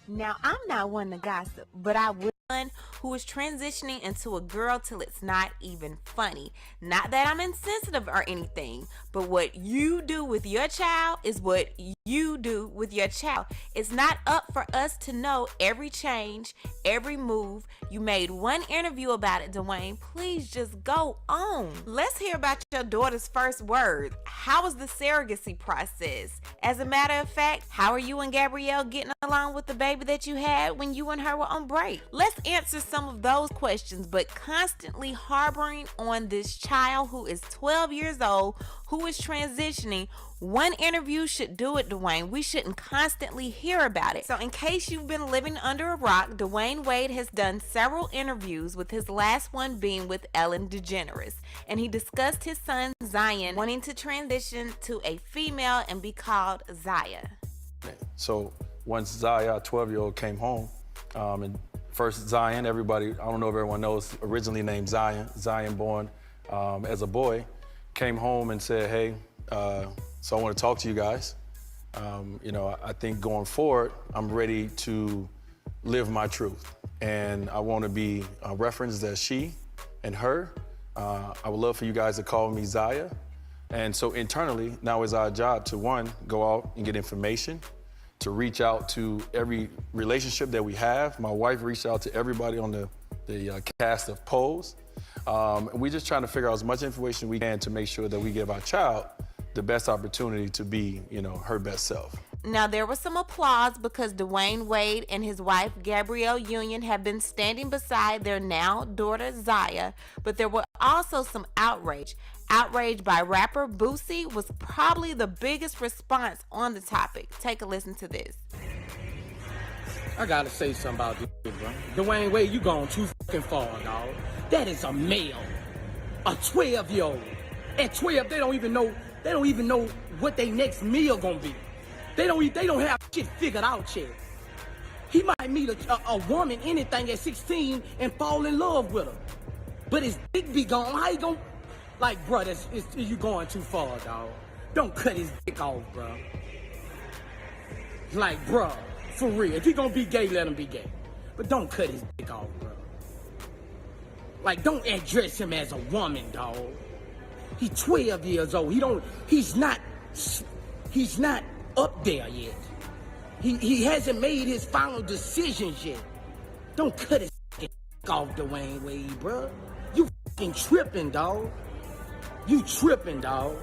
Now, I'm not one to gossip, but I would one who is transitioning into a girl till it's not even funny. Not that I'm insensitive or anything, but what you do with your child is what you do with your child. It's not up for us to know every change, every move. You made one interview about it, Dwayne. Please just go on. Let's hear about your daughter's first word. How was the surrogacy process? As a matter of fact, how are you and Gabrielle getting along with the baby that you had when you and her were on break? Let's answer some of those questions, but constantly harboring on this child who is 12 years old, who is transitioning. One interview should do it, Dwayne. We shouldn't constantly hear about it. So in case you've been living under a rock, Dwayne Wade has done several interviews, with his last one being with Ellen DeGeneres. And he discussed his son Zion wanting to transition to a female and be called Zaya. So once Zaya, 12-year-old, came home, and first Zion, everybody, I don't know if everyone knows, originally named Zion born as a boy, came home and said, hey, so I want to talk to you guys. I think going forward, I'm ready to live my truth. And I want to be referenced as she and her. I would love for you guys to call me Zaya. And so internally, now it's our job to, one, go out and get information, to reach out to every relationship that we have. My wife reached out to everybody on the cast of Pose. We're just trying to figure out as much information we can to make sure that we give our child the best opportunity to be, her best self. Now, there was some applause because Dwayne Wade and his wife, Gabrielle Union, have been standing beside their now daughter, Zaya, but there were also some outrage. Outrage by rapper Boosie was probably the biggest response on the topic. Take a listen to this. I gotta say something about this, bro. Dwayne Wade, you gone too fucking far, dog. That is a male, a 12-year-old. At 12, they don't even know what their next meal gonna be. They don't have shit figured out yet. He might meet a woman, anything, at 16 and fall in love with her. But his dick be gone. How you gonna, like, bro, you going too far, dog. Don't cut his dick off, bro. Like, bro, for real. If he gonna be gay, let him be gay. But don't cut his dick off, bro. Like, don't address him as a woman, dog. He's 12 years old. He's not up there yet. He hasn't made his final decisions yet. Don't cut his dick off, Dwayne Wade, bro. You fucking tripping, dog. You tripping, dog.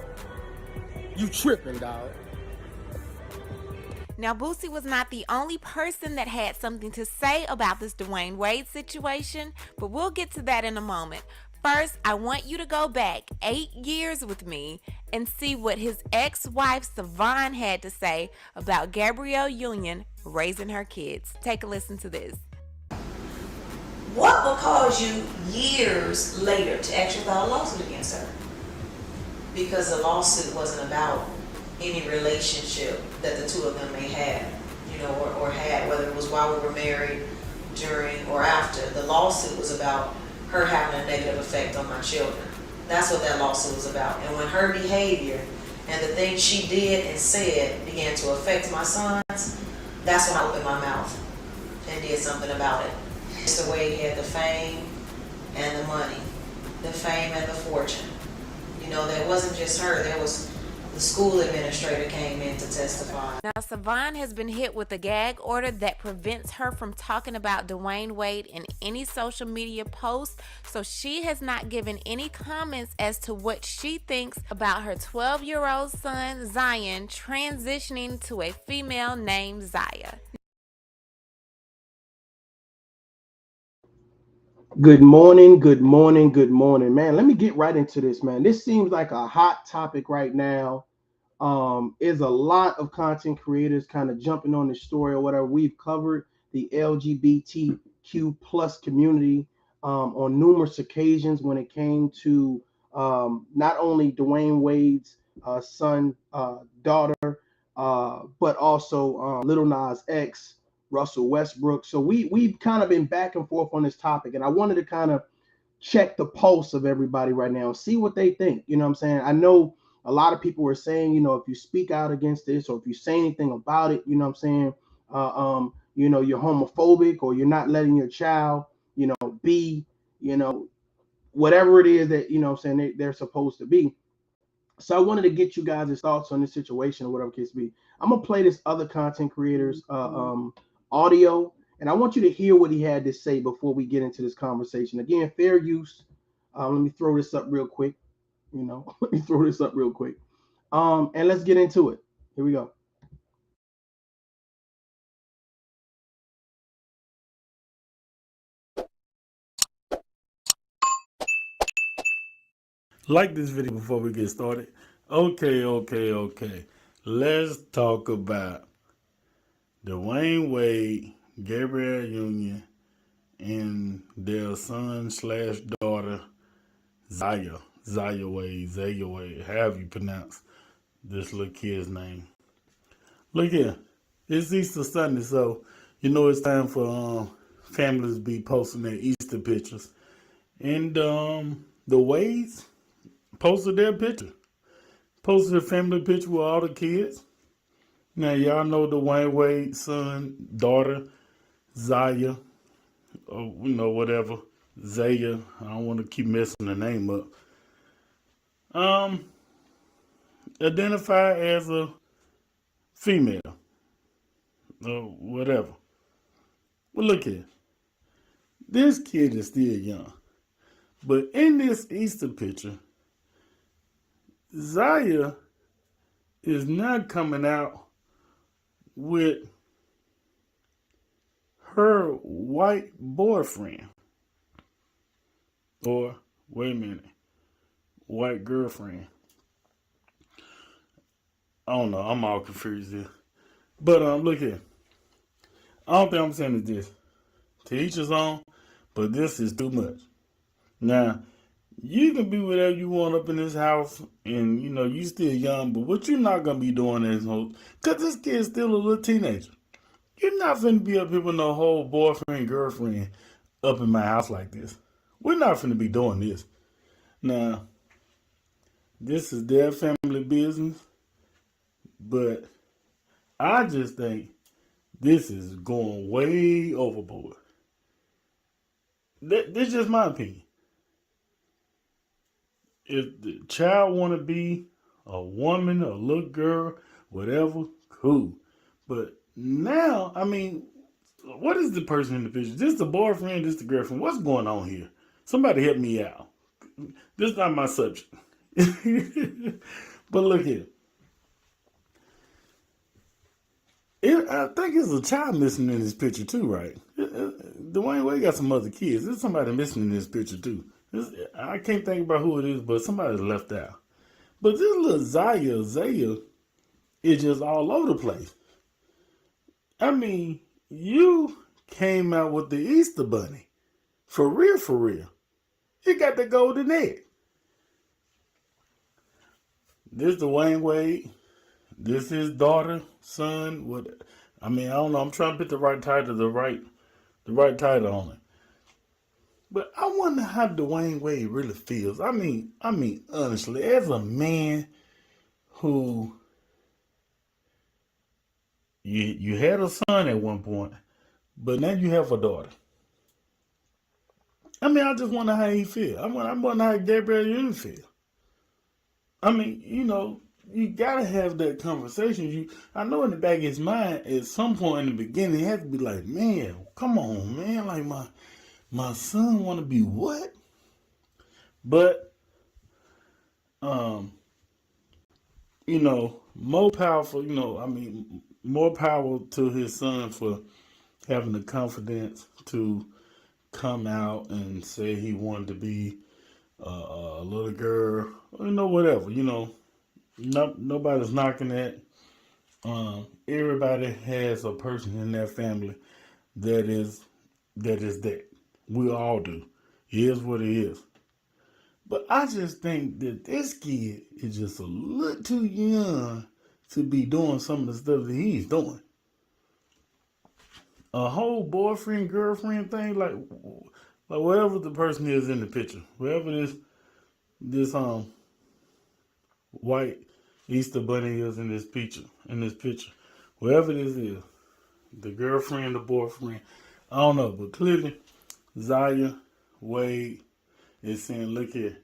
You tripping, dog. Now, Boosie was not the only person that had something to say about this Dwayne Wade situation, but we'll get to that in a moment. First, I want you to go back 8 years with me and see what his ex-wife Savon had to say about Gabrielle Union raising her kids. Take a listen to this. What will cause you years later to actually file a lawsuit against her? Because the lawsuit wasn't about any relationship that the two of them may have, or had, whether it was while we were married, during, or after. The lawsuit was about her having a negative effect on my children. That's what that lawsuit was about. And when her behavior and the things she did and said began to affect my sons, that's when I opened my mouth and did something about it. It's the way he had the fame and the money, the fame and the fortune. That wasn't just her, there was the school administrator came in to testify. Now, Savon has been hit with a gag order that prevents her from talking about Dwayne Wade in any social media posts, so she has not given any comments as to what she thinks about her 12-year-old son, Zion, transitioning to a female named Zaya. Good morning, good morning, good morning, man. Let me get right into this, man. This seems like a hot topic right now. Is a lot of content creators kind of jumping on this story or whatever. We've covered the LGBTQ plus community on numerous occasions when it came to not only Dwayne Wade's son, daughter, but also Lil Nas X, Russell Westbrook. So we've kind of been back and forth on this topic, and I wanted to kind of check the pulse of everybody right now, see what they think. You know what I'm saying? I know a lot of people were saying, if you speak out against this or if you say anything about it, you know what I'm saying, you're homophobic, or you're not letting your child, be, whatever it is that, they're supposed to be. So I wanted to get you guys' thoughts on this situation or whatever case be. I'm gonna play this other content creators audio, and I want you to hear what he had to say before we get into this conversation. Again, fair use. Let me throw this up real quick. Let me throw this up real quick. And let's get into it. Here we go. Like this video before we get started. Okay. Let's talk about Dwayne Wade, Gabrielle Union, and their son/daughter, Zaya Wade, however you pronounce this little kid's name. Look here, it's Easter Sunday, so it's time for families to be posting their Easter pictures. And the Wades posted their picture. Posted a family picture with all the kids. Now, y'all know Dwayne Wade's son, daughter, Zaya, or, whatever. Zaya. I don't want to keep messing the name up. Identify as a female. Or whatever. But look here. This kid is still young. But in this Easter picture, Zaya is not coming out with her white boyfriend. Or, wait a minute, white girlfriend. I don't know, I'm all confused here. But look here. I don't think I'm saying it this. To each his own, but this is too much. Now, you can be whatever you want up in this house, and you still young, but what you're not gonna be doing is because this kid's still a little teenager. You're not finna be up here with no whole boyfriend, girlfriend up in my house like this. We're not finna be doing this. Now, this is their family business, but I just think this is going way overboard. This is just my opinion. If the child want to be a woman, a little girl, whatever, cool. But now, what is the person in the picture? This the boyfriend, this the girlfriend. What's going on here? Somebody help me out. This is not my subject. But look here. I think there's a child missing in this picture too, right? Dwayne Wade got some other kids. There's somebody missing in this picture too. I can't think about who it is, but somebody's left out. But this little Zaya is just all over the place. You came out with the Easter Bunny. For real. You got the golden egg. This Dwayne Wade. This is daughter, son. What? I don't know. I'm trying to put the right title, the right title on it. But I wonder how Dwayne Wade really feels. Honestly, as a man who you had a son at one point, but now you have a daughter. I just wonder how he feels. I wonder how Gabrielle Union feels. You gotta have that conversation. I know in the back of his mind, at some point in the beginning, he had to be like, man, come on, man. Like my son want to be what? But, more powerful, more power to his son for having the confidence to come out and say he wanted to be a little girl, whatever, nobody's knocking that. Everybody has a person in their family that is that. We all do. It is what it is. But I just think that this kid is just a little too young to be doing some of the stuff that he's doing. A whole boyfriend, girlfriend thing, like whatever the person is in the picture, wherever this white Easter bunny is in this picture, wherever this is, the girlfriend, the boyfriend. I don't know, but clearly Zaya Wade is saying, look here.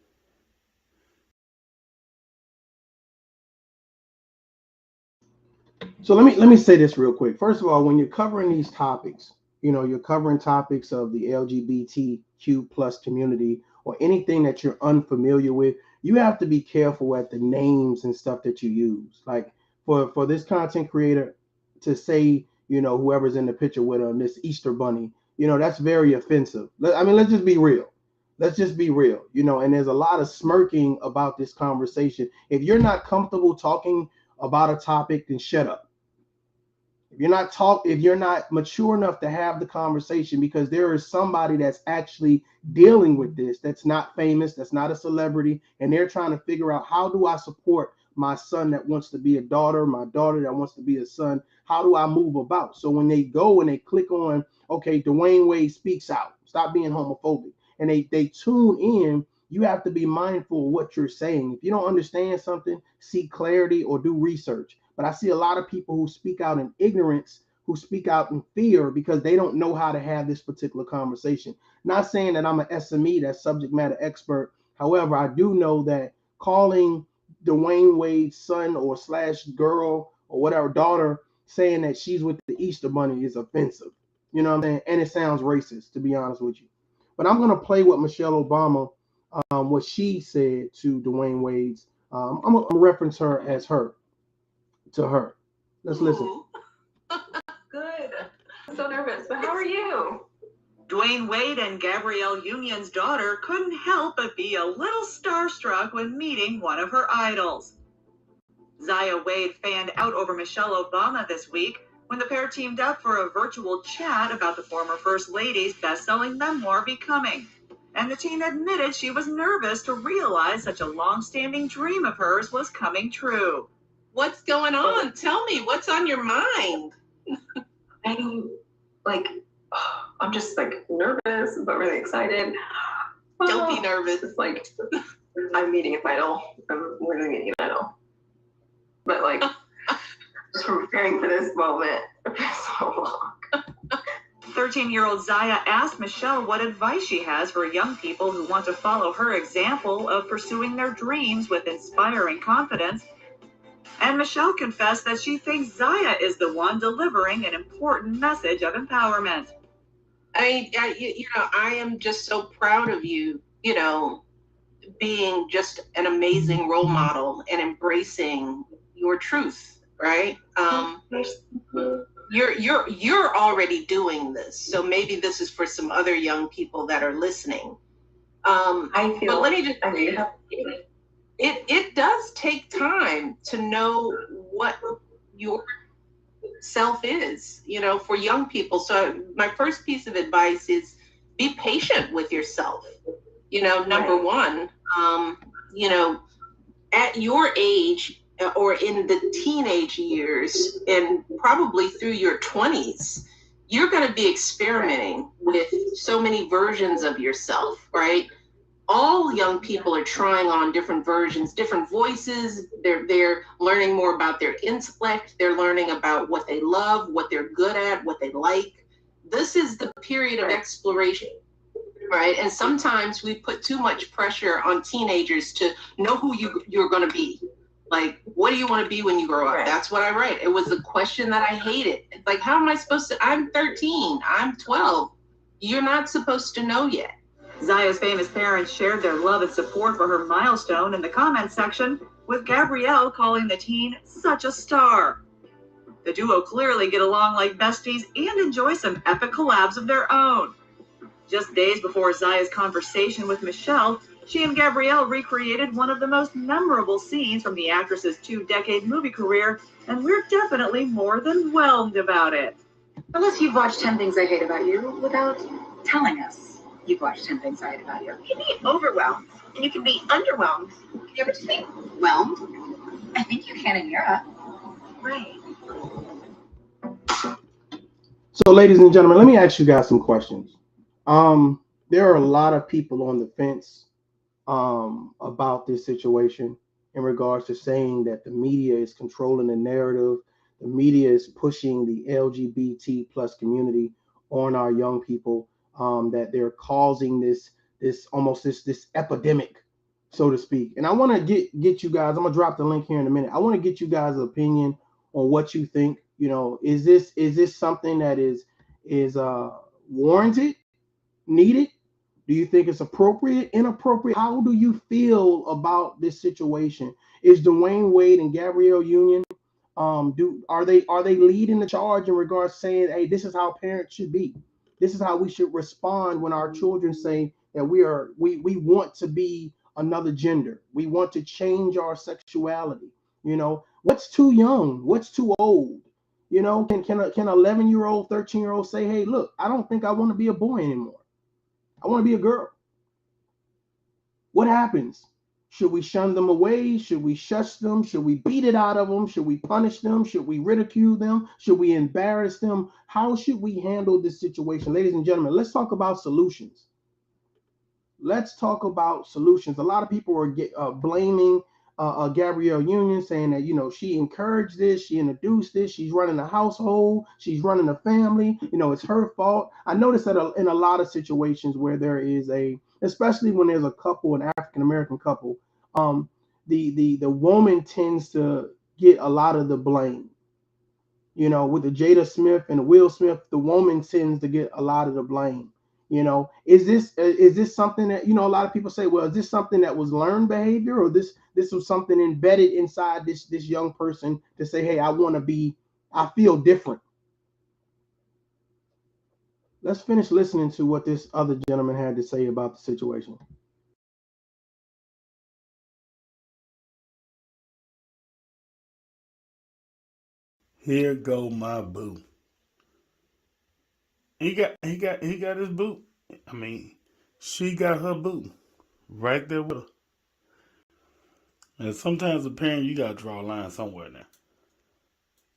So let me say this real quick. First of all, when you're covering these topics, you're covering topics of the LGBTQ plus community or anything that you're unfamiliar with, you have to be careful at the names and stuff that you use. Like for this content creator to say, whoever's in the picture with her, this Easter bunny, that's very offensive. I mean, let's just be real. Let's just be real, and there's a lot of smirking about this conversation. If you're not comfortable talking about a topic, then shut up. If you're not mature enough to have the conversation, because there is somebody that's actually dealing with this, that's not famous, that's not a celebrity, and they're trying to figure out, how do I support my son that wants to be a daughter, my daughter that wants to be a son? How do I move about? So when they go and they click on, okay, Dwayne Wade speaks out, stop being homophobic, and they tune in, you have to be mindful of what you're saying. If you don't understand something, seek clarity or do research. But I see a lot of people who speak out in ignorance, who speak out in fear, because they don't know how to have this particular conversation. Not saying that I'm an SME, that subject matter expert. However, I do know that calling Dwayne Wade's son or slash girl or whatever, daughter, saying that she's with the Easter bunny is offensive. You know what I'm saying? And it sounds racist, to be honest with you. But I'm going to play what Michelle Obama, what she said to Dwayne Wade's. I'm going to reference her as her. To her. Let's listen. Good. I'm so nervous, but how are you? Dwayne Wade and Gabrielle Union's daughter couldn't help but be a little starstruck when meeting one of her idols. Zaya Wade fanned out over Michelle Obama this week when the pair teamed up for a virtual chat about the former First Lady's best-selling memoir, Becoming. And the teen admitted she was nervous to realize such a long-standing dream of hers was coming true. What's going on? Tell me, what's on your mind? I'm just nervous, but really excited. Don't be nervous. It's I'm meeting an idol. I'm literally meeting an idol. But just preparing for this moment for so long. 13-year-old Zaya asked Michelle what advice she has for young people who want to follow her example of pursuing their dreams with inspiring confidence. And Michelle confessed that she thinks Zaya is the one delivering an important message of empowerment. I am just so proud of you, being just an amazing role model and embracing your truth, right? You're already doing this, so maybe this is for some other young people that are listening. But let me just say, it does take time to know what your self is, for young people. So my first piece of advice is be patient with yourself. Number one, at your age or in the teenage years and probably through your 20s, you're going to be experimenting with so many versions of yourself, right? All young people are trying on different versions, different voices. They're learning more about their intellect. They're learning about what they love, what they're good at, what they like. This is the period of exploration, right? And sometimes we put too much pressure on teenagers to know who you're going to be. What do you want to be when you grow up? Right. That's what I write. It was a question that I hated. It's how am I supposed to? I'm 13. I'm 12. You're not supposed to know yet. Zaya's famous parents shared their love and support for her milestone in the comments section, with Gabrielle calling the teen such a star. The duo clearly get along like besties and enjoy some epic collabs of their own. Just days before Zaya's conversation with Michelle, she and Gabrielle recreated one of the most memorable scenes from the actress's 2-decade movie career, and we're definitely more than whelmed about it. Unless you've watched 10 Things I Hate About You without telling us you've watched 10 Things I Hate About You. You can be overwhelmed, and you can be underwhelmed. Can you ever just be whelmed? I think you can in Europe. Right. So, ladies and gentlemen, let me ask you guys some questions. There are a lot of people on the fence about this situation in regards to saying that the media is controlling the narrative, the media is pushing the LGBT plus community on our young people, that they're causing this epidemic, so to speak. And I want to get you guys. I'm gonna drop the link here in a minute. I want to get you guys' opinion on what you think. Is this something that is warranted, needed? Do you think it's appropriate, inappropriate? How do you feel about this situation? Is Dwayne Wade and Gabrielle Union, are they leading the charge in regards to saying, hey, this is how parents should be? This is how we should respond when our children say that we want to be another gender. We want to change our sexuality. What's too young? What's too old? Can an 11-year-old, 13-year-old say, hey, look, I don't think I want to be a boy anymore. I want to be a girl. What happens? Should we shun them away? Should we shush them? Should we beat it out of them? Should we punish them? Should we ridicule them? Should we embarrass them? How should we handle this situation? Ladies and gentlemen, let's talk about solutions. Let's talk about solutions. A lot of people are blaming Gabrielle Union, saying that, she encouraged this, she introduced this, she's running a household, she's running a family, it's her fault. I noticed that in a lot of situations where there is especially when there's a couple, an African-American couple, the woman tends to get a lot of the blame. With the Jada Smith and the Will Smith, the woman tends to get a lot of the blame. Is this something that, a lot of people say, well, is this something that was learned behavior, or this was something embedded inside this young person to say, hey, I feel different? Let's finish listening to what this other gentleman had to say about the situation. Here go my boo. He got his boo. I mean, she got her boo right there with her. And sometimes, a parent, you gotta draw a line somewhere now.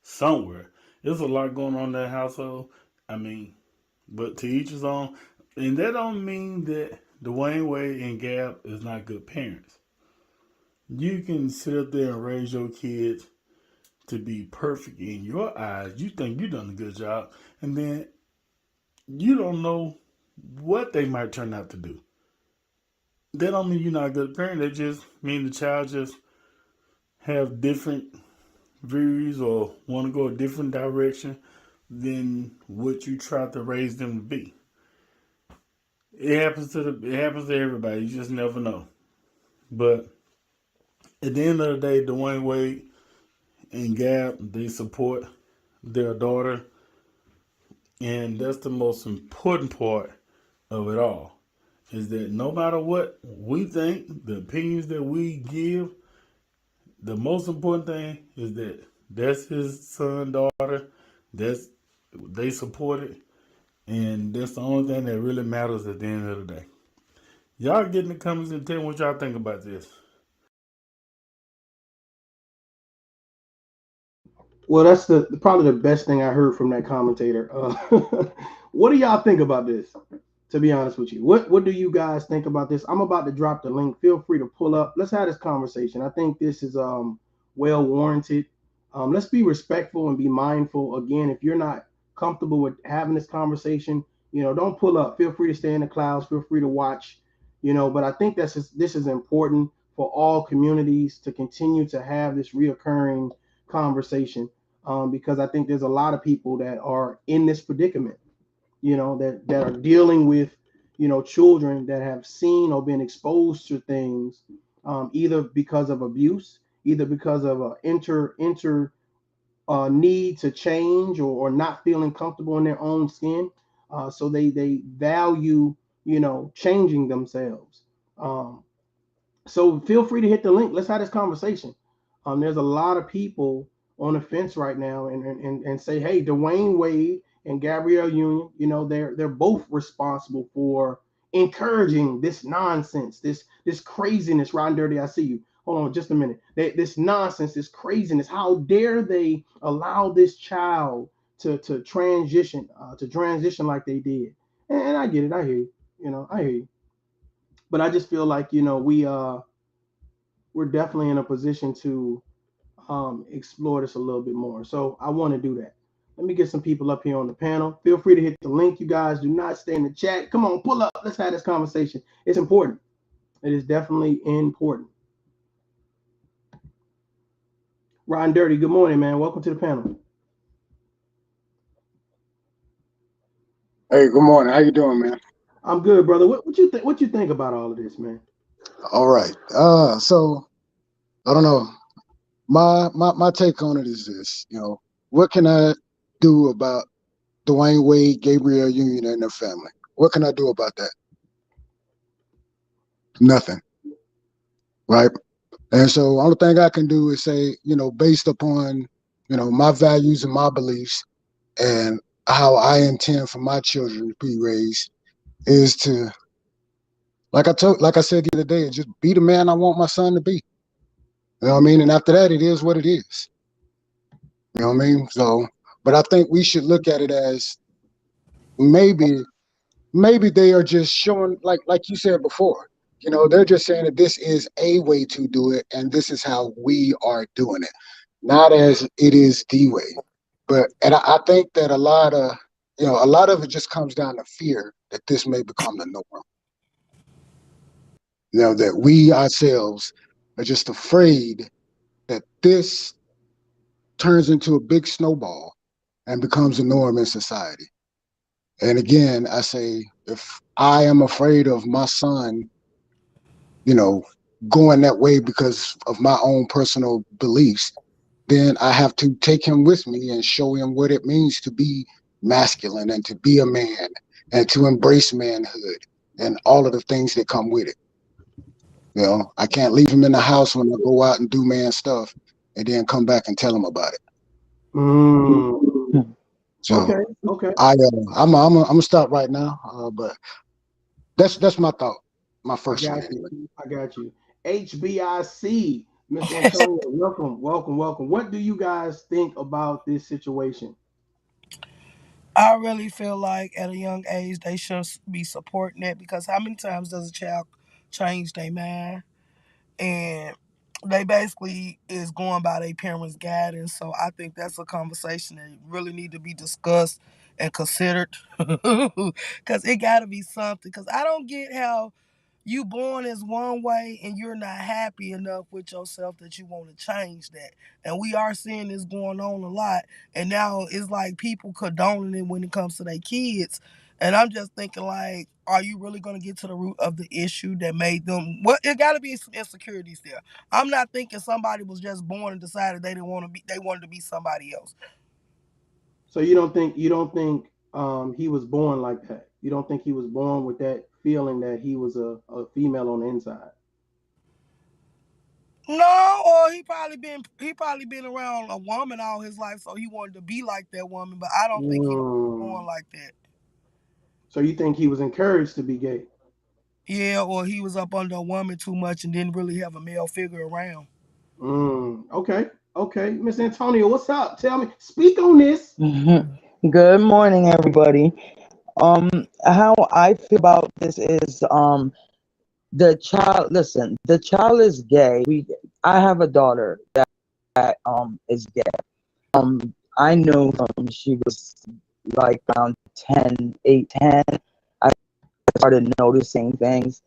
Somewhere. There's a lot going on in that household. I mean, but to each his own. And that don't mean that Dwayne Wade and Gab is not good parents. You can sit up there and raise your kids to be perfect in your eyes. You think you've done a good job, and then you don't know what they might turn out to do. That don't mean you're not a good parent. They just mean the child just have different views or want to go a different direction than what you try to raise them to be. It happens to everybody. You just never know. But at the end of the day, Dwayne Wade and Gab, they support their daughter, and that's the most important part of it all. Is that no matter what we think, the opinions that we give, the most important thing is that that's his son, daughter, they support it, and that's the only thing that really matters at the end of the day. Y'all get in the comments and tell me what y'all think about this. Well, that's probably the best thing I heard from that commentator. What do y'all think about this? To be honest with you, what do you guys think about this? I'm about to drop the link. Feel free to pull up. Let's have this conversation. I think this is well warranted. Let's be respectful and be mindful. Again, if you're not comfortable with having this conversation, don't pull up. Feel free to stay in the clouds. Feel free to watch. But I think this is important for all communities to continue to have this reoccurring conversation, because I think there's a lot of people that are in this predicament, that are dealing with, children that have seen or been exposed to things, either because of abuse, either because of a need to change, or not feeling comfortable in their own skin. So they value, changing themselves. So feel free to hit the link. Let's have this conversation. There's a lot of people on the fence right now and say, hey, Dwayne Wade and Gabrielle Union, they're both responsible for encouraging this nonsense, this craziness. Ron Dirty, I see you. Hold on just a minute. This nonsense, this craziness. How dare they allow this child to transition like they did? And I get it. I hear you. I hear you. But I just feel like, we're definitely in a position to explore this a little bit more. So I want to do that. Let me get some people up here on the panel. Feel free to hit the link, you guys. Do not stay in the chat. Come on, pull up. Let's have this conversation. It's important. It is definitely important. Ron Dirty, good morning, man. Welcome to the panel. Hey, good morning. How you doing, man? I'm good, brother. What you think? What you think about all of this, man? All right. So I don't know. My take on it is this. What can I do about Dwayne Wade, Gabrielle Union, and their family? What can I do about that? Nothing. Right. And so the only thing I can do is say, based upon, my values and my beliefs and how I intend for my children to be raised is to, like I said the other day, just be the man I want my son to be. You know what I mean? And after that, it is what it is. You know what I mean? So, but I think we should look at it as maybe they are just showing, like you said before, they're just saying that this is a way to do it, and this is how we are doing it, not as it is the way. And I think that a lot of it just comes down to fear that this may become the norm. That we ourselves are just afraid that this turns into a big snowball and becomes a norm in society. And again, I say, if I am afraid of my son, going that way because of my own personal beliefs, then I have to take him with me and show him what it means to be masculine and to be a man and to embrace manhood and all of the things that come with it. I can't leave him in the house when I go out and do man stuff and then come back and tell him about it. So Okay. I'm gonna stop right now. But that's my thought. My first one. I got you. HBIC, Mr. Antonio, welcome. What do you guys think about this situation? I really feel like at a young age they should be supporting it, because how many times does a child change their mind? And they basically is going by their parents' guidance. So I think that's a conversation that really need to be discussed and considered, because it got to be something. Because I don't get how you born as one way and you're not happy enough with yourself that you want to change that. And we are seeing this going on a lot. And now it's like people condoning it when it comes to their kids. And I'm just thinking, like, are you really going to get to the root of the issue that made them? Well, it got to be some insecurities there. I'm not thinking somebody was just born and decided they didn't want to be. They wanted to be somebody else. So you don't think he was born like that? You don't think he was born with that feeling that he was a female on the inside? No, or he probably been around a woman all his life, so he wanted to be like that woman. But I don't think he was born like that. So you think he was encouraged to be gay? Yeah, or he was up under a woman too much and didn't really have a male figure around. Okay. Miss Antonio, what's up? Tell me. Speak on this. Good morning, everybody. How I feel about this is the child. Listen, the child is gay. I have a daughter that is gay. I knew she was like around 10, 8, 10. I started noticing things.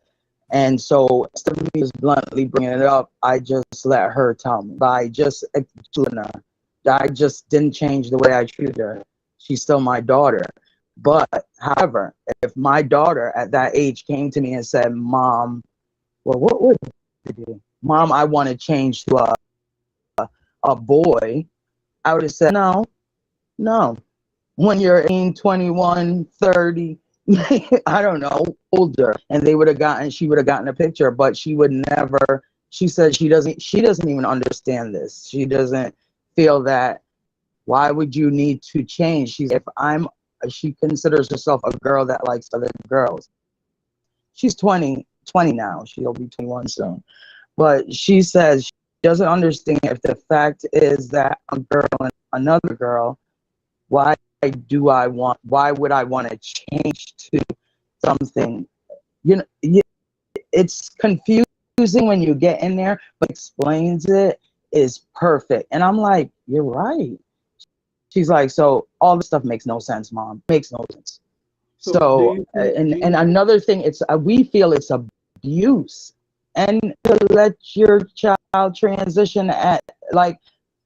And so instead of me just bluntly bringing it up, I just let her tell me. But I just didn't change the way I treated her. She's still my daughter. But however, if my daughter at that age came to me and said, "Mom, well, what would you do? Mom, I want to change to a boy," I would have said, no. When you're 18, 21, 30, I don't know, older, and she would have gotten a picture, but she would never. She said she doesn't even understand this. She doesn't feel that. Why would you need to change? She considers herself a girl that likes other girls. She's 20 now. She'll be 21 soon. But she says she doesn't understand if the fact is that a girl and another girl, why would I want to change to something? It's confusing when you get in there, but explains it. is perfect. And I'm like, you're right. She's like, so all this stuff makes no sense, Mom. Makes no sense. So, and another thing, it's we feel it's abuse, and to let your child transition at like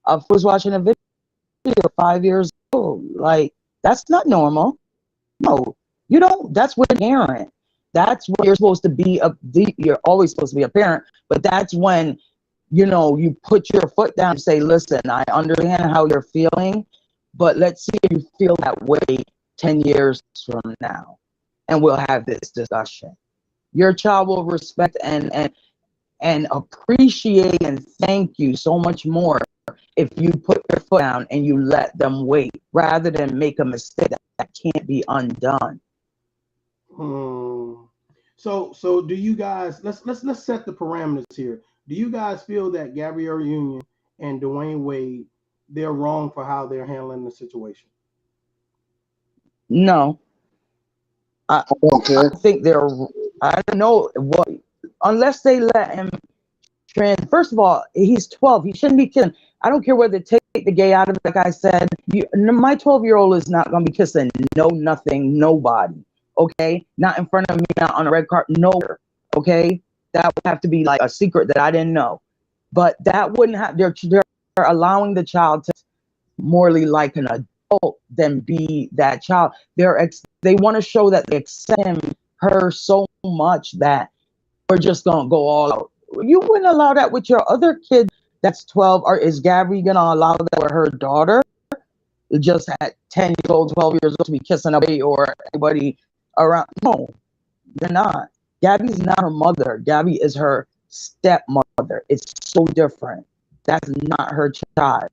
I was watching a video 5 years old. Like that's not normal. No, you don't. That's what parent. That's when you're supposed to be you're always supposed to be a parent, but that's when you put your foot down and say, listen, I understand how you're feeling, but let's see if you feel that way 10 years from now, and we'll have this discussion. Your child will respect and appreciate and thank you so much more if you put your foot down and you let them wait, rather than make a mistake that can't be undone. So do you guys, let's set the parameters here. Do you guys feel that Gabrielle Union and Dwayne Wade, they're wrong for how they're handling the situation? No. I think I don't know what, unless they let him first of all, he's 12. He shouldn't be kissing. I don't care whether they take the gay out of it. Like I said, my 12-year-old is not going to be kissing nothing, nobody. Okay? Not in front of me, not on a red carpet, nowhere. Okay? That would have to be like a secret that I didn't know. But that wouldn't have, they're allowing the child to morally like an adult than be that child. They want to show that they accept her so much that we're just going to go all out. You wouldn't allow that with your other kid that's 12, or is Gabby going to allow that with her daughter? Just at 10 years old, 12 years old to be kissing away or anybody around? No, they're not. Gabby's not her mother. Gabby is her stepmother. It's so different. That's not her child.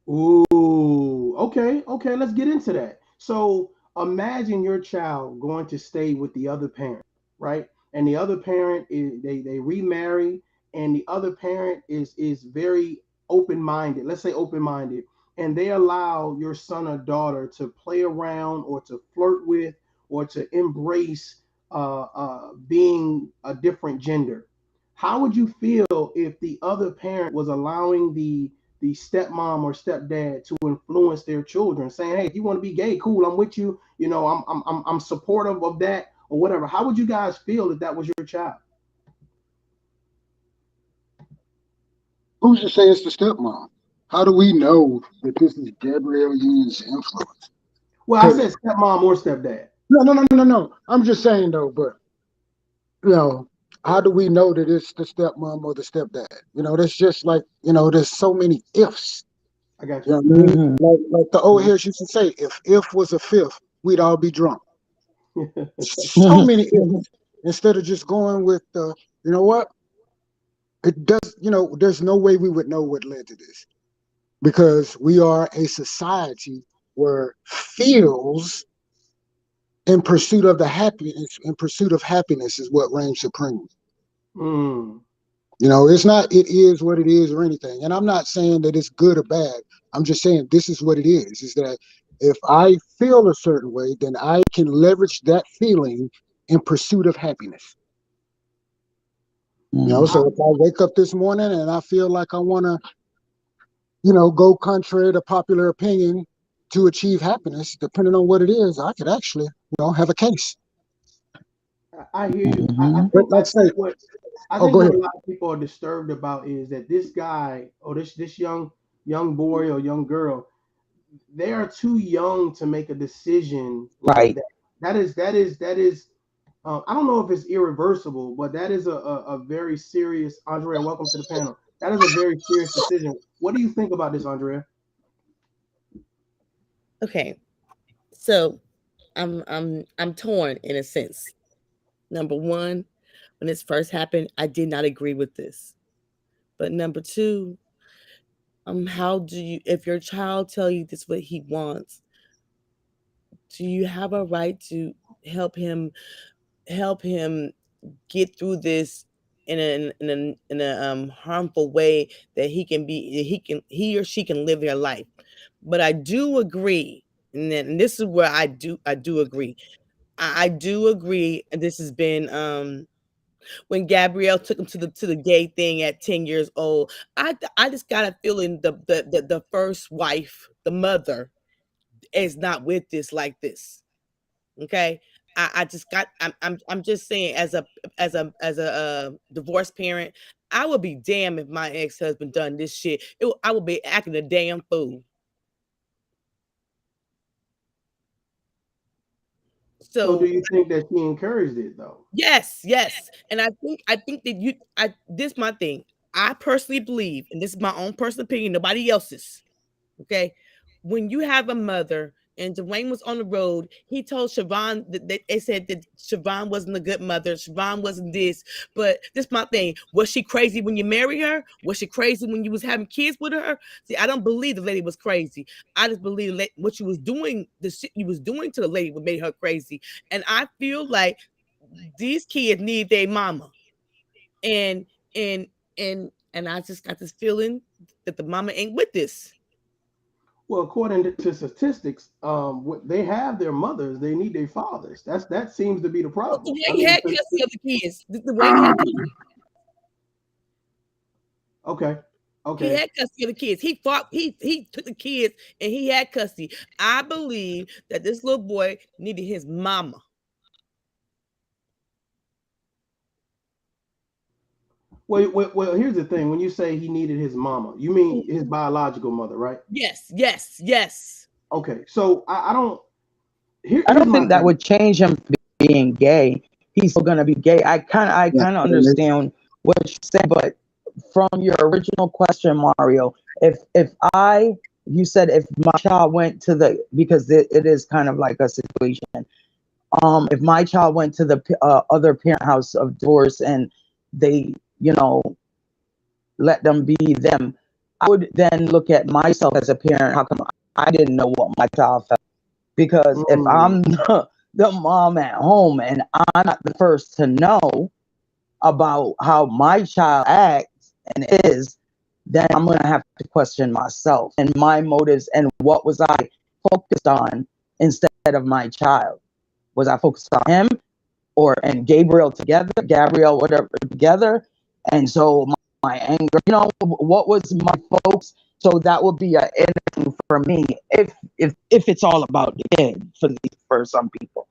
Ooh, okay, let's get into that. So imagine your child going to stay with the other parent, right? And the other parent is they remarry, and the other parent is very open-minded. Let's say open-minded, and they allow your son or daughter to play around or to flirt with or to embrace being a different gender. How would you feel if the other parent was allowing the stepmom or stepdad to influence their children, saying, "Hey, if you want to be gay, cool, I'm with you. I'm supportive of that or whatever." How would you guys feel if that was your child? Who's to say it's the stepmom? How do we know that this is Gabrielle Union's influence? Well, I said stepmom or stepdad. No. I'm just saying though, but how do we know that it's the stepmom or the stepdad? That's just like, there's so many ifs. I got you. You know what I mean? Like the old heads used to say, if was a fifth, we'd all be drunk. So many ifs. Instead of just going with you know what? It does, there's no way we would know what led to this. Because we are a society where feels in pursuit of happiness is what reigns supreme. It's not it is what it is or anything. And I'm not saying that it's good or bad. I'm just saying this is what it is that if I feel a certain way, then I can leverage that feeling in pursuit of happiness. So if I wake up this morning and I feel like I want to, go contrary to popular opinion to achieve happiness, depending on what it is, I could actually, have a case. I hear you. I think what a lot of people are disturbed about is that this guy or this young boy or young girl, they are too young to make a decision like that. That is. I don't know if it's irreversible, but that is a very serious. Andrea, welcome to the panel. That is a very serious decision. What do you think about this, Andrea? Okay, so I'm torn in a sense. Number one, when this first happened, I did not agree with this. But number two, how do you, if your child tell you this is what he wants, do you have a right to help him get through this in a harmful way that he or she can live their life? But I do agree, and this is where I do agree. I do agree, and this has been When Gabrielle took him to the gay thing at 10 years old, I just got a feeling the first wife, the mother, is not with this like this. Okay. I just got I'm just saying, as a divorced parent, I would be damned if my ex-husband done this shit. I would be acting a damn fool. So do So you think that she encouraged it though? yes, yes. And I think that this my thing. I personally believe, and this is my own personal opinion, nobody else's. Okay. When you have a mother, and Dwayne was on the road, he told Siobhan that they said that Siobhan wasn't a good mother. Siobhan wasn't this. But this my thing. Was she crazy when you married her? Was she crazy when you was having kids with her? See, I don't believe the lady was crazy. I just believe what you was doing, the shit you was doing to the lady, what made her crazy. And I feel like these kids need their mama. And and and I just got this feeling that the mama ain't with this. Well, according to statistics, they have their mothers, they need their fathers. That seems to be the Well, problem. I Dwayne mean, had custody of the kids. Dwayne had okay, he okay. had custody of the kids. He fought. He took the kids and he had custody. I believe that this little boy needed his mama. Well, here's the thing. When you say he needed his mama, you mean his biological mother, right? Yes, yes, yes. Okay, so I don't. I Here's don't my think that thing. would change him being gay. He's still gonna be gay. I kind of understand what you said, but from your original question, Mario, if you said if my child went to the, because it is kind of like a situation. If my child went to the other parent house of divorce and they, let them be them, I would then look at myself as a parent. How come I didn't know what my child felt? Because if I'm the mom at home and I'm not the first to know about how my child acts and is, then I'm going to have to question myself and my motives and what was I focused on instead of my child. Was I focused on him and Gabrielle, whatever, together? And so my anger, what was my focus? So that would be an interview for me if it's all about the kid for some people.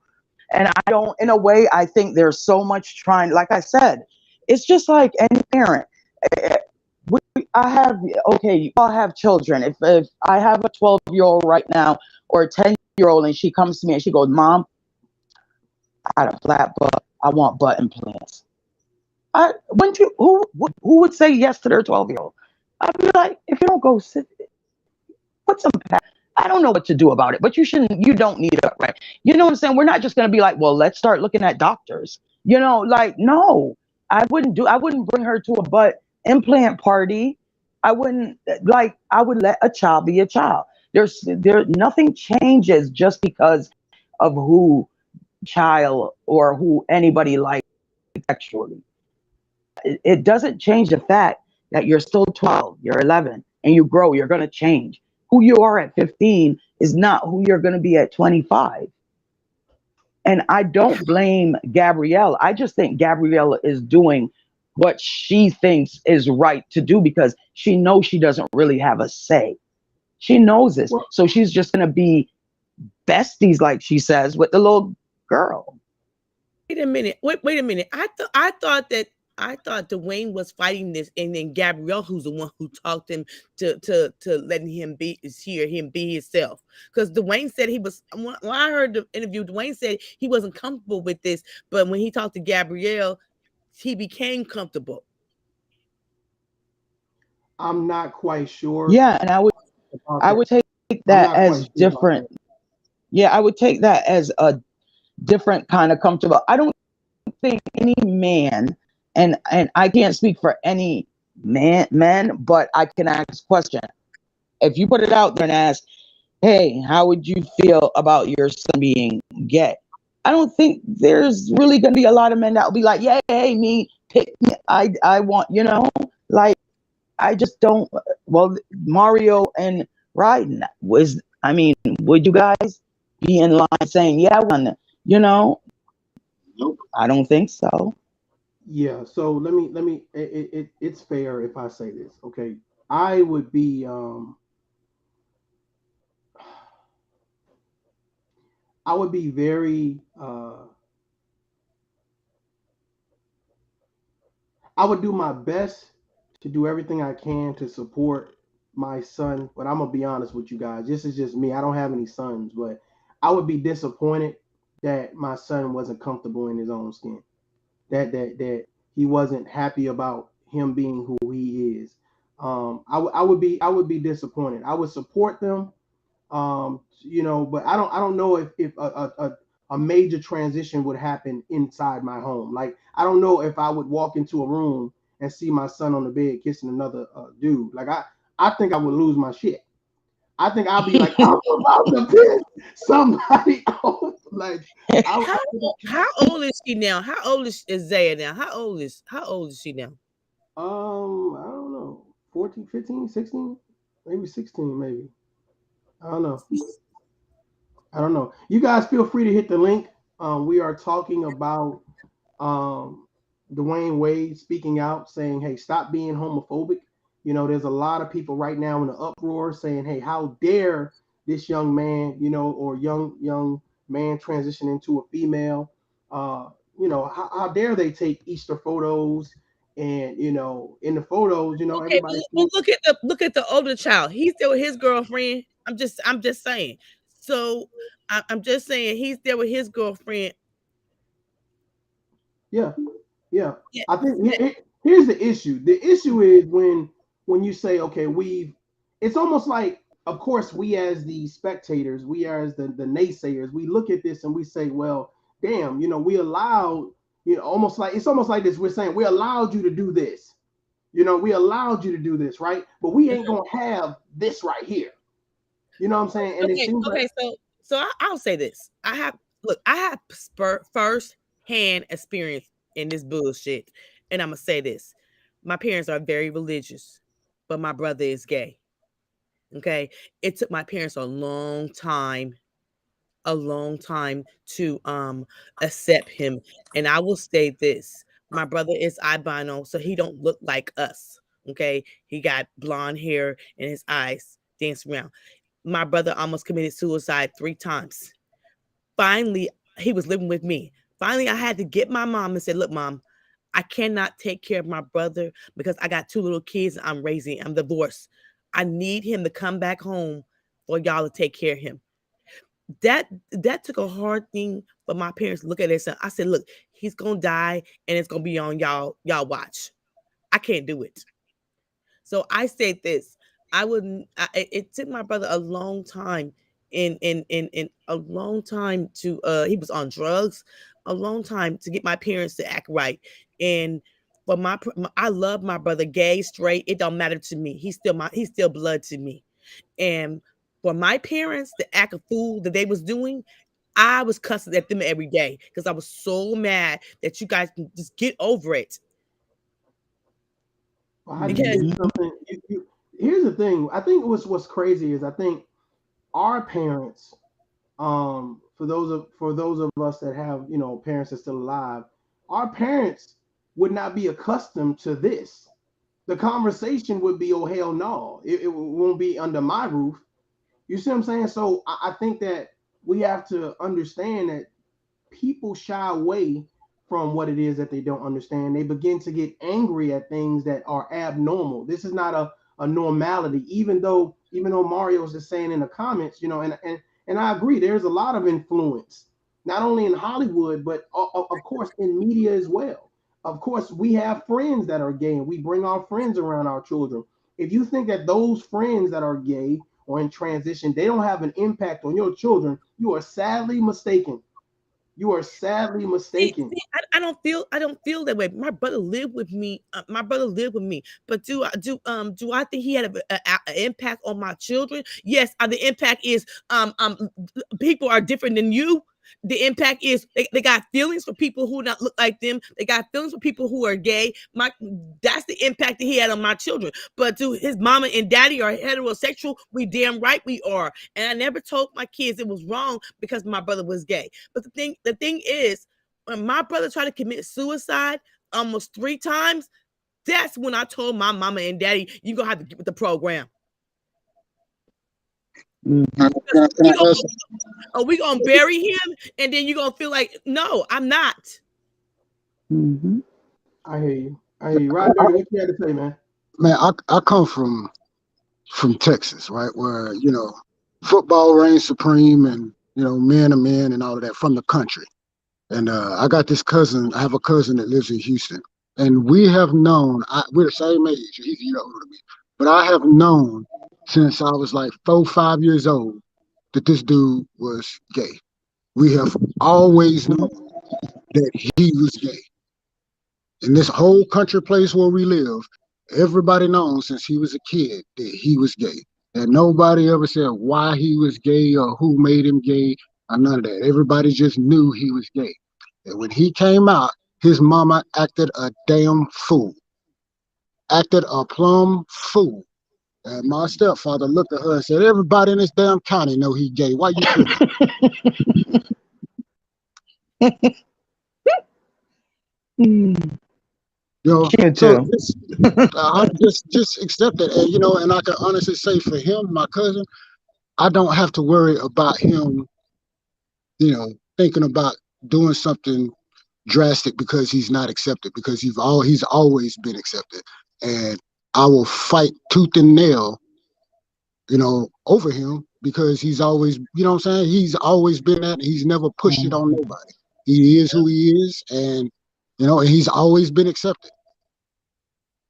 And I don't, in a way, I think there's so much trying, like I said, it's just like any parent. You all have children. If I have a 12-year-old right now or a 10-year-old and she comes to me and she goes, Mom, I had a flat butt. I want butt implants. Who would say yes to their 12-year-old? I'd be like, if you don't go sit, put some. I don't know what to do about it, but you don't need it, right? You know what I'm saying? We're not just going to be like, well, let's start looking at doctors. No, I wouldn't bring her to a butt implant party. I would let a child be a child. Nothing changes just because of who child or who anybody likes sexually. It doesn't change the fact that you're still 12, you're 11, and you grow. You're going to change. Who you are at 15 is not who you're going to be at 25. And I don't blame Gabrielle. I just think Gabrielle is doing what she thinks is right to do because she knows she doesn't really have a say. She knows this. So she's just going to be besties, like she says, with the little girl. Wait a minute. Wait a minute. I thought Dwayne was fighting this, and then Gabrielle, who's the one who talked him to letting him be himself. Because Dwayne said he was. When I heard the interview, Dwayne said he wasn't comfortable with this, but when he talked to Gabrielle, he became comfortable. I'm not quite sure. Yeah, and I would take that as different. Yeah, I would take that as a different kind of comfortable. I don't think any man, and I can't speak for any men, but I can ask a question. If you put it out there and ask, hey, how would you feel about your son being gay? I don't think there's really going to be a lot of men that will be like, yeah, hey, me, pick me. I want, I just don't. Well, Mario and Ryden would you guys be in line saying, yeah, nope, I don't think so. Yeah, so it's fair if I say this. Okay. I would be I would be very I would do my best to do everything I can to support my son, but I'm gonna be honest with you guys. This is just me. I don't have any sons, but I would be disappointed that my son wasn't comfortable in his own skin. That he wasn't happy about him being who he is. I would be disappointed. I would support them, but I don't know if a major transition would happen inside my home. Like I don't know if I would walk into a room and see my son on the bed kissing another dude. Like I think I would lose my shit. I think I'll be like, I'm about to piss somebody off. Like, How old is she now? How old is Zaya now? How old is she now? I don't know, 14, 15, 16, maybe 16, maybe. I don't know. I don't know. You guys feel free to hit the link. We are talking about um, Dwayne Wade speaking out, saying, "Hey, stop being homophobic." There's a lot of people right now in the uproar saying, "Hey, how dare this young man, or young man transition into a female? How dare they take Easter photos and in the photos, Okay, everybody." but look at the older child. He's still with his girlfriend. I'm just saying. So I'm just saying he's there with his girlfriend. Yeah, yeah. Yeah, I think here's the issue. The issue is when you say, okay, it's almost like, of course, we as the spectators, we as the naysayers, we look at this and we say, well, damn, we allowed, it's almost like this. We're saying we allowed you to do this. We allowed you to do this, right? But we ain't gonna have this right here. You know what I'm saying? And it seems like, okay. So I'll say this. I have first hand experience in this bullshit, and I'm gonna say this. My parents are very religious, but my brother is gay. Okay, it took my parents a long time to accept him. And I will say this: my brother is albino, so he don't look like us. Okay, he got blonde hair and his eyes dance around. My brother almost committed suicide 3 times. Finally, he was living with me. Finally, I had to get my mom and say, "Look, mom, I cannot take care of my brother because I got 2 little kids I'm raising. I'm divorced. I need him to come back home for y'all to take care of him." That took a hard thing for my parents to look at it. I said, "Look, he's gonna die, and it's gonna be on y'all watch. I can't do it." So I said this. I wouldn't. It took my brother a long time, in a long time to. He was on drugs, a long time to get my parents to act right. And for I love my brother, gay, straight. It don't matter to me. He's still blood to me. And for my parents to act a fool that they was doing, I was cussing at them every day because I was so mad that you guys can just get over it. well, how do you Because get something? Here's the thing. I think what's crazy is I think our parents, for those of us that have parents that's still alive, our parents would not be accustomed to this. The conversation would be, oh hell no, it won't be under my roof. You see what I'm saying? So I think that we have to understand that people shy away from what it is that they don't understand. They begin to get angry at things that are abnormal. This is not a normality, even though Mario's just saying in the comments, and I agree, there's a lot of influence, not only in Hollywood, but of course in media as well. Of course, we have friends that are gay and we bring our friends around our children. If you think that those friends that are gay or in transition, they don't have an impact on your children, you are sadly mistaken. You are sadly mistaken. I don't feel that way. My brother lived with me. My brother lived with me. But do I think he had an impact on my children? Yes. The impact is people are different than you. The impact is they got feelings for people who not look like them. They got feelings for people who are gay. That's the impact that he had on my children. But do his mama and daddy are heterosexual? We damn right we are. And I never told my kids it was wrong because my brother was gay. But the thing is, when my brother tried to commit suicide, almost 3 times, that's when I told my mama and daddy, you gonna have to get with the program. Are we gonna bury him and then you're gonna feel like, no, I'm not. Mm-hmm. I hear you. Rod Dirty, what you had to say, man? Man, I come from Texas, right, where football reigns supreme, and men are men and all of that, from the country. And I got this cousin. I have a cousin that lives in Houston, and we have known. We're the same age. He's a year older than me, but I have known since I was like 4, 5 years old that this dude was gay. We have always known that he was gay. In this whole country place where we live, everybody knows since he was a kid that he was gay. And nobody ever said why he was gay or who made him gay or none of that. Everybody just knew he was gay. And when he came out, his mama acted a damn fool. Acted a plumb fool. And my stepfather looked at her and said, everybody in this damn county know he gay. Why you tripping? So I just accept it, and and I can honestly say for him, my cousin, I don't have to worry about him, thinking about doing something drastic because he's not accepted, because he's always been accepted, and I will fight tooth and nail, over him, because he's always, he's always been that. He's never pushed it on nobody. He is who he is, and and he's always been accepted.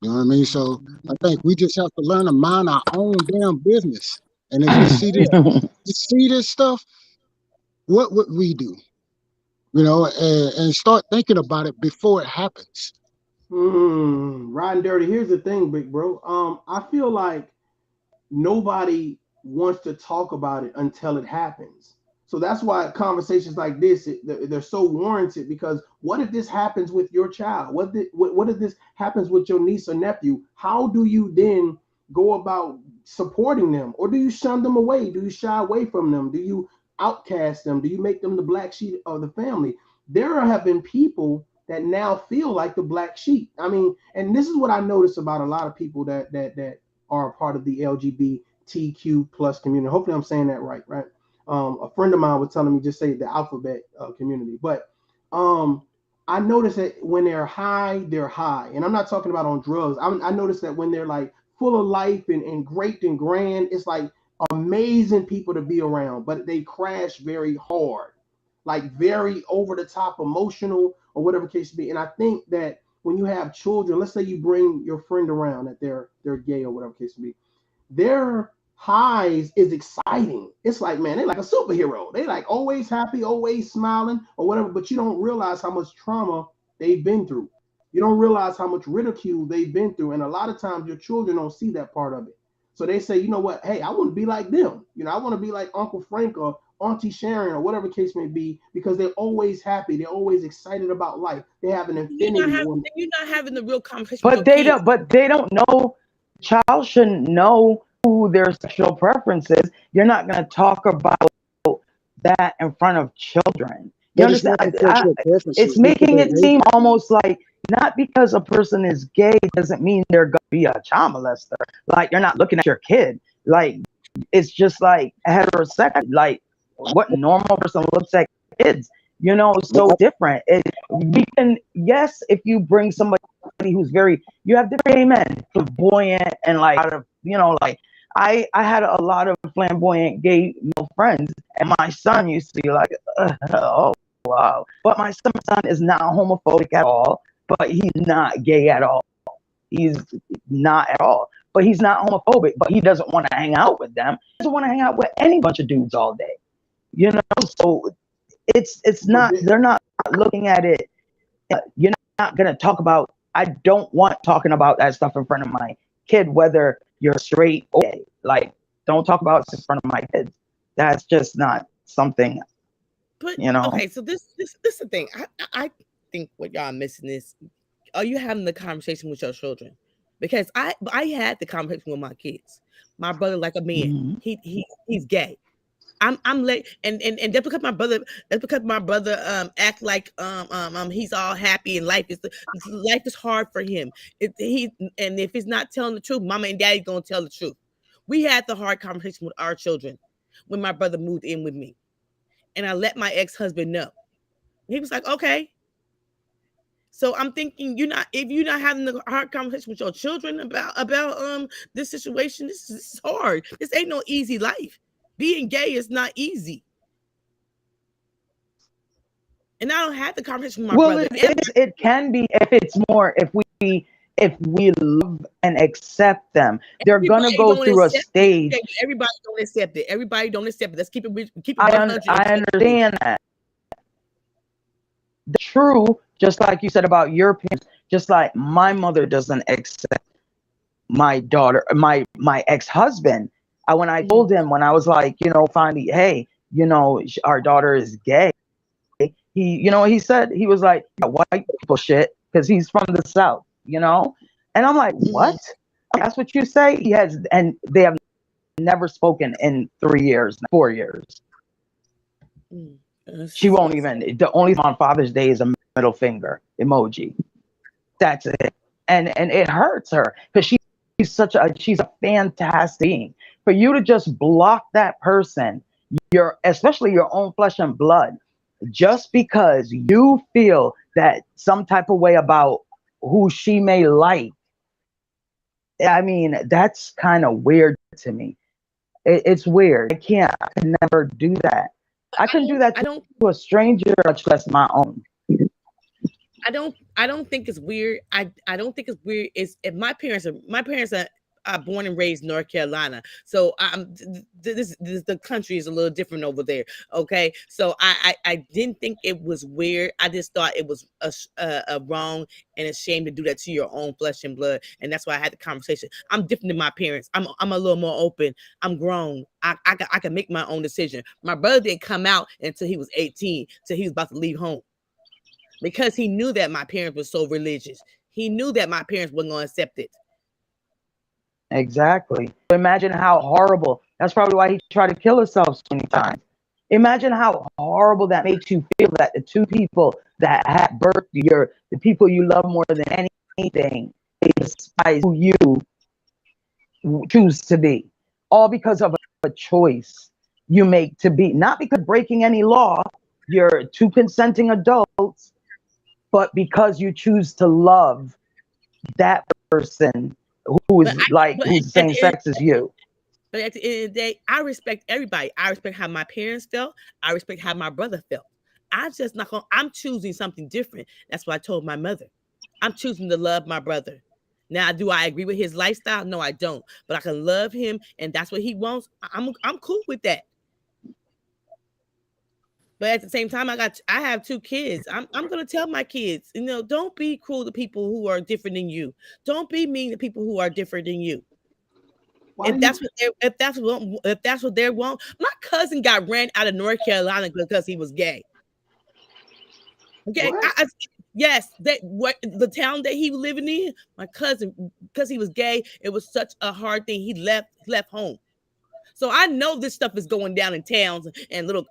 You know what I mean? So I think we just have to learn to mind our own damn business. And if we see this stuff, what would we do? And start thinking about it before it happens. Riding dirty. Here's the thing, big bro. I feel like nobody wants to talk about it until it happens. So that's why conversations like this, they're so warranted, because what if this happens with your child? What if this happens with your niece or nephew? How do you then go about supporting them? Or do you shun them away? Do you shy away from them? Do you outcast them? Do you make them the black sheep of the family? There have been people that now feel like the black sheep. I mean, and this is what I notice about a lot of people that are a part of the LGBTQ plus community. Hopefully I'm saying that right? A friend of mine was telling me just say the alphabet community. But I notice that when they're high, they're high. And I'm not talking about on drugs. I notice that when they're like full of life and great and grand, it's like amazing people to be around, but they crash very hard, like very over the top emotional or whatever case be. And I think that when you have children, let's say you bring your friend around that they're gay or whatever case be, their highs is exciting. It's like, man, they're like a superhero. They like always happy, always smiling or whatever, but you don't realize how much trauma they've been through. You don't realize how much ridicule they've been through. And a lot of times your children don't see that part of it. So they say, you know what? Hey, I want to be like them. I want to be like Uncle Frank or Auntie Sharon or whatever case may be, because they're always happy. They're always excited about life. They have an infinity. You're not having the real conversation. But they don't know. Child shouldn't know who their sexual preference is. You're not going to talk about that in front of children. You understand? It's making it seem almost like, not because a person is gay doesn't mean they're going to be a child molester. Like, you're not looking at your kid. Like, it's just like heterosexual. Like, what normal person looks at kids, so different. We can, yes, if you bring somebody who's you have different gay men, flamboyant and like out of, like I had a lot of flamboyant gay male friends, and my son used to be like, oh wow. But my son is not homophobic at all, but he's not gay at all. He's not at all. But he's not homophobic, but he doesn't want to hang out with them. He doesn't want to hang out with any bunch of dudes all day. So it's not, they're not looking at it. You're not going to talk about, I don't want talking about that stuff in front of my kid, whether you're straight or gay. Like, don't talk about it in front of my kids. That's just not something, But okay, so this is the thing. I think what y'all are missing is, are you having the conversation with your children? Because I had the conversation with my kids. My brother, like a man, he's gay. I'm late, and that's because my brother act like he's all happy and life is hard for him. And if he's not telling the truth, mama and daddy gonna tell the truth. We had the hard conversation with our children when my brother moved in with me, and I let my ex-husband know. He was like, okay. So I'm thinking, if you're not having the hard conversation with your children about this situation, this is hard. This ain't no easy life. Being gay is not easy. And I don't have the conversation with my Well, brother. it can be if we love and accept them. They're gonna Everybody go don't through a accept it. stage. Everybody don't accept it. Everybody don't accept it. Let's keep it I 100. understand that. True, just like you said about your parents, just like my mother doesn't accept my daughter, my ex-husband. When I told him, when I was like, finally, hey, our daughter is gay. He said, he was like, yeah, white people shit, because he's from the South, and I'm like, what? That's what you say? He has, and they have never spoken in 3 years, 4 years. She won't even. The only on Father's Day is a middle finger emoji. That's it, and it hurts her because she's a fantastic being. For you to just block that person, especially your own flesh and blood, just because you feel that some type of way about who she may like. I mean, that's kind of weird to me. It's weird. I can never do that. I couldn't do that to a stranger, much less my own. I don't think it's weird. I don't think it's weird. It's if my parents are born and raised in North Carolina. So the country is a little different over there. Okay. So I didn't think it was weird. I just thought it was a wrong and a shame to do that to your own flesh and blood. And that's why I had the conversation. I'm different than my parents. I'm a little more open. I'm grown. I can make my own decision. My brother didn't come out until he was 18, till he was about to leave home. Because he knew that my parents were so religious. He knew that my parents weren't going to accept it. Exactly. Imagine how horrible. That's probably why he tried to kill himself so many times. Imagine how horrible that makes you feel, that the two people that had birthed you, the people you love more than anything, they despise who you choose to be. All because of a choice you make to be. Not because breaking any law. You're two consenting adults. But because you choose to love that person who is who's the same sex as you. But at the end of the day, I respect everybody. I respect how my parents felt. I respect how my brother felt. I'm choosing something different. That's what I told my mother. I'm choosing to love my brother. Now, do I agree with his lifestyle? No, I don't. But I can love him, and that's what he wants. I'm cool with that. But at the same time, I have 2 kids. I'm gonna tell my kids, don't be cruel to people who are different than you. Don't be mean to people who are different than you. If that's what they want. My cousin got ran out of North Carolina because he was gay. Okay, yes, the town that he was living in, my cousin, because he was gay, it was such a hard thing. He left home. So I know this stuff is going down in towns and little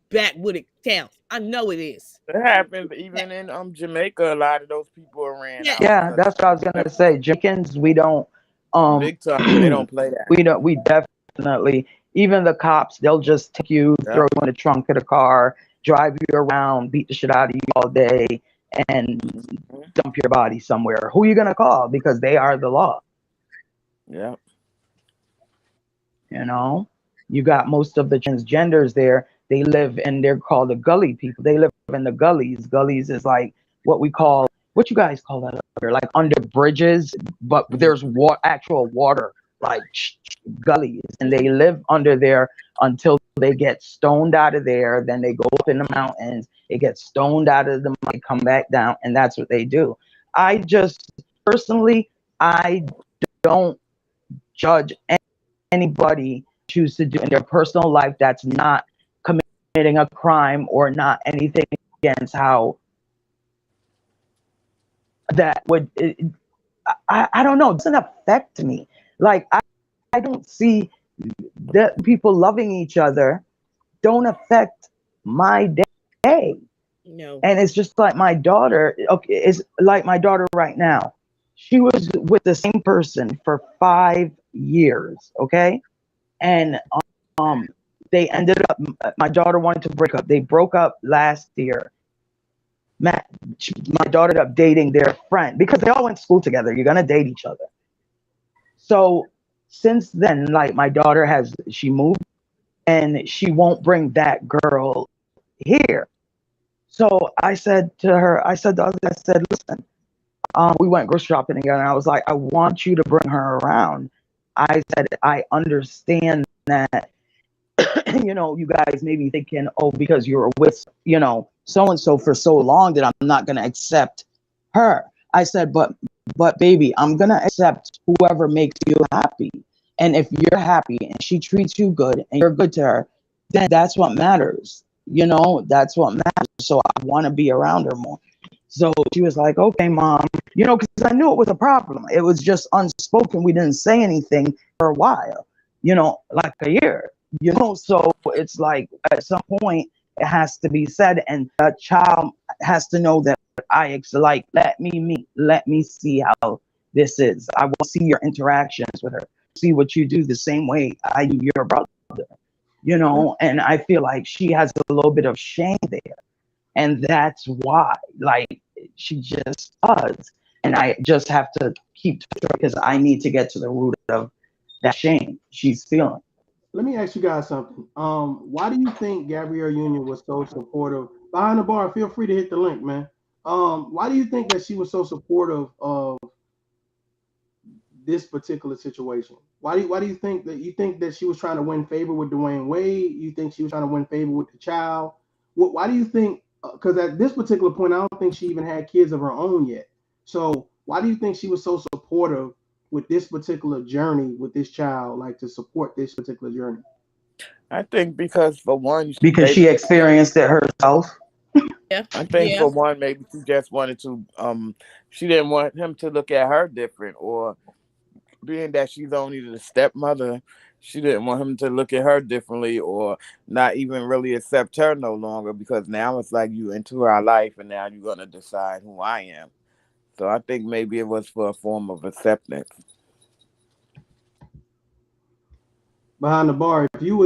backwooded towns. I know it is. It happens even in Jamaica. A lot of those people are ran out. Yeah, that's what I was gonna say. Jamaicans, we don't big time. They don't play that. We definitely, even the cops, they'll just take you, throw you in the trunk of the car, drive you around, beat the shit out of you all day, and dump your body somewhere. Who are you gonna call? Because they are the law. Yeah. You got most of the transgenders there. They're called the gully people. They live in the gullies. Gullies is like what you guys call that up there? Like under bridges, but there's actual water, like gullies, and they live under there until they get stoned out of there. Then they go up in the mountains. They get stoned out of them. They come back down, and that's what they do. I just personally, I don't judge anybody choose to do in their personal life that's not committing a crime or not anything against how that would I don't know, it doesn't affect me. Like I don't see that people loving each other don't affect my day. No. And it's just like my daughter, okay, it's like my daughter right now. She was with the same person for 5 years, okay? And they ended up, my daughter wanted to break up. They broke up last year. My daughter ended up dating their friend because they all went to school together. You're gonna date each other. So since then, like my daughter she moved and she won't bring that girl here. So I said to her, I said, listen, we went grocery shopping together, and I was like, I want you to bring her around. I said, I understand that, you know, you guys may be thinking, oh, because you were with, you know, so and so for so long that I'm not gonna accept her. I said, but baby, I'm gonna accept whoever makes you happy. And if you're happy and she treats you good and you're good to her, then that's what matters. You know, that's what matters. So I want to be around her more. So she was like, okay, mom, you know, because I knew it was a problem. It was just unspoken. We didn't say anything for a while, you know, like a year, you know. So it's like at some point it has to be said, and a child has to know that like, let me meet, let me see how this is. I want to see your interactions with her, see what you do the same way I do your brother, you know. And I feel like she has a little bit of shame there. And that's why, like, she just does. And I just have to keep because I need to get to the root of that shame she's feeling. Let me ask you guys something. Why do you think Gabrielle Union was so supportive? Behind the bar, feel free to hit the link, man. Why do you think that she was so supportive of this particular situation? Why do you think that she was trying to win favor with Dwayne Wade? You think she was trying to win favor with the child? Why do you think? Because at this particular point, I don't think she even had kids of her own yet. So why do you think she was so supportive with this particular journey with this child, like to support this particular journey? I think because for one, Because maybe she experienced it herself. Yeah. I think Yeah. for one, maybe she just wanted to. She didn't want him to look at her different, or being that she's only the stepmother, she didn't want him to look at her differently, or not even really accept her no longer. Because now it's like you into our life, and now you're gonna decide who I am. So I think maybe it was for a form of acceptance. Behind the bar, if you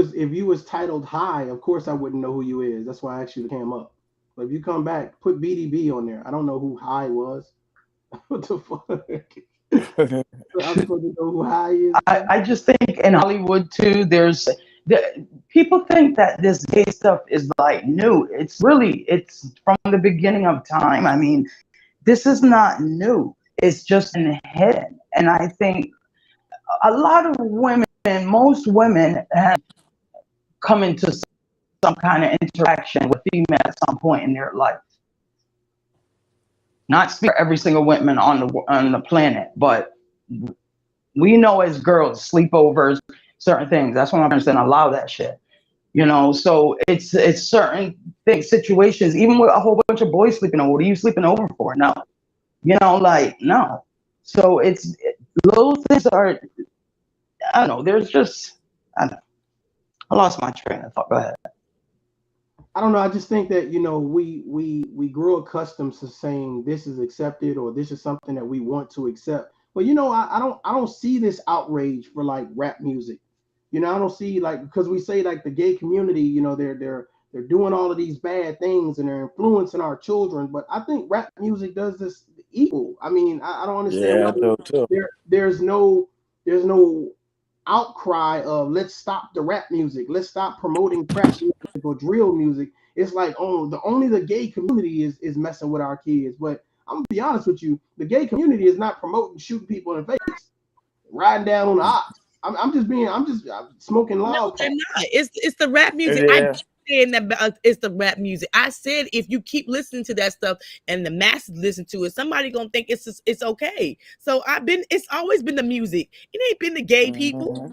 was titled high, of course I wouldn't know who you is. That's why I asked you to come up. But if you come back, put BDB on there. I don't know who high was. What the fuck? I'm supposed to know who high is. I just think in Hollywood too, people think that this gay stuff is like new. It's from the beginning of time. I mean, this is not new. It's just been hidden. And I think a lot of women, most women have come into some kind of interaction with female at some point in their life. Not speak for every single woman on the planet, but we know as girls, sleepovers, certain things. That's why my parents didn't allow that shit. You know, so it's certain things, situations, even with a whole bunch of boys sleeping over. What are you sleeping over for? No. You know, like, no. So little things are, I don't know, there's just, I don't know. I lost my train of thought. Go ahead. I don't know. I just think that we grow accustomed to saying this is accepted or this is something that we want to accept. But I don't see this outrage for like rap music. I don't see like because we say like the gay community, they're doing all of these bad things and they're influencing our children. But I think rap music does this equal. I mean, I don't understand Yeah, why I do too. there's no outcry of let's stop the rap music, let's stop promoting trap music or drill music. It's like, oh, only the gay community is messing with our kids. But I'm gonna be honest with you, the gay community is not promoting shooting people in the face, riding down on the ox. I'm smoking No, loud they're pack. not. It's the rap music. I Yeah. saying that it's the rap music. I said if you keep listening to that stuff and the masses listen to it, somebody gonna think it's okay. So it's always been the music. It ain't been the gay people. Mm-hmm.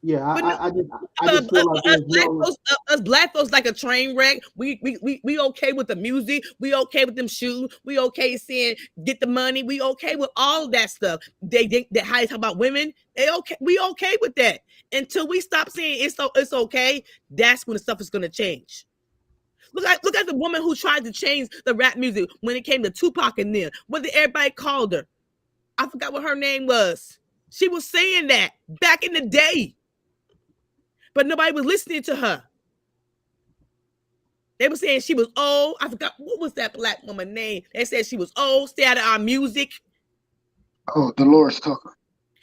Yeah, But I just feel like there's no. us black folks like a train wreck. We okay with the music. We okay with them shoes. We okay saying get the money. We okay with all of that stuff. They think that how you talk about women. They okay. We okay with that until we stop saying it's okay. That's when the stuff is gonna change. Look at the woman who tried to change the rap music when it came to Tupac and them. What did everybody call her? I forgot what her name was. She was saying that back in the day. But nobody was listening to her. They were saying she was old. I forgot what was that black woman name. They said she was old, stay out of our music. Oh, Dolores Tucker.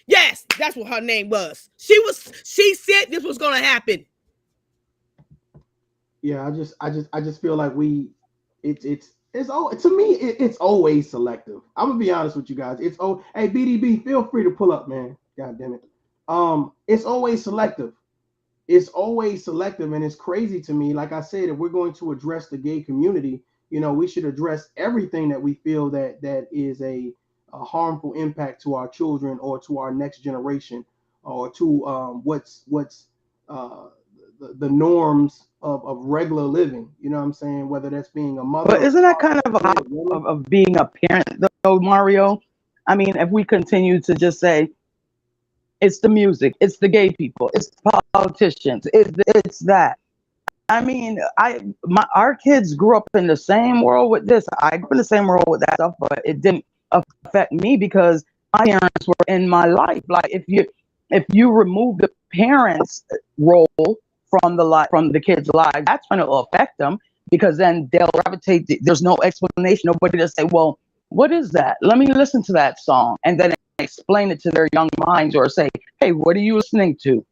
Yes, that's what her name was. She said this was gonna happen. Yeah, I just feel like to me it's always selective. I'm gonna be honest with you guys. Hey BDB, feel free to pull up, man. God damn it. It's always selective. It's always selective, and it's crazy to me. Like I said, if we're going to address the gay community, we should address everything that we feel that is a harmful impact to our children or to our next generation, or to what's the norms of regular living. You know what I'm saying? Whether that's being a mother. But isn't that kind of being a parent, though, Mario? I mean, if we continue to just say, it's the music, it's the gay people, it's the politicians, it's that. I mean, our kids grew up in the same world with this. I grew up in the same world with that stuff, but it didn't affect me because my parents were in my life. Like if you remove the parents' role from the kids' lives, that's when it will affect them, because then they'll gravitate. There's no explanation. Nobody to say, well, what is that? Let me listen to that song, and then explain it to their young minds, or say, hey, what are you listening to?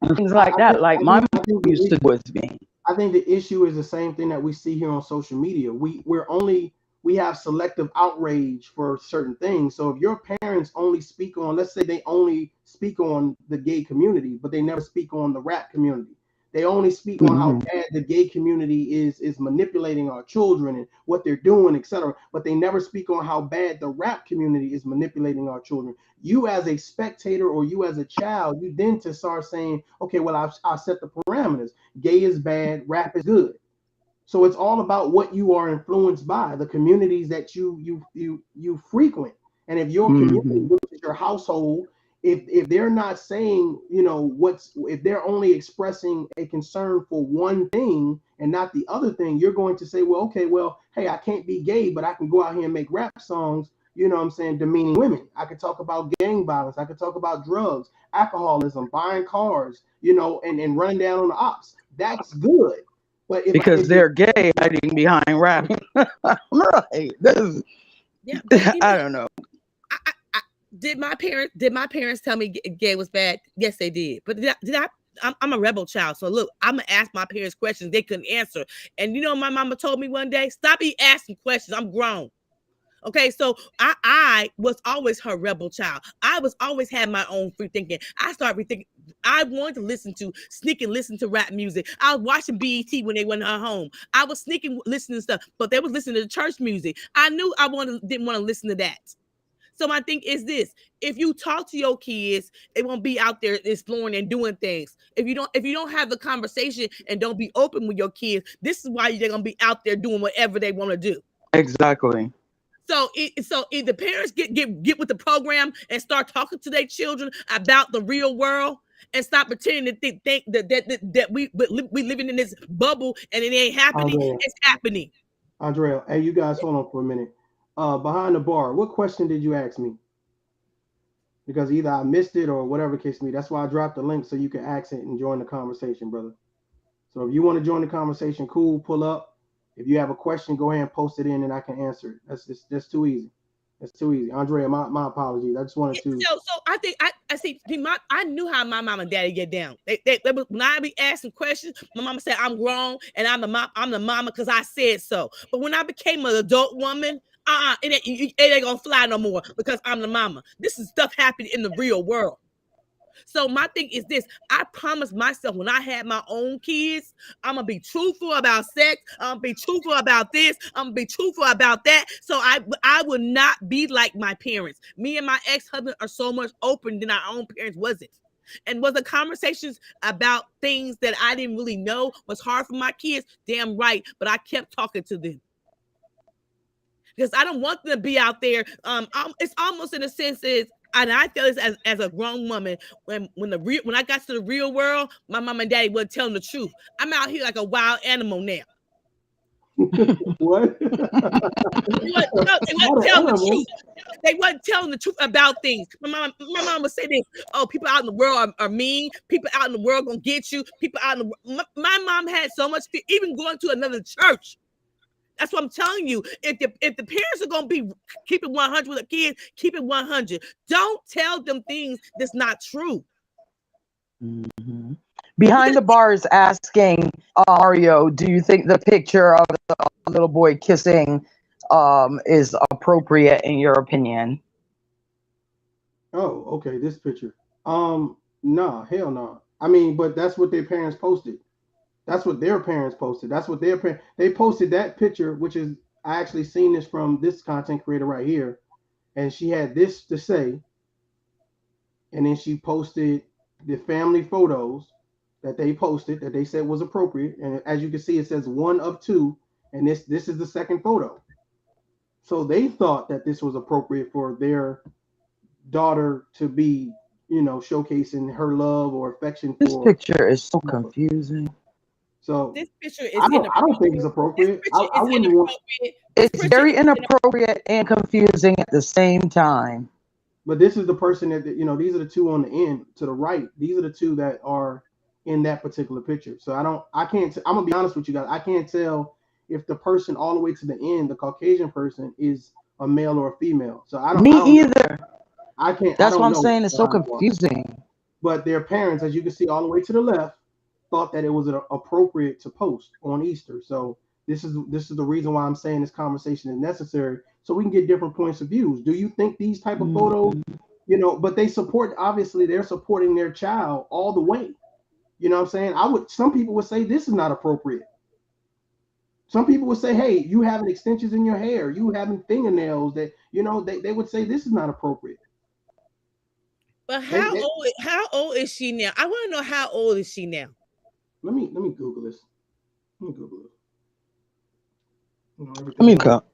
And things like that. Like my mom used to do with me. I think the issue is the same thing that we see here on social media. We have selective outrage for certain things. So if your parents only speak on, let's say they only speak on the gay community, but they never speak on the rap community. They only speak on how bad the gay community is manipulating our children and what they're doing, etc. But they never speak on how bad the rap community is manipulating our children. You as a spectator or you as a child, you then to start saying, okay, well, I'll set the parameters. Gay is bad, rap is good. So it's all about what you are influenced by, the communities that you frequent. And if your community, which is your household, if they're not saying, if they're only expressing a concern for one thing and not the other thing, you're going to say, well, okay, well, hey, I can't be gay, but I can go out here and make rap songs, demeaning women. I could talk about gang violence. I could talk about drugs, alcoholism, buying cars, and running down on the ops. That's good. But because they're gay hiding behind rap. Right. I don't know. Did my parents tell me gay was bad? Yes, they did. But I'm a rebel child. So look, I'm gonna ask my parents questions they couldn't answer. And my mama told me one day, stop asking questions. I'm grown. Okay, so I was always her rebel child. I was always had my own free thinking. I started rethinking. I wanted to sneak and listen to rap music. I was watching BET when they went home. I was sneaking listening to stuff, but they was listening to church music. I knew didn't want to listen to that. So my thing is this: if you talk to your kids, they won't be out there exploring and doing things. If you don't have the conversation and don't be open with your kids, this is why they're gonna be out there doing whatever they want to do. Exactly. So if the parents get with the program and start talking to their children about the real world and stop pretending to think that we living in this bubble and it ain't happening, it's happening. Andrea, hey, you guys, hold on for a minute. Behind the bar, what question did you ask me? Because either I missed it or whatever case me. That's why I dropped the link so you can ask it and join the conversation, brother. So if you want to join the conversation, cool, pull up. If you have a question, go ahead and post it in and I can answer it. That's too easy. That's too easy. Andrea, my apologies. I just wanted to. So I think I see. I knew how my mom and daddy get down. They when I be asking questions, my mama said I'm grown and I'm the mama because I said so. But when I became an adult woman, it ain't gonna fly no more because I'm the mama. This is stuff happening in the real world. So my thing is this: I promised myself when I had my own kids, I'm gonna be truthful about sex. I'm gonna be truthful about this. I'm gonna be truthful about that. So I will not be like my parents. Me and my ex-husband are so much open than our own parents wasn't. And was the conversations about things that I didn't really know was hard for my kids? Damn right, but I kept talking to them. Because I don't want them to be out there. It's almost in a sense and I feel this as a grown woman, when I got to the real world, my mom and daddy wasn't telling the truth. I'm out here like a wild animal now. What? They wasn't telling the truth. They wasn't telling the truth about things. My mom would say this: "Oh, people out in the world are mean. People out in the world gonna get you. People out in the." My mom had so much fear, even going to another church. That's what I'm telling you. If the parents are gonna be keep it 100 with the kids, keep it 100. Don't tell them things that's not true. Mm-hmm. Behind the bars asking Mario, do you think the picture of the little boy kissing is appropriate in your opinion? Oh, okay, this picture. Nah, hell no. I mean, but that's what their parents posted. That's what their parents posted. That's what they posted that picture, which is I actually seen this from this content creator right here, and she had this to say, and then she posted the family photos that they posted that they said was appropriate, and as you can see, it says 1 of 2, and this is the second photo. So they thought that this was appropriate for their daughter to be, showcasing her love or affection for. This picture is so confusing. So this picture is I don't think it's appropriate. I wouldn't want. It's very inappropriate and confusing at the same time. But this is the person that these are the two on the end to the right. These are the two that are in that particular picture. So I can't. I'm gonna be honest with you guys. I can't tell if the person all the way to the end, the Caucasian person, is a male or a female. So I don't. Me either. I can't. That's I don't what I'm know saying. It's so confusing. But their parents, as you can see all the way to the left, thought that it was appropriate to post on Easter. So this is the reason why I'm saying this conversation is necessary, so we can get different points of views. Do you think these type of photos, but they support, obviously they're supporting their child all the way. You know what I'm saying? Some people would say this is not appropriate. Some people would say, hey, you having extensions in your hair, you having fingernails that, they would say this is not appropriate. But how old is she now? I want to know, how old is she now? Let me Google this. Let me Google it. Let me go.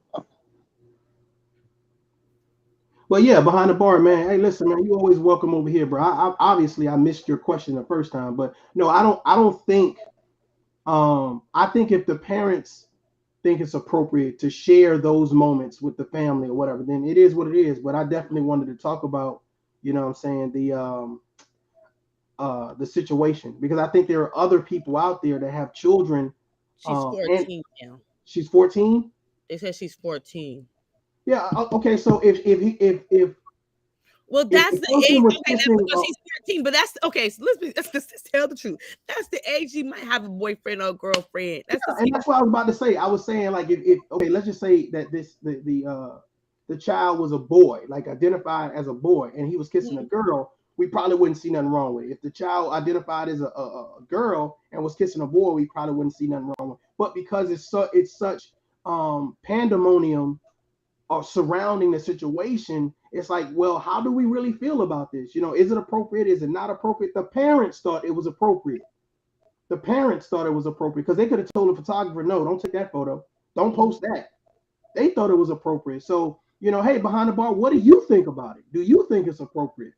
Well, yeah, behind the bar, man. Hey, listen, man, you always welcome over here, bro. Obviously I missed your question the first time, but no, I don't think. I think if the parents think it's appropriate to share those moments with the family or whatever, then it is what it is. But I definitely wanted to talk about, what I'm saying, the situation, because I think there are other people out there that have children. She's 14 now. She's 14. They said she's 14. Yeah. Okay. So if well, that's the age. Okay, that's because she's 13. But that's okay. So let's tell the truth. That's the age you might have a boyfriend or a girlfriend. And that's what I was about to say. I was saying, like, if okay, let's just say that the child was a boy, like identified as a boy, and he was kissing a girl, we probably wouldn't see nothing wrong with it. If the child identified as a girl and was kissing a boy, we probably wouldn't see nothing wrong with it. But because it's such pandemonium surrounding the situation, it's like, well, how do we really feel about this? Is it appropriate? Is it not appropriate? The parents thought it was appropriate. The parents thought it was appropriate because they could have told the photographer, no, don't take that photo. Don't post that. They thought it was appropriate. So, hey, behind the bar, what do you think about it? Do you think it's appropriate?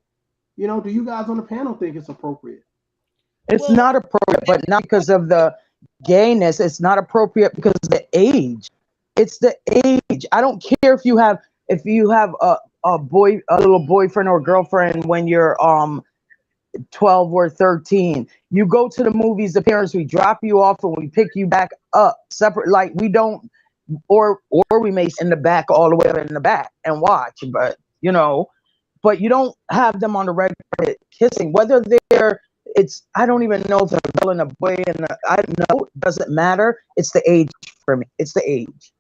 Do you guys on the panel think it's appropriate? It's not appropriate, but not because of the gayness. It's not appropriate because of the age. It's the age. I don't care if you have a little boyfriend or girlfriend when you're 12 or 13. You go to the movies, the parents, we drop you off and we pick you back up separate. Like we don't, or we may in the back, all the way up in the back and watch, but you don't have them on the regular kissing, whether I don't even know if they're a girl and a boy, I don't know, it doesn't matter. It's the age for me. It's the age.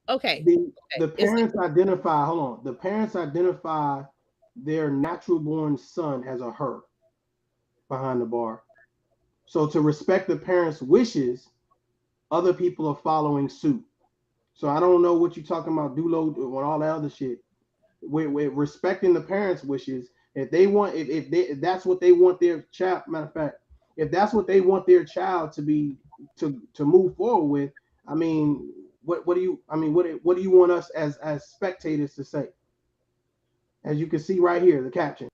Okay. The parents identify, hold on. The parents identify their natural born son as a her behind the bar. So to respect the parents' wishes, other people are following suit. So I don't know what you're talking about, Dulo, and all that other shit. We're respecting the parents' wishes. If they want, if that's what they want their child, matter of fact, if that's what they want their child to be to move forward with, I mean, what do you, I mean, what do you want us as spectators to say? As you can see right here, the caption.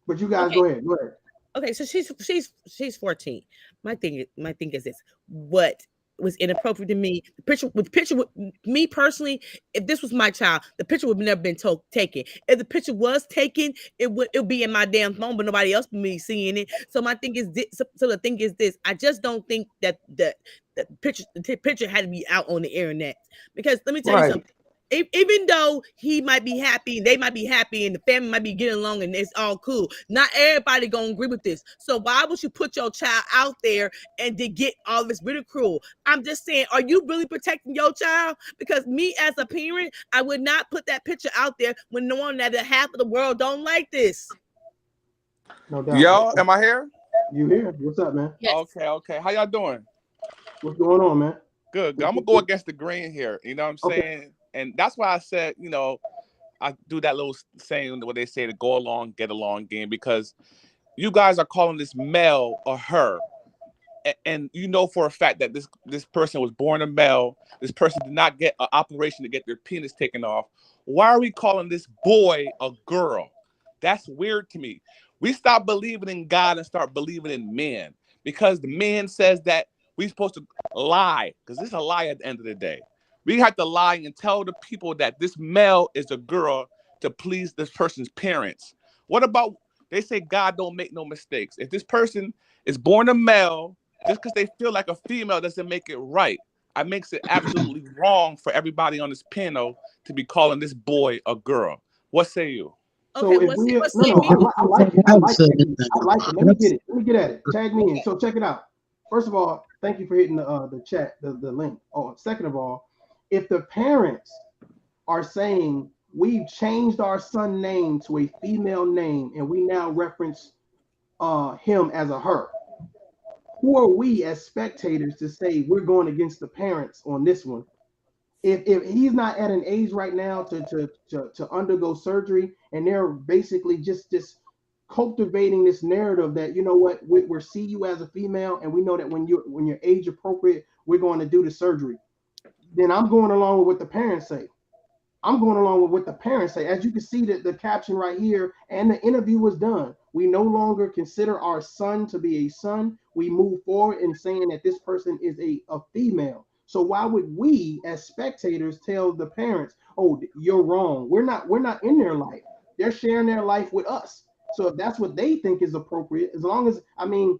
But you guys go ahead. Go ahead. Okay, so she's 14. My thing is this: what was inappropriate to me? The picture with me personally, if this was my child, the picture would have never been taken. If the picture was taken, it would be in my damn phone, but nobody else would be seeing it. So my thing is this. So the thing is this: I just don't think that the picture had to be out on the internet, because let me tell you something. Even though he might be happy, they might be happy, and the family might be getting along, and it's all cool, not everybody gonna agree with this. So why would you put your child out there and to get all this ridicule? I'm just saying, are you really protecting your child? Because me as a parent, I would not put that picture out there when knowing that half of the world don't like this. No doubt. Yo, am I here? You here? What's up, man? Yes. Okay. How y'all doing? What's going on, man? Good. I'm gonna go against the grain here. You know what I'm saying? Okay. And that's why I said, you know, I do that little saying what they say, to go along, get along game, because you guys are calling this male a her. And you know for a fact that this person was born a male. This person did not get an operation to get their penis taken off. Why are we calling this boy a girl? That's weird to me. We stop believing in God and start believing in men, because the man says that we're supposed to lie, because this is a lie at the end of the day. We have to lie and tell the people that this male is a girl to please this person's parents. What about, they say God don't make no mistakes. If this person is born a male, just because they feel like a female doesn't make it right. It makes it absolutely wrong for everybody on this panel to be calling this boy a girl. What say you? So if we, I like it. I like it. Let me get it. Let me get at it. Tag me in. So check it out. First of all, thank you for hitting the chat, the link. Oh, second of all, if the parents are saying we've changed our son name to a female name and we now reference him as a her, who are we as spectators to say we're going against the parents on this one? If he's not at an age right now to undergo surgery, and they're basically just cultivating this narrative that, you know what, we see you as a female, and we know that when you're age appropriate, we're going to do the surgery, then I'm going along with what the parents say. I'm going along with what the parents say. As you can see, that the caption right here, and the interview was done. We no longer consider our son to be a son. We move forward in saying that this person is a female. So why would we as spectators tell the parents, oh, you're wrong? We're not in their life. They're sharing their life with us. So if that's what they think is appropriate, as long as, I mean,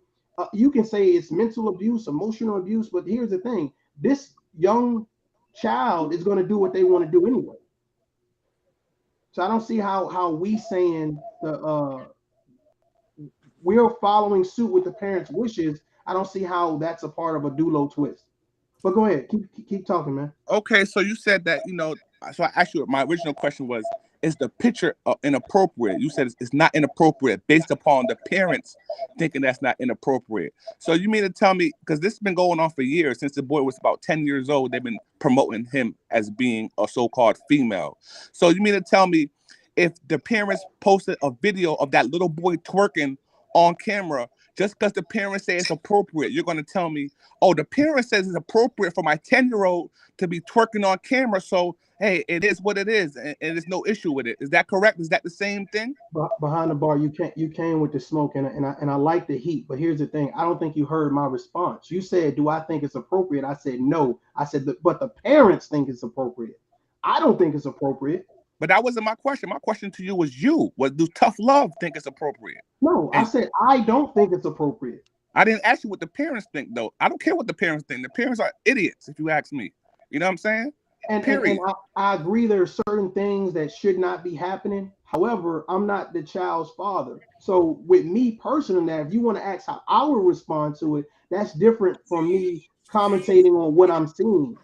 you can say it's mental abuse, emotional abuse, but here's the thing. This young child is going to do what they want to do anyway. So I don't see how we saying we're following suit with the parents' wishes. I don't see how that's a part of a Dulo twist. But go ahead, keep talking, man. Okay, so you said that, you know, so I asked you, my original question was, is the picture inappropriate? You said it's not inappropriate based upon the parents thinking that's not inappropriate. So you mean to tell me, because this has been going on for years, since the boy was about 10 years old, they've been promoting him as being a so-called female. So you mean to tell me, if the parents posted a video of that little boy twerking on camera, just because the parents say it's appropriate, you're going to tell me, oh, the parent says it's appropriate for my 10-year-old to be twerking on camera, so hey, it is what it is, and there's no issue with it. Is that correct? Is that the same thing? Behind the bar, you came with the smoke, and I like the heat. But here's the thing: I don't think you heard my response. You said, "Do I think it's appropriate?" I said, "No." I said, "But the parents think it's appropriate." I don't think it's appropriate. But that wasn't my question. My question to you was, do tough love think it's appropriate? No, I said I don't think it's appropriate. I didn't ask you what the parents think, though. I don't care what the parents think. The parents are idiots, if you ask me. You know what I'm saying? And I agree there are certain things that should not be happening. However, I'm not the child's father. So with me personally, if you want to ask how I would respond to it, that's different from me commentating on what I'm seeing.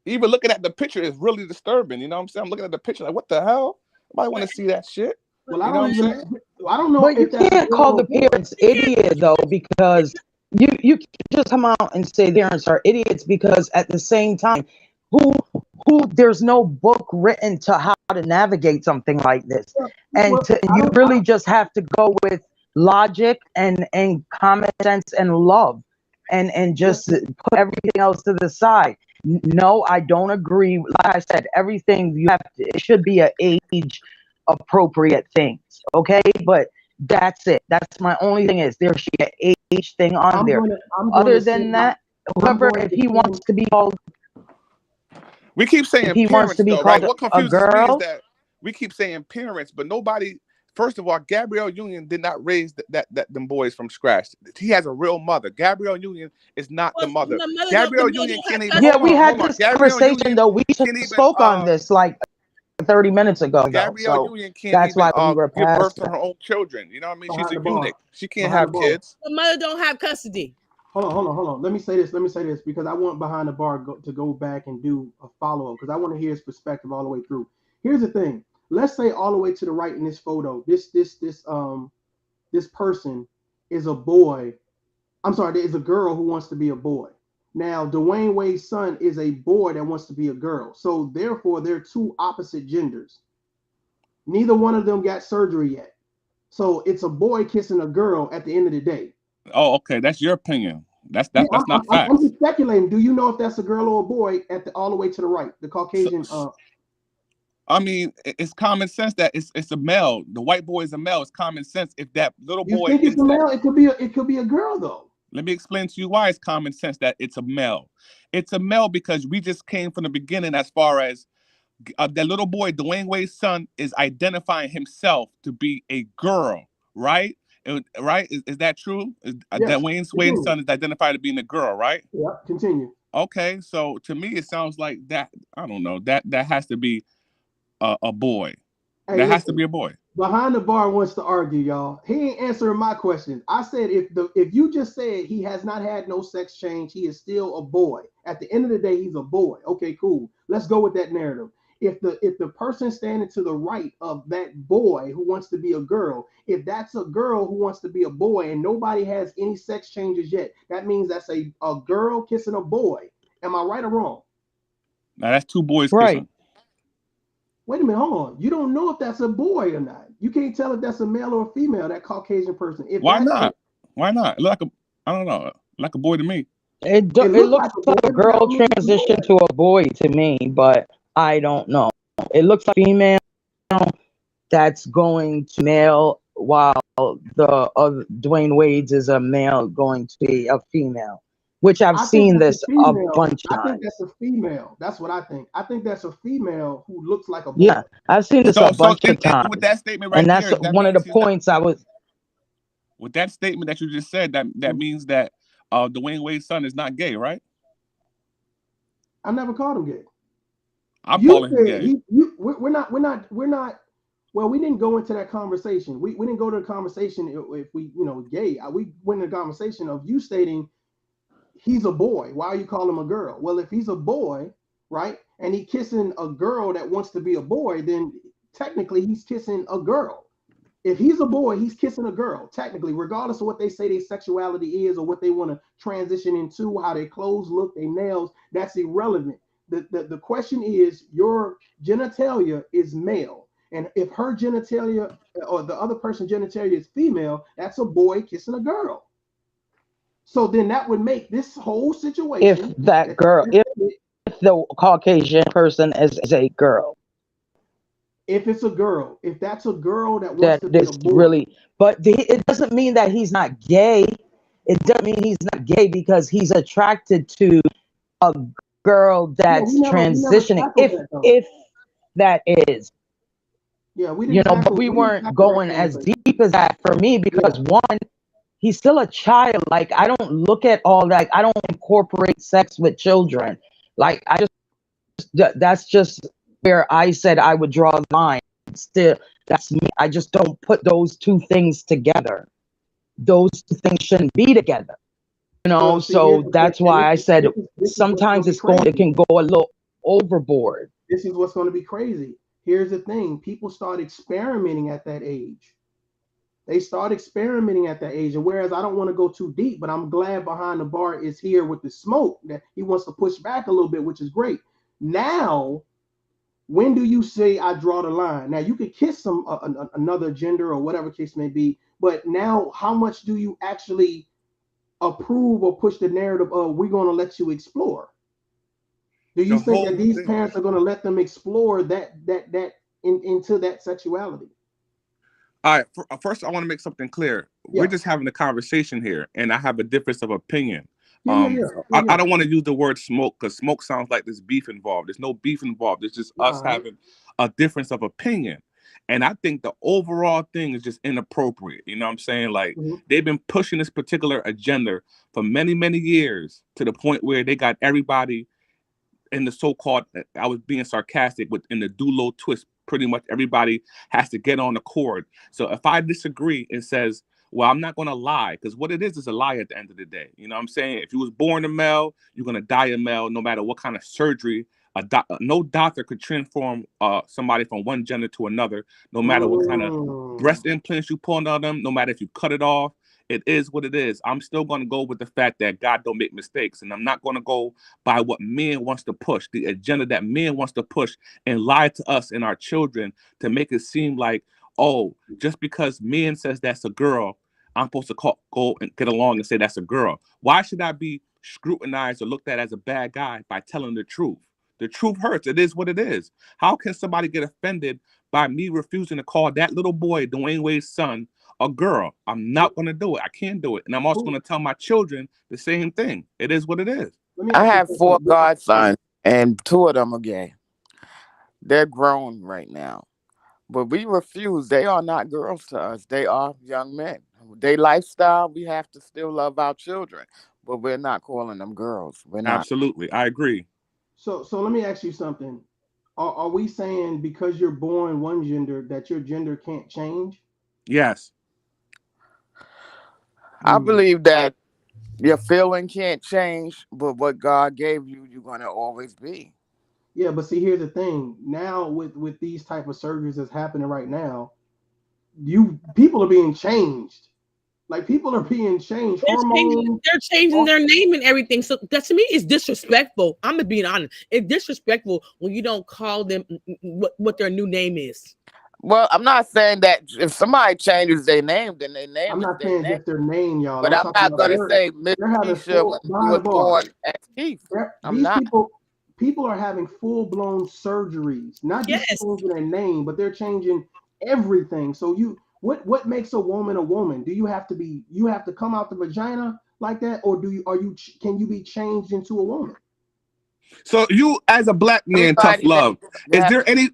Even looking at the picture is really disturbing. You know what I'm saying? I'm looking at the picture like, what the hell? Nobody want to see that shit. Well, I don't know. But you can't call the parents idiots, though, because you just come out and say parents are idiots, because at the same time, there's no book written to how to navigate something like this. And you really just have to go with logic and common sense and love and just put everything else to the side. No, I don't agree. Like I said, everything it should be an age appropriate things. Okay. But that's it. That's my only thing is there should be an age thing on there. Other than that, whoever, if he wants to be called, we keep saying he wants parents to be though, right? called What a confuses me is girl. that we keep saying parents, but nobody. First of all, Gabrielle Union did not raise them boys from scratch. He has a real mother. Gabrielle Union is not the mother. Gabrielle Union can't even. Yeah, we had Hold on. this Gabrielle conversation Union though. We can't even. spoke on this like 30 minutes ago, though. Gabrielle So Union can't that's even why we were give birth past to her own children. You know what I mean? She's a Behind the bar. eunuch. She can't Behind have the bar. kids. The mother don't have custody. Hold on. Let me say this because I want Behind the Bar to go back and do a follow-up because I want to hear his perspective all the way through. Here's the thing. Let's say all the way to the right in this photo, this person is a boy. I'm sorry, there is a girl who wants to be a boy. Now, Dwayne Wade's son is a boy that wants to be a girl. So therefore, they're two opposite genders. Neither one of them got surgery yet. So it's a boy kissing a girl at the end of the day. Oh, okay. That's your opinion. That's Yeah, not I'm facts. just speculating. Do you know if that's a girl or a boy all the way to the right, the Caucasian? I mean, it's common sense that it's a male. The white boy is a male. It's common sense. If that little boy, you think it's a male? It could be a girl though. Let me explain to you why it's common sense that it's a male. It's a male because we just came from the beginning as far as that little boy, Dwayne Wade's son, is identifying himself to be a girl, right? Right? Is that true? Yes. Dwayne Wade's son is identified as being a girl, right? Yeah. Continue. Okay, so to me it sounds like that. I don't know, that has to be a boy. Hey, that has to be a boy. Behind the Bar wants to argue, y'all. He ain't answering my question. I said if you just said he has not had no sex change, he is still a boy. At the end of the day, he's a boy. Okay, cool. Let's go with that narrative. If the person standing to the right of that boy who wants to be a girl, if that's a girl who wants to be a boy and nobody has any sex changes yet, that means that's a girl kissing a boy. Am I right or wrong? Now that's two boys kissing. Wait a minute, hold on. You don't know if that's a boy or not. You can't tell if that's a male or a female, that Caucasian person. Why not? Why not? It look like I don't know, like a boy to me. It looks like a girl transition to a boy to me, but I don't know. It looks like female that's going to male, while the Dwayne Wade's is a male going to be a female. Which I've seen this a bunch of times. I think that's a female. That's what I think. I think that's a female who looks like a boy. Yeah, I've seen this a bunch of times. With that statement right and that's there, that one of the points I was. With that statement that you just said, that means that Dwayne Wade's son is not gay, right? I never called him gay. I'm calling him gay. We're not. Well, we didn't go into that conversation. We didn't go to the conversation if we gay. We went into the conversation of you stating he's a boy. Why you call him a girl? Well, if he's a boy, right, and he kissing a girl that wants to be a boy, then technically he's kissing a girl. If he's a boy, he's kissing a girl, technically, regardless of what they say their sexuality is or what they want to transition into, how their clothes look, their nails, that's irrelevant. The question is, your genitalia is male. And if her genitalia or the other person's genitalia is female, that's a boy kissing a girl. So then that would make this whole situation. If that girl, if the Caucasian person is a girl. If it's a girl, if that's a girl that wants to be a boy. Really, but it doesn't mean that he's not gay. It doesn't mean he's not gay because he's attracted to a girl that's transitioning. If that is. Yeah, we didn't. But we weren't going as deep as that for me because one, he's still a child. Like, I don't look at all that. I don't incorporate sex with children. Like, that's just where I said I would draw the line. Still, that's me. I just don't put those two things together. Those two things shouldn't be together. So that's why I said sometimes it can go a little overboard. This is what's going to be crazy. Here's the thing. People start experimenting at that age. They start experimenting at that age. And whereas I don't want to go too deep, but I'm glad Behind the Bar is here with the smoke that he wants to push back a little bit, which is great. Now, when do you say I draw the line? Now you could kiss some another gender or whatever case may be, but now how much do you actually approve or push the narrative of we're going to let you explore? Do you The think that whole these thing. parents are going to let them explore that into that sexuality? All right. First, I want to make something clear. We're Yeah. just having a conversation here, and I have a difference of opinion. Yeah. I don't want to use the word smoke because smoke sounds like there's beef involved. There's no beef involved. It's just us having a difference of opinion. And I think the overall thing is just inappropriate. You know what I'm saying? Like, they've been pushing this particular agenda for many, many years to the point where they got everybody in the so-called, I was being sarcastic, with in the do-low twist, pretty much everybody has to get on the cord. So if I disagree, it says, well, I'm not going to lie, because what it is a lie at the end of the day. You know what I'm saying? If you was born a male, you're going to die a male, no matter what kind of surgery. No doctor could transform somebody from one gender to another, no matter what kind of breast implants you put on them, no matter if you cut it off. It is what it is. I'm still going to go with the fact that God don't make mistakes, and I'm not going to go by what men wants to push, the agenda that men wants to push and lie to us and our children to make it seem like, oh, just because men says that's a girl, I'm supposed to go and get along and say that's a girl. Why should I be scrutinized or looked at as a bad guy by telling the truth? The truth hurts. It is what it is. How can somebody get offended by me refusing to call that little boy, Dwayne Wade's son, a girl? I'm not going to do it. I can't do it. And I'm also going to tell my children the same thing. It is what it is. I have 4 godsons, and 2 of them are gay. They're grown right now. But we refuse. They are not girls to us. They are young men. Their lifestyle, we have to still love our children. But we're not calling them girls. We're not. Absolutely. I agree. So let me ask you something. Are we saying because you're born one gender that your gender can't change? Yes. I believe that your feeling can't change, but what God gave you, you're going to always be. Yeah, but see, here's the thing. Now with these type of surgeries that's happening right now, people are being changed. Like, people are being changed. They're changing their name and everything. So that, to me, is disrespectful. I'm gonna be honest. It's disrespectful when you don't call them what their new name is. Well, I'm not saying that if somebody changes their name, then their name I'm is not their saying name. just their name, y'all. But I'm talking not about going to say Miss they're having Keisha full when you behind was the bar. born as Keith. I'm These not. people are having full blown surgeries, not just Yes. changing their name, but they're changing everything. So what makes a woman a woman? Do you have to come out the vagina like that, or can you be changed into a woman? So you, as a black man, tough love, is there any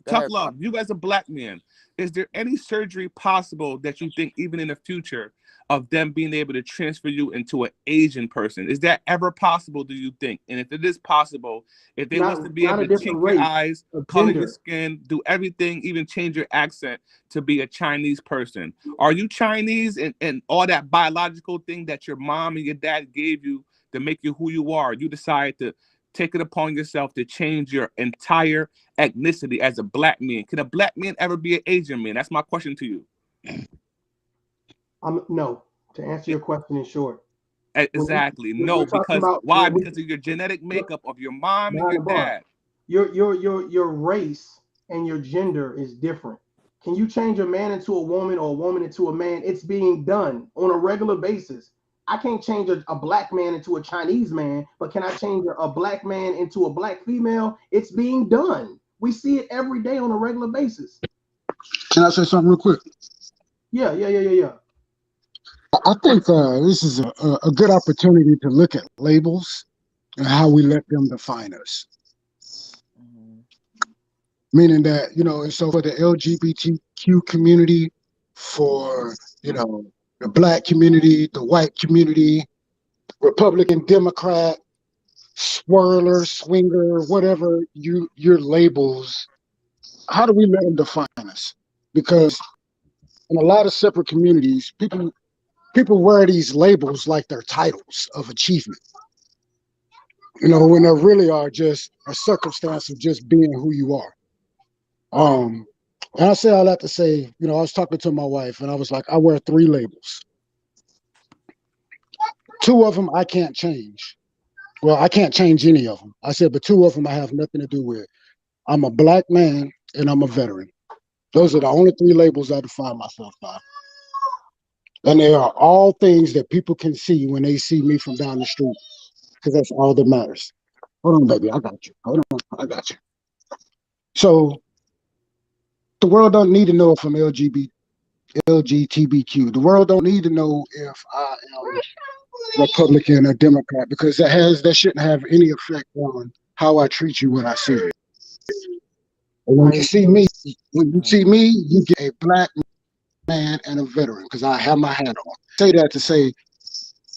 tough love? You as a black man, is there any surgery possible that you think, even in the future, of them being able to transfer you into an Asian person? Is that ever possible, do you think? And if it is possible, if they was to be able to change your eyes, color your skin, do everything, even change your accent to be a Chinese person, are you Chinese and all that biological thing that your mom and your dad gave you to make you who you are, you decide to take it upon yourself to change your entire ethnicity as a black man? Can a black man ever be an Asian man? That's my question to you. No. To answer your question in short. Exactly. No, because why? Because of your genetic makeup of your mom and your dad. Your race and your gender is different. Can you change a man into a woman or a woman into a man? It's being done on a regular basis. I can't change a black man into a Chinese man, but can I change a black man into a black female? It's being done. We see it every day on a regular basis. Can I say something real quick? Yeah. I think this is a good opportunity to look at labels and how we let them define us. Meaning that, and so for the LGBTQ community, for, the black community, the white community, Republican, Democrat, swirler, swinger, whatever your labels, how do we let them define us? Because in a lot of separate communities, people wear these labels like they're titles of achievement, when they really are just a circumstance of just being who you are. And I say all that to say, I was talking to my wife and I was like, I wear 3 labels. 2 of them I can't change. Well, I can't change any of them. I said, but two of them I have nothing to do with. I'm a black man and I'm a veteran. Those are the only three labels I define myself by. And they are all things that people can see when they see me from down the street, because that's all that matters. Hold on, baby. I got you. Hold on. I got you. So the world don't need to know if I'm LGBTQ. The world don't need to know if I am Republican or Democrat, because that shouldn't have any effect on how I treat you when I see you. And when you see me, you get a black man and a veteran, because I have my hat on. Say that to say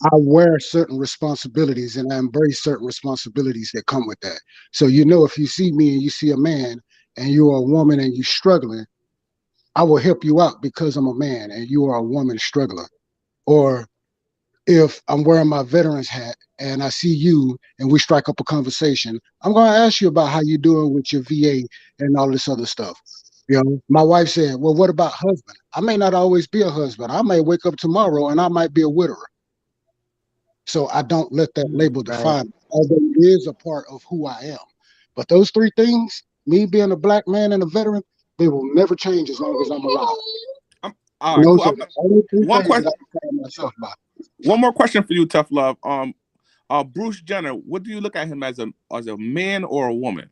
I wear certain responsibilities and I embrace certain responsibilities that come with that. So if you see me and you see a man and you're a woman and you're struggling, I will help you out because I'm a man and you are a woman struggler. Or if I'm wearing my veteran's hat and I see you and we strike up a conversation, I'm going to ask you about how you're doing with your VA and all this other stuff. My wife said, well, what about husband? I may not always be a husband. I may wake up tomorrow and I might be a widower. So I don't let that label define me, although it is a part of who I am. But those three things, me being a black man and a veteran, they will never change as long as I'm alive. All right, those cool. are the only three One things question. that I define myself by. One more question for you, Tough Love. Bruce Jenner, what do you look at him as a man or a woman?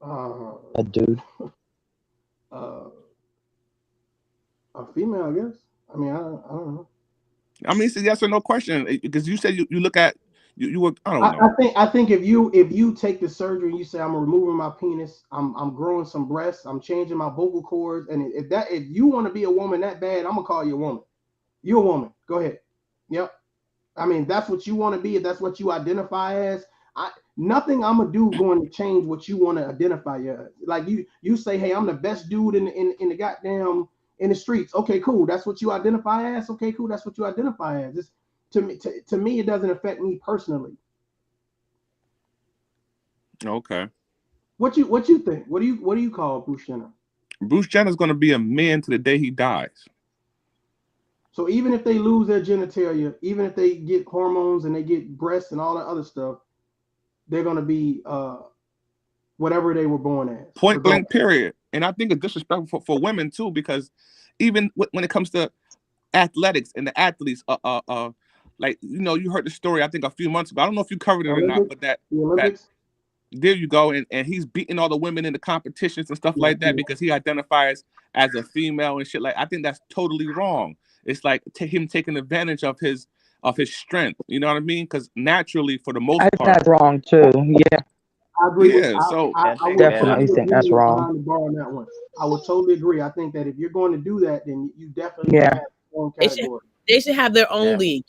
A dude. A female, I guess. I mean, I don't know. I mean, it's a yes or no question, because you said you look at you were, I don't know. I think if you take the surgery and you say I'm removing my penis, I'm growing some breasts, I'm changing my vocal cords, and if you want to be a woman that bad, I'm gonna call you a woman. You're a woman. Go ahead. Yep. I mean, that's what you want to be. If that's what you identify as, nothing I'm gonna do going to change what you want to identify as. Like you say, hey, I'm the best dude in the goddamn in the streets. Okay, cool. That's what you identify as. Okay, cool. That's what you identify as. It's, to me, it doesn't affect me personally. Okay. What you think? What do you call Bruce Jenner? Bruce Jenner's going to be a man to the day he dies. So even if they lose their genitalia, even if they get hormones and they get breasts and all that other stuff, they're going to be whatever they were born as. Point blank, period. And I think it's disrespectful for women too, because even when it comes to athletics and the athletes, like, you heard the story, I think a few months ago. I don't know if you covered it or not, but that there you go. And he's beating all the women in the competitions and stuff like that because he identifies as a female and shit. Like, I think that's totally wrong. It's like him taking advantage of his strength. You know what I mean? Because naturally, for the most part, that's wrong too. Yeah. I agree. Yeah, I would definitely totally think that's agree wrong. behind the bar on that one. I would totally agree. I think that if you're going to do that, then you definitely have your own category. They should have their own league.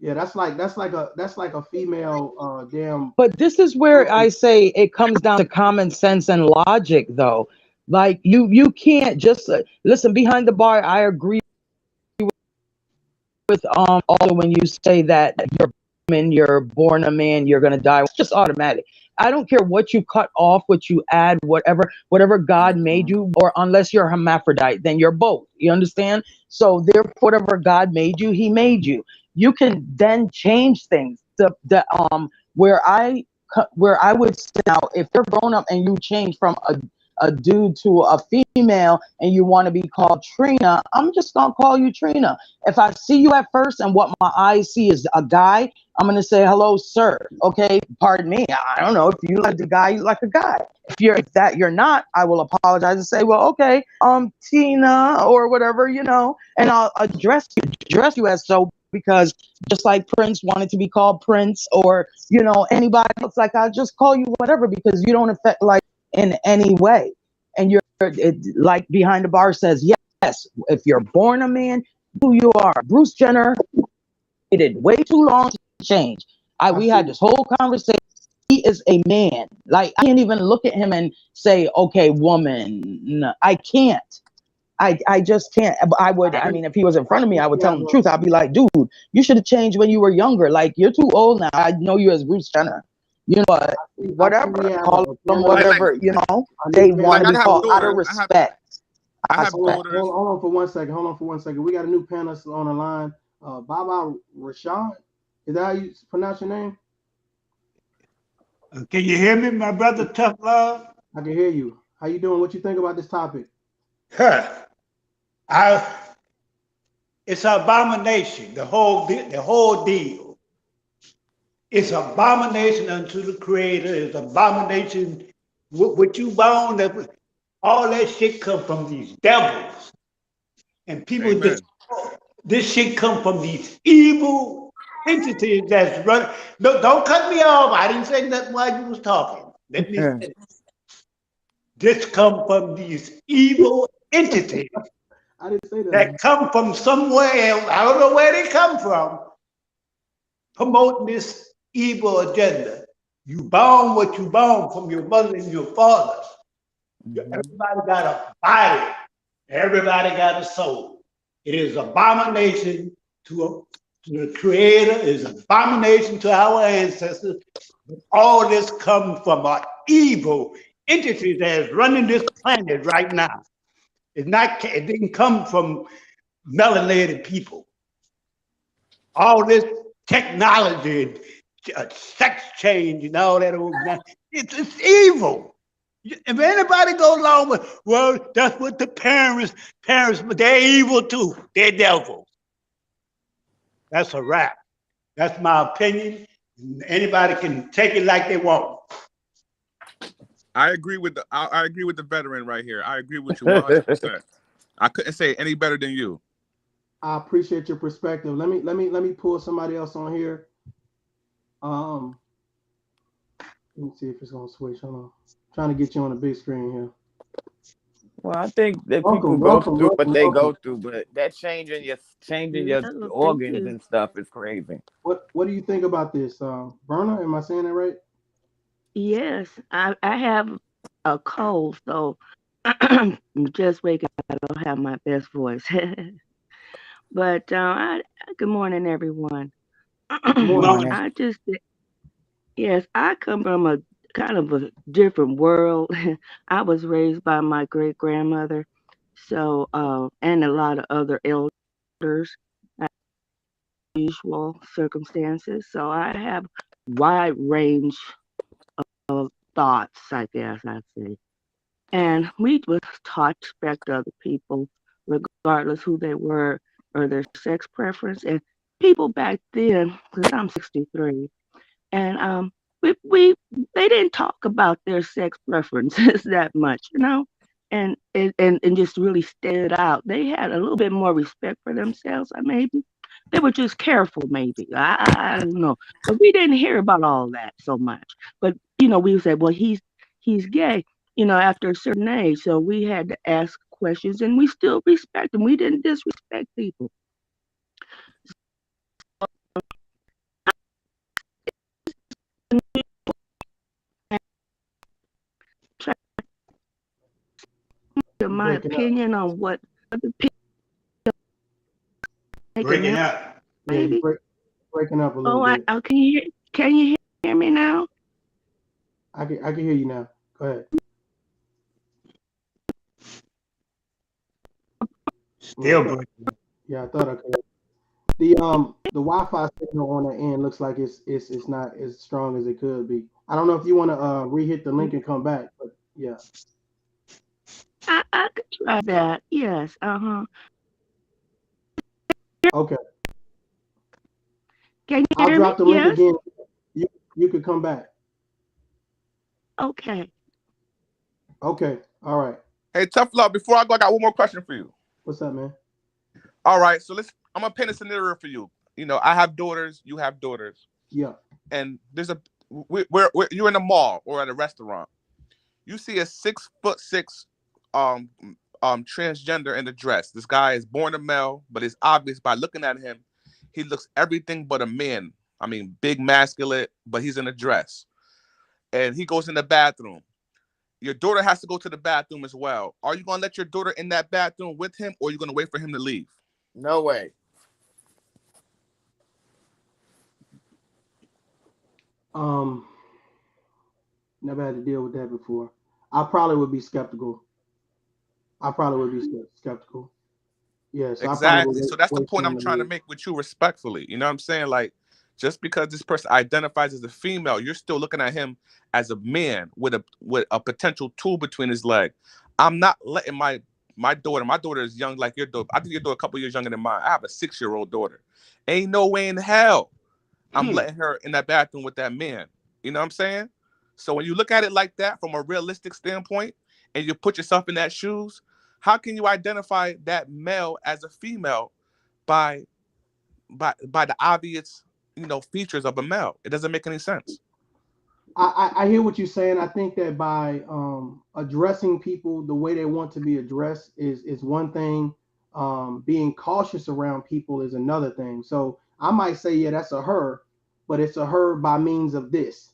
Yeah, that's like a female damn. But this is where I say it comes down to common sense and logic, though. Like you can't just listen. Behind the bar, I agree with also when you say that you're born a man, you're gonna die. It's just automatic. I don't care what you cut off, what you add, whatever God made you, or unless you're a hermaphrodite, then you're both. You understand? So therefore, whatever God made you, He made you. You can then change things. Where I would say now, if you're grown up and you change from a dude to a female and you want to be called Trina, I'm just gonna call you Trina. If I see you at first and what my eyes see is a guy, I'm gonna say hello, sir. Okay, pardon me. I don't know if you like the guy, you like a guy. If you're not, I will apologize and say, well, okay, Tina or whatever, and I'll address you as so, because just like Prince wanted to be called Prince, or anybody else, like I'll just call you whatever, because you don't affect like in any way. And like behind the bar says, yes, if you're born a man, who you are. Bruce Jenner waited way too long to change. We had this whole conversation. He is a man. Like, I can't even look at him and say, okay, woman. No, I can't. I just can't. I mean, if he was in front of me, I would tell him the truth. I'd be like, dude, you should have changed when you were younger. Like, you're too old now. I know you as Bruce Jenner. Whatever. Call them whatever, they want to be called out of respect. Hold on for 1 second. We got a new panelist on the line. Baba Rashad. Is that how you pronounce your name? Can you hear me, my brother Tough Love? I can hear you. How you doing? What you think about this topic? Huh. It's an abomination. The whole deal. It's abomination unto the Creator. It's abomination. What you bound, all that shit come from these devils, and people. Amen. This shit come from these evil entities that's running. No, don't cut me off. I didn't say nothing while you was talking. Let me finish. This come from these evil entities I didn't say that come from somewhere else. I don't know where they come from, promoting this evil agenda. You bound what you bound from your mother and your father. Everybody got a body. Everybody got a soul. It is abomination to the Creator. It is abomination to our ancestors. All this comes from an evil entity that is running this planet right now. It didn't come from melanated people. All this technology, sex change, and all that old it's evil. If anybody goes along with, well, that's what the parents, but they're evil too. They're devils. That's a wrap. That's my opinion. Anybody can take it like they want. I agree with the veteran right here. I agree with you 100%. I couldn't say it any better than you. I appreciate your perspective. Let me pull somebody else on here. Let me see if it's gonna switch. Hold on. Trying to get you on the big screen here. Well, I think that people go through what they go through, but that changing your organs and stuff is crazy. What do you think about this, Berna? Am I saying that right? Yes, I have a cold, so I'm just waking up. I don't have my best voice. But good morning, everyone. Good morning. Yes, I come from a kind of a different world. I was raised by my great grandmother, so and a lot of other elders, usual circumstances. So I have wide range of thoughts, I guess I'd say. And we was taught to respect other people, regardless who they were or their sex preference. And people back then, because I'm 63, and we they didn't talk about their sex preferences that much, and just really stood out. They had a little bit more respect for themselves, maybe. They were just careful, maybe. I don't know. But we didn't hear about all that so much. But we said, well, he's gay, after a certain age. So we had to ask questions, and we still respect him. We didn't disrespect people. My opinion on what other people breaking up. Maybe. Breaking up a little bit. Can you hear me now? I can hear you now. Go ahead. Still breaking up. Yeah, I thought I could. The Wi-Fi signal on the end looks like it's not as strong as it could be. I don't know if you want to re-hit the link and come back, but yeah. I could try that. Yes. Okay. Can you I'll hear drop the me? link Yes? again. You could come back. Okay. Okay. All right. Hey, Tough Love, before I go, I got one more question for you. What's up, man? All right, so I'm gonna paint a scenario for you. I have daughters, you have daughters. Yeah. And there's you're in a mall or at a restaurant. You see a 6'6" transgender in a dress. This guy is born a male, but it's obvious by looking at him, he looks everything but a man. I mean, big, masculine, but he's in a dress. And he goes in the bathroom. Your daughter has to go to the bathroom as well. Are you gonna let your daughter in that bathroom with him, or are you gonna wait for him to leave? No way. Never had to deal with that before. I probably would be skeptical. Yeah, so exactly. So that's the point I'm trying to make with you respectfully. You know what I'm saying? Like, Just because this person identifies as a female, you're still looking at him as a man with a potential tool between his leg. I'm not letting my daughter is young like your daughter. I think your daughter a couple years younger than mine. I have a 6-year-old daughter. Ain't no way in hell I'm letting her in that bathroom with that man. You know what I'm saying? So when you look at it like that from a realistic standpoint and you put yourself in that shoes, how can you identify that male as a female by the obvious, features of a male? It doesn't make any sense. I hear what you're saying. I think that by addressing people the way they want to be addressed is one thing. Being cautious around people is another thing. So I might say, yeah, that's a her, but it's a her by means of this.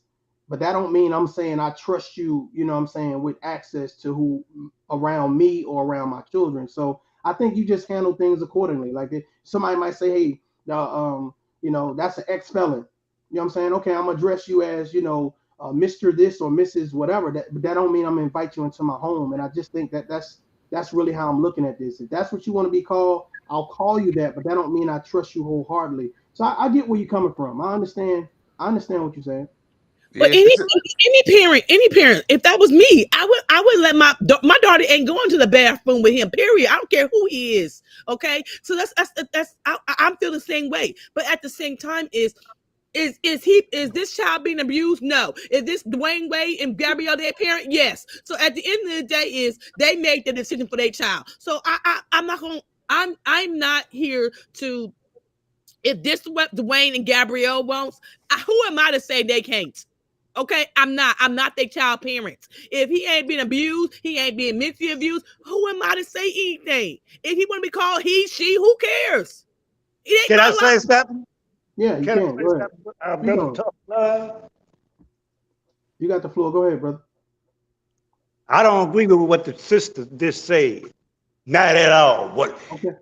But that don't mean I'm saying I trust you, you know what I'm saying, with access to who around me or around my children. So I think you just handle things accordingly. Like somebody might say, hey, that's an ex-felon. You know what I'm saying? Okay, I'm gonna address you as, Mr. This or Mrs. Whatever. But that don't mean I'm gonna invite you into my home. And I just think that that's really how I'm looking at this. If that's what you want to be called, I'll call you that. But that don't mean I trust you wholeheartedly. So I get where you're coming from. I understand what you're saying. But any parent, if that was me, I would let my daughter ain't going to the bathroom with him. Period. I don't care who he is. Okay, so I'm feel the same way. But at the same time, is this child being abused? No. Is this Dwayne Wade and Gabrielle their parent? Yes. So at the end of the day, is they make the decision for their child. So I'm not here to. If this is what Dwayne and Gabrielle wants, who am I to say they can't? Okay, I'm not their child parents. If he ain't been abused, he ain't been mentally abused, who am I to say anything? If he want to be called he, she, who cares? Can I say something? Yeah, you can. Go ahead. You got the floor. Go ahead, brother. I don't agree with what the sister just said. Not at all. What? Okay. Talking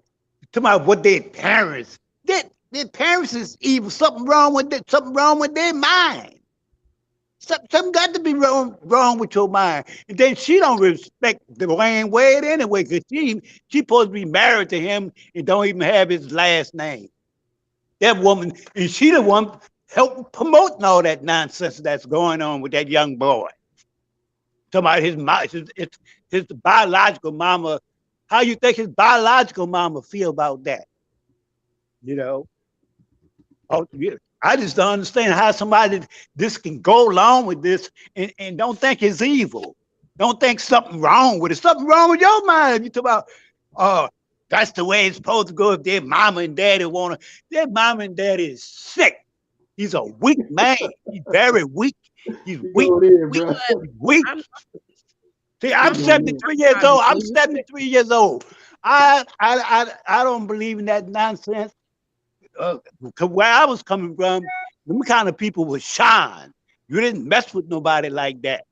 about what their parents. Their parents is evil. Something wrong with their mind. Something got to be wrong with your mind. And then she don't respect Dwayne Wade anyway, because she supposed to be married to him and don't even have his last name. That woman, and she the one helping promoting all that nonsense that's going on with that young boy. Talking about his biological mama. How you think his biological mama feel about that? Oh, yeah. I just don't understand how somebody this can go along with this and don't think it's evil. Don't think something wrong with it. Something wrong with your mind. You talk about, that's the way it's supposed to go if their mama and daddy want to. Their mama and daddy is sick. He's a weak man. He's very weak. He's weak. Weak. See, I'm 73 years old. I'm 73 years old. I don't believe in that nonsense. Where I was coming from, them kind of people was shunned. You didn't mess with nobody like that.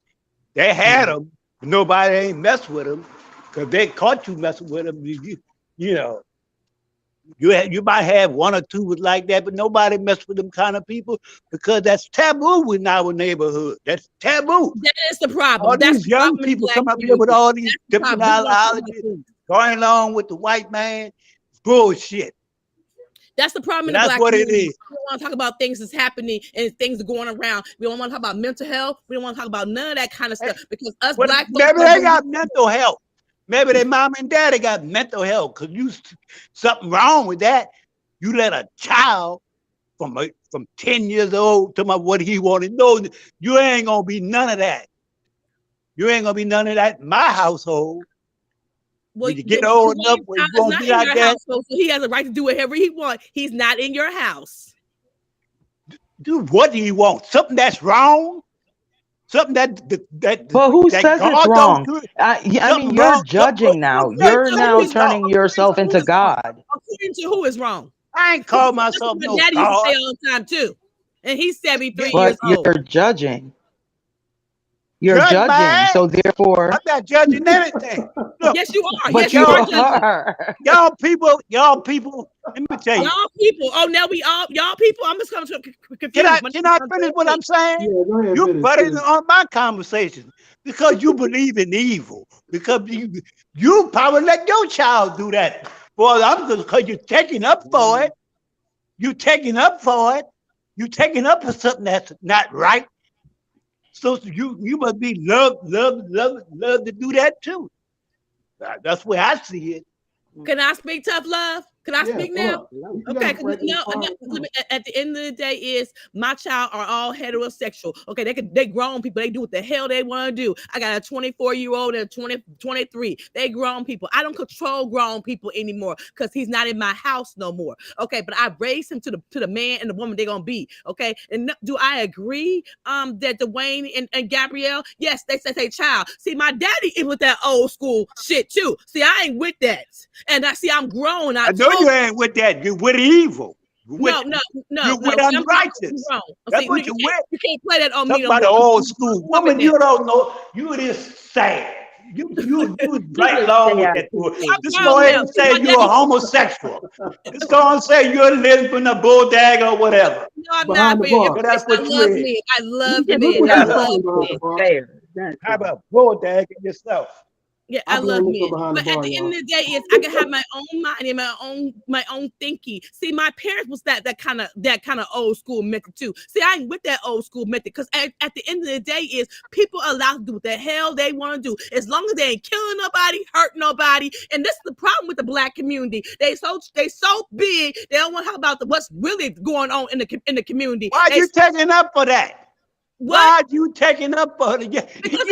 They had them, but nobody ain't mess with them because they caught you messing with them. You might have one or two was like that, but nobody messed with them kind of people because that's taboo in our neighborhood. That's taboo. That is the problem. All these young people come up here with all these different ideologies, going along with the white man. Bullshit. That's the problem in the black community. We don't want to talk about things that's happening and things are going around. We don't want to talk about mental health. We don't want to talk about none of that kind of stuff because us black folks. Maybe they got mental health. Maybe their mom and daddy got mental health because something wrong with that. You let a child from 10 years old tell me what he wanted. No, you ain't gonna be none of that. You ain't gonna be none of that in my household. Well, you get old enough where you won't be like that. So he has a right to do whatever he wants. He's not in your house. Dude, what do you want? Something that's wrong? Something that But who that says God it's wrong? don't do? I mean, you're judging now. You're now turning yourself into God. According to who is wrong? I ain't call myself no daddy God. used to say all the time too, and he's 73 but years old. You're judging. You're judging. So therefore, I'm not judging anything. Look, yes, you are. But yes, you are judging. Y'all people. Let me tell you. Y'all people. Oh, now y'all people. I'm just going to confuse. Can I finish what I'm saying? Yeah, go ahead. You butted on my conversation because you believe in evil. Because you probably let your child do that. Well, I'm because you're taking up for it. You're taking up for it. You taking up for something that's not right. So you must be love to do that too. That's where I see it. Can I speak tough love? Can I Yeah, speak come now? on. You Okay, gotta break this part. at the end of the day, is my child are all heterosexual. Okay, they grown people. They do what the hell they want to do. I got a 24-year-old and a 23. They grown people. I don't control grown people anymore because he's not in my house no more. Okay, but I raised him to the man and the woman they're gonna be. Okay, and do I agree that Dwayne and Gabrielle, yes, they said they child. See, my daddy is with that old school shit too. See, I ain't with that. And I'm grown. I know you ain't with that. You're with evil. You're with unrighteous. That's what you're with. You can't play that on me. Talk about the old school woman. You don't know. You is sad. You right along with that. Just go ahead and say you're a homosexual. Just go and say you're a lesbian, a bulldog, or whatever. No, I'm not. That's what you is. I love men. I love men. How about bulldog yourself? Yeah, I love men. But at the end of the day, is I can have my own mind and my own thinking. See, my parents was that kind of old school method too. See, I ain't with that old school method because at the end of the day, is people allowed to do what the hell they want to do as long as they ain't killing nobody, hurting nobody. And this is the problem with the black community. They so big. They don't want to talk about what's really going on in the community. Why are you taking up for that? Why are you taking up for it? Because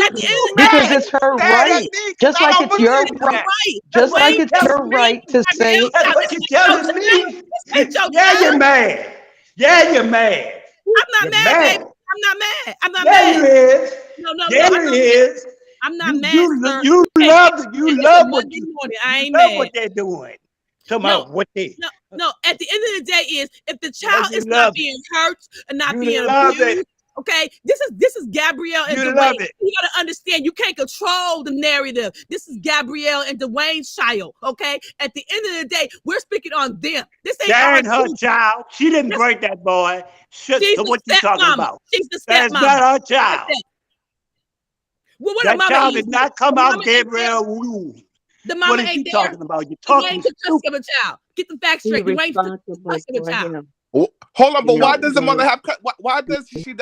it's her right. Just like it's your right. Just like it's your right to say. That's what you're telling me. Yeah, you're mad. Yeah, you're mad. I'm not mad, baby. I'm not mad. I'm not mad. You is. No, you is. I'm not mad. You love what what they're doing. Talking about what they. No. At the end of the day, is if the child is not being hurt and not being abused. Okay, this is Gabrielle and Dwayne. You gotta understand, you can't control the narrative. This is Gabrielle and Dwayne's child. Okay, at the end of the day, we're speaking on them. This ain't her child. She didn't break that boy. She's what you talking about? She's the stepmom. That is not her child. Well, what that child did not come out Gabrielle womb. The mama what ain't you there. Talking about? You're talking Dwayne took custody of a child. Get the facts straight. Dwayne took custody of a child. Hold on, but why does the mother have? Why doesn't she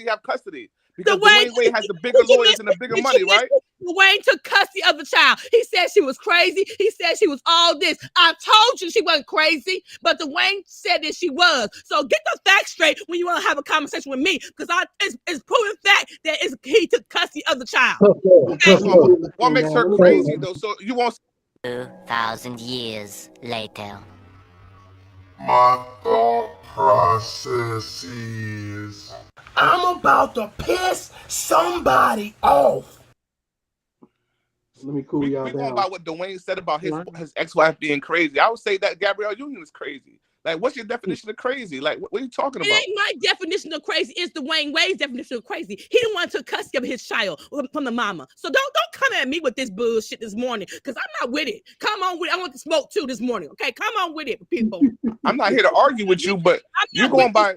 have custody? Because Dwayne Wade has the bigger lawyers and the bigger money, right? Dwayne took custody of the child. He said she was crazy. He said she was all this. I told you she wasn't crazy, but Dwayne said that she was. So get the facts straight when you want to have a conversation with me, because it's proven fact that he took custody of the child. Okay? What makes her crazy though? So you won't. 2,000 years later. My thought process is I'm about to piss somebody off. Let me cool y'all down. down. Going by what Dwayne said about his ex-wife being crazy. I would say that Gabrielle Union is crazy. Like, what's your definition of crazy? Like, what are you talking about? It ain't my definition of crazy. It's Dwayne Wade's definition of crazy. He didn't want to take custody of his child from the mama. So don't come at me with this bullshit this morning, because I'm not with it. Come on with it. I want to smoke too this morning. Okay, come on with it, people. I'm not here to argue with you, but you're going by.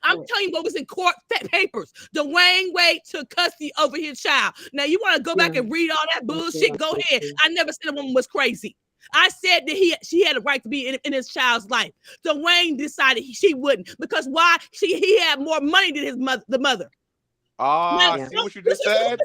I'm telling you what was in court papers. Dwayne Wade took custody over his child. Now you want to go back and read all that bullshit? Go ahead. I never said a woman was crazy. I said that she had a right to be in his child's life. Dwayne decided she wouldn't, because why? He had more money than the mother. See what you just said?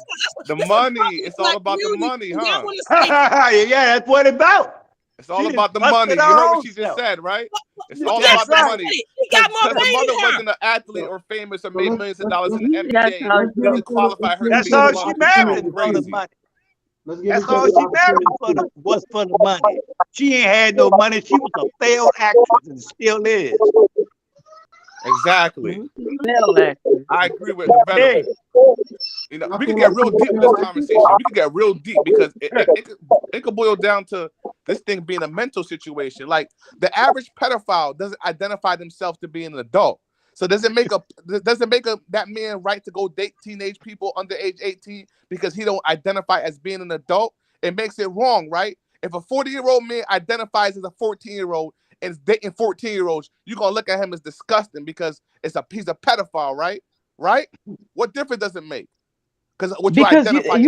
The money. It's all about the money, huh? Yeah, that's what it's about. It's all about the money. You heard what she just said, right? It's all about the money. He got more money. The mother wasn't an athlete or famous or made millions of dollars in the NBA. Doesn't qualify her. That's all she married for the money. That's all she married was for the money. She ain't had no money. She was a failed actress and still is. Exactly. I agree with the veteran. You know, we can get real deep in this conversation. We can get real deep because it could boil down to this thing being a mental situation. Like, the average pedophile doesn't identify themselves to be an adult. So does it make that man right to go date teenage people under age 18 because he don't identify as being an adult? It makes it wrong, right? If a 40-year-old man identifies as a 14-year-old and is dating 14-year-olds, you're gonna look at him as disgusting because he's a pedophile, right? Right? What difference does it make? Because you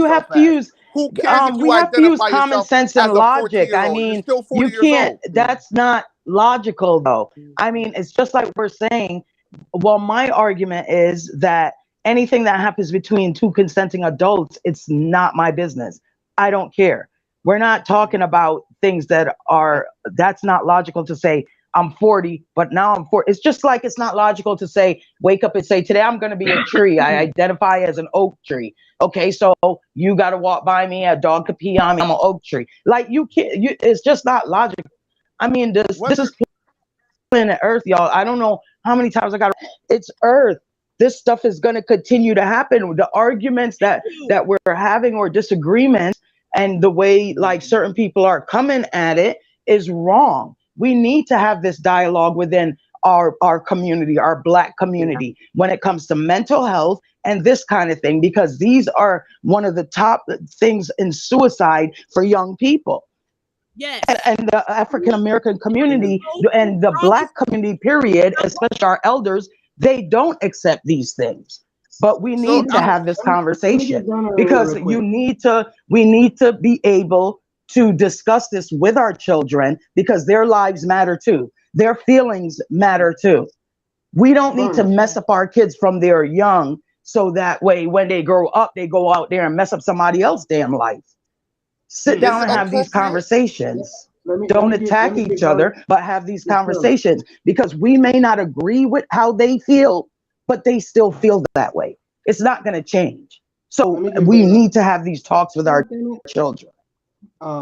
have to use we have to use common sense and logic. I mean, you can't. That's not logical, though. I mean, it's just like we're saying. Well, my argument is that anything that happens between two consenting adults, it's not my business. I don't care. We're not talking about things that's not logical to say I'm 40, but now I'm 40. It's just like it's not logical to say, wake up and say, today I'm going to be a tree. I identify as an oak tree. Okay, so you got to walk by me, a dog could pee on me, I'm an oak tree. Like you can't, it's just not logical. I mean, this is planet Earth, y'all. I don't know how many times it's Earth. This stuff is going to continue to happen. The arguments that we're having or disagreements and the way like certain people are coming at it is wrong. We need to have this dialogue within our community, our Black community, when it comes to mental health and this kind of thing, because these are one of the top things in suicide for young people. Yes. And the African American community and the Black community, period, especially our elders, they don't accept these things. But we need to have this conversation because we need to be able to discuss this with our children because their lives matter too. Their feelings matter too. We don't need to mess up our kids from they're young so that way when they grow up, they go out there and mess up somebody else's damn life. Sit down and have these conversations. Don't attack each other, but have these conversations because we may not agree with how they feel, but they still feel that way. It's not going to change. So we need to have these talks with our children.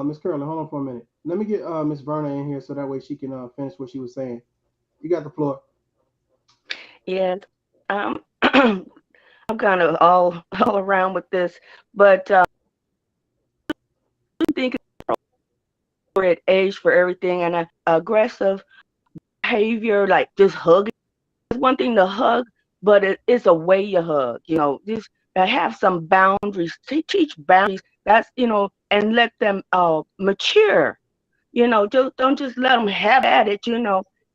Miss Curley, hold on for a minute. Let me get Miss Verna in here so that way she can finish what she was saying. You got the floor. Yeah, I'm kind of all around with this, but I think it's appropriate age for everything, and aggressive behavior, like just hugging. It's one thing to hug, but it's a way you hug. Just have some boundaries. Teach boundaries. That's and let them mature. Just don't just let them have at it.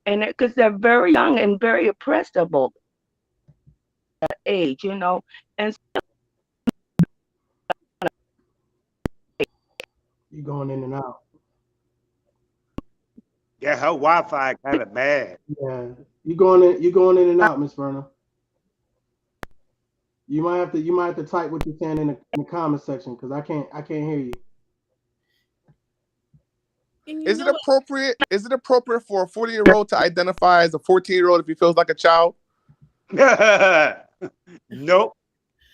And because they're very young and very impressionable at age. And you going in and out. Yeah, her Wi-Fi kind of bad. Yeah, you going in and out, Miss Verna. You might have to type what you're saying in the comment section because I can't hear you. Is it appropriate? Is it appropriate for a 40-year-old to identify as a 14-year-old if he feels like a child? Nope.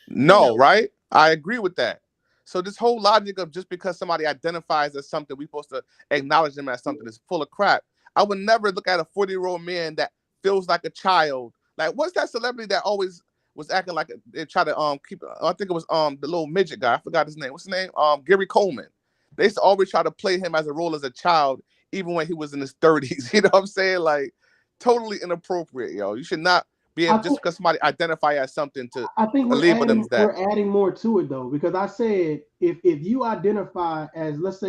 No, right? I agree with that. So this whole logic of just because somebody identifies as something, we're supposed to acknowledge them as something is full of crap. I would never look at a 40-year-old man that feels like a child. Like, what's that celebrity that always was acting like they try to keep? I think it was the little midget guy. I forgot his name. What's his name? Gary Coleman. They used to always try to play him as a role as a child, even when he was in his 30s. You know what I'm saying? Like, totally inappropriate, yo. You should not be able, just because somebody identify as something to label them as that. We're adding more to it though, because I said if you identify as, let's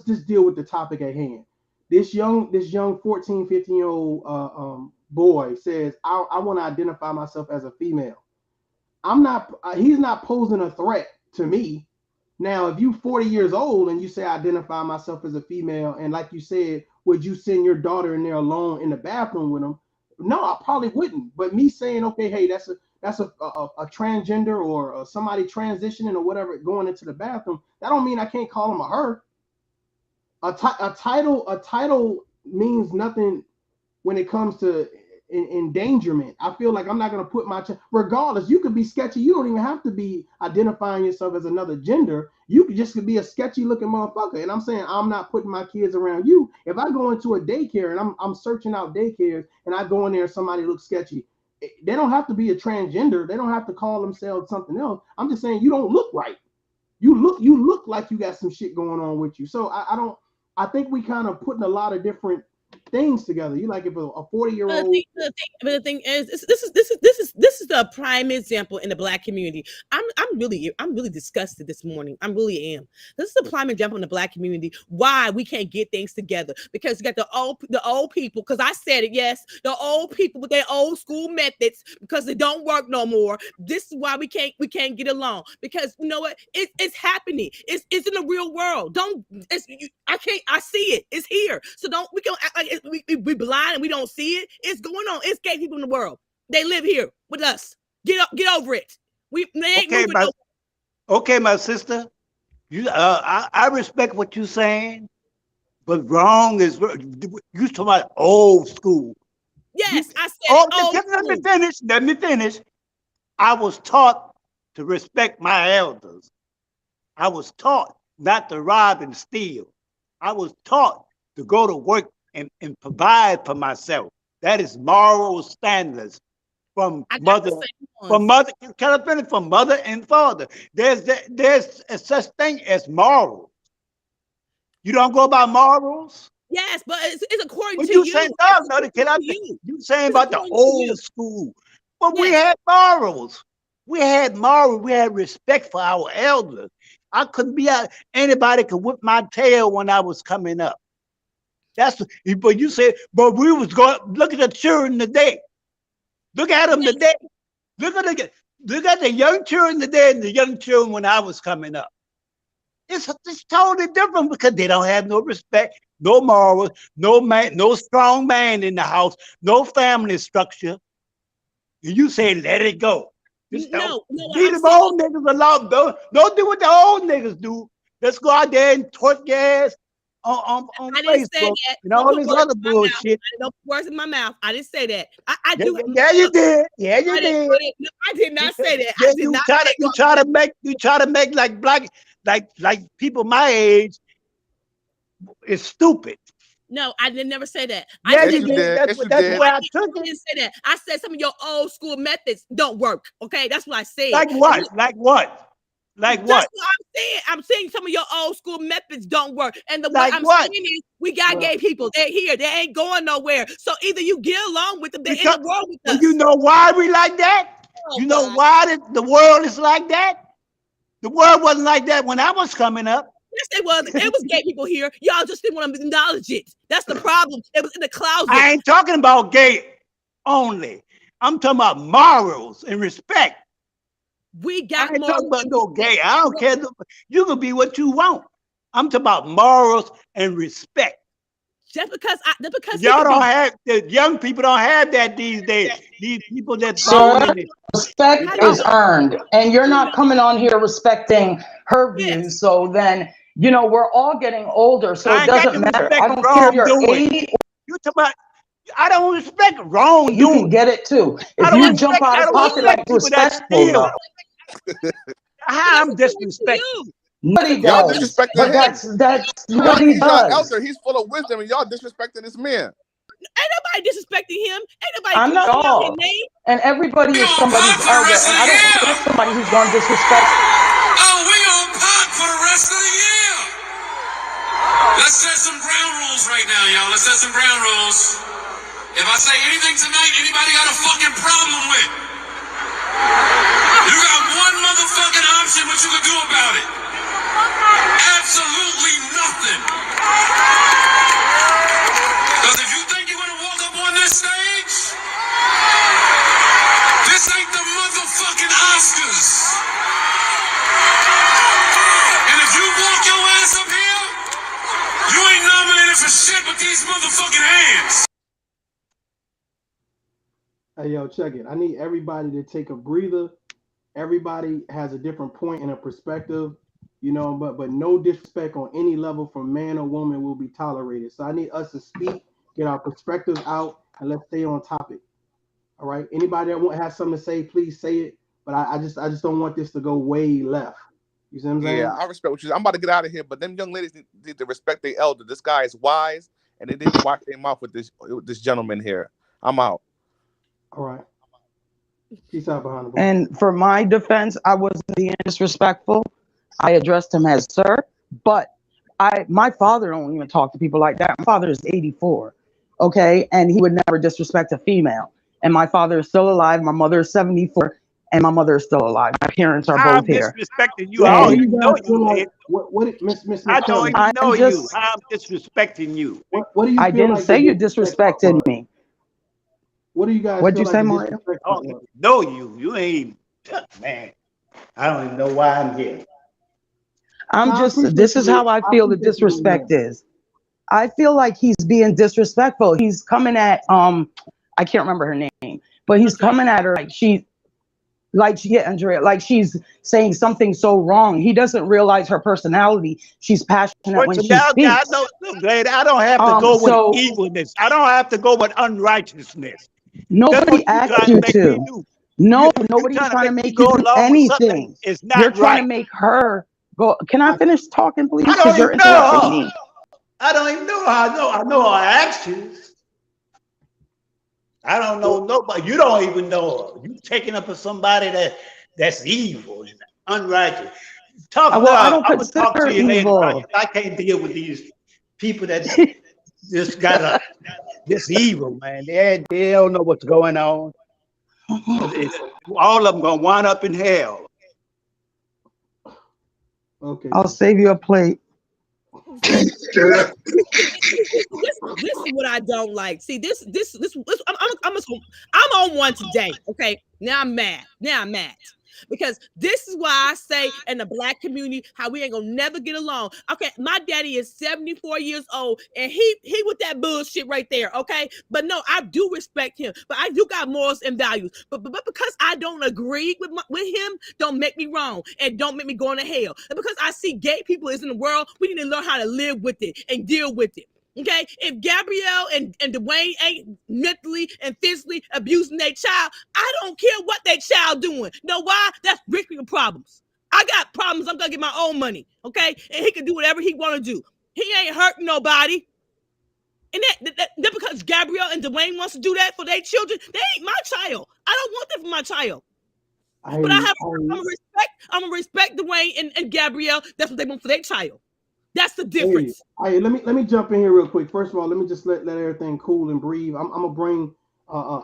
just deal with the topic at hand. This young 14, 15-year-old boy says, I want to identify myself as a female. He's not posing a threat to me. Now, if you 40 years old and you say I identify myself as a female, and like you said, would you send your daughter in there alone in the bathroom with him? No, I probably wouldn't. But me saying, okay, hey, that's a transgender or somebody transitioning or whatever going into the bathroom, that don't mean I can't call him a her. A title means nothing when it comes to endangerment. I feel like I'm not going to put regardless, you could be sketchy. You don't even have to be identifying yourself as another gender. You could just be a sketchy looking motherfucker. And I'm saying I'm not putting my kids around you. If I go into a daycare and I'm searching out daycares and I go in there and somebody looks sketchy, they don't have to be a transgender. They don't have to call themselves something else. I'm just saying you don't look right. You look like you got some shit going on with you. So I think we kind of putting a lot of different things together. You like if a 40-year-old. But the thing is, this is the prime example in the Black community. I'm really disgusted this morning. I really am. This is the prime example in the Black community why we can't get things together, because you got the old people. Because I said it, yes, the old people with their old school methods, because they don't work no more. This is why we can't get along, because you know what? It's happening. It's in the real world. I see it. It's here. So we can act like we blind and we don't see it. It's going on. It's gay people in the world. They live here with us. Get over it. They ain't moving over. Okay, my sister. I respect what you're saying, but wrong is you talking about old school. Yes, I said old school. Let me finish. I was taught to respect my elders. I was taught not to rob and steal. I was taught to go to work and provide for myself. That is moral standards from mother. From mother, can I finish? From mother and father. There's a such thing as morals. You don't go by morals? Yes, but it's according to you. you. Saying, you saying about the old school. But we had morals. We had morals. We had respect for our elders. I couldn't be out. Anybody could whip my tail when I was coming up. But you said, but we was going, look at the children today. Look at them today. Look at the young children today and the young children when I was coming up. It's totally different because they don't have no respect, no morals, no man, no strong man in the house, no family structure. And you say, let it go. Leave them old niggas alone. Don't do what the old niggas do. Let's go out there and torch gas on Facebook and all this other bullshit. Don't put words in my mouth. I didn't say that. Yeah, you did. Yeah, you did. I did not say that. Yeah, you try to make like black, like people my age is stupid. No, I did never say that. Yeah, you did. That's where I took it. I didn't say that. I said some of your old school methods don't work. Okay, that's what I said. Like what? Like what? Like what? That's what I'm saying. I'm saying some of your old school methods don't work. And what I'm saying is we got gay people. They're here. They ain't going nowhere. So either you get along with them, they're in the world with us. You know why we like that? You know why the world is like that? The world wasn't like that when I was coming up. Yes, it was. It was gay people here. Y'all just didn't want to acknowledge it. That's the problem. It was in the closet. I ain't talking about gay only. I'm talking about morals and respect. We got I ain't talking about no gay. I don't care. You can be what you want. I'm talking about morals and respect. Just because y'all don't have, the young people don't have that these days. These people that respect is earned, and you're not coming on here respecting her views. So then, we're all getting older, so it doesn't matter. I don't care if you're 80. You talk about. I don't respect wrong. You can get it too. If you jump out of pocket like respectful, though. I'm disrespecting. Nobody y'all does. disrespecting But him. that's what he He's does. our elder. He's full of wisdom, and y'all disrespecting this man. Ain't nobody disrespecting him. Ain't nobody I'm not all. his name. And everybody is somebody's elder, and I don't think there's somebody who's going to disrespect. Oh, we on pot for the rest of the year. Let's set some ground rules right now, y'all. Let's set some ground rules. If I say anything tonight, anybody got a fucking problem with? You got one motherfucking option what you can do about it. Absolutely nothing. Because if you think you're going to walk up on this stage, this ain't the motherfucking Oscars. And if you walk your ass up here, you ain't nominated for shit but these motherfucking hands. Hey, yo, check it. I need everybody to take a breather. Everybody has a different point and a perspective, but no disrespect on any level from man or woman will be tolerated. So I need us to speak, get our perspectives out, and let's stay on topic. All right. Anybody that has something to say, please say it. But I just don't want this to go way left. You see what I'm saying? Yeah, I respect what you. I'm about to get out of here, but them young ladies need to respect their elder. This guy is wise, and they need to watch their mouth with this gentleman here. I'm out. All right. Peace out, behind the And for my defense, I wasn't being disrespectful. I addressed him as sir, but my father don't even talk to people like that. My father is 84, okay, and he would never disrespect a female. And my father is still alive. My mother is 74, and my mother is still alive. My parents are both here. I'm disrespecting you. I don't even know you. Miss I don't even know you. I'm disrespecting you. What do you? I didn't say you disrespected me. What do you guys? What'd you feel say, like Mario? I don't even know you. You ain't, man. I don't even know why I'm here. This is how I feel the disrespect is. I feel like he's being disrespectful. He's coming at, I can't remember her name, But he's coming at her Andrea, like she's saying something so wrong. He doesn't realize her personality. She's passionate when she speaks. Glad I don't have to go with evilness. I don't have to go with unrighteousness. Nobody asked you to. No, nobody's trying to make you do anything. It's not You're trying to make her go. Can I finish talking, please? I Because you're interrupting me. I don't even know how I know her actions. I don't know nobody. You don't even know her. You taking up for somebody that's evil and unrighteous. I don't I'm gonna talk to you evil. later. I can't deal with these people that just got this evil, man. They don't know what's going on. All of them gonna wind up in hell. Okay. I'll save you a plate. This is what I don't like. See, I'm on one today. Okay, now I'm mad. Because this is why I say in the Black community how we ain't gonna never get along. Okay, my daddy is 74 years old and he with that bullshit right there. Okay, but no, I do respect him, but I do got morals and values. But because I don't agree with him, don't make me wrong and don't make me go into hell. And because I see gay people is in the world, we need to learn how to live with it and deal with it. Okay, if Gabrielle and Dwayne ain't mentally and physically abusing their child, I don't care what their child doing. Know why? That's rich people problems. I got problems. I'm gonna get my own money. Okay, and he can do whatever he want to do. He ain't hurting nobody. And that because Gabrielle and Dwayne wants to do that for their children, they ain't my child. I don't want that for my child. I'm gonna respect Dwayne and Gabrielle. That's what they want for their child. That's the difference. Hey, let me jump in here real quick. First of all, let me just let everything cool and breathe. I'm gonna bring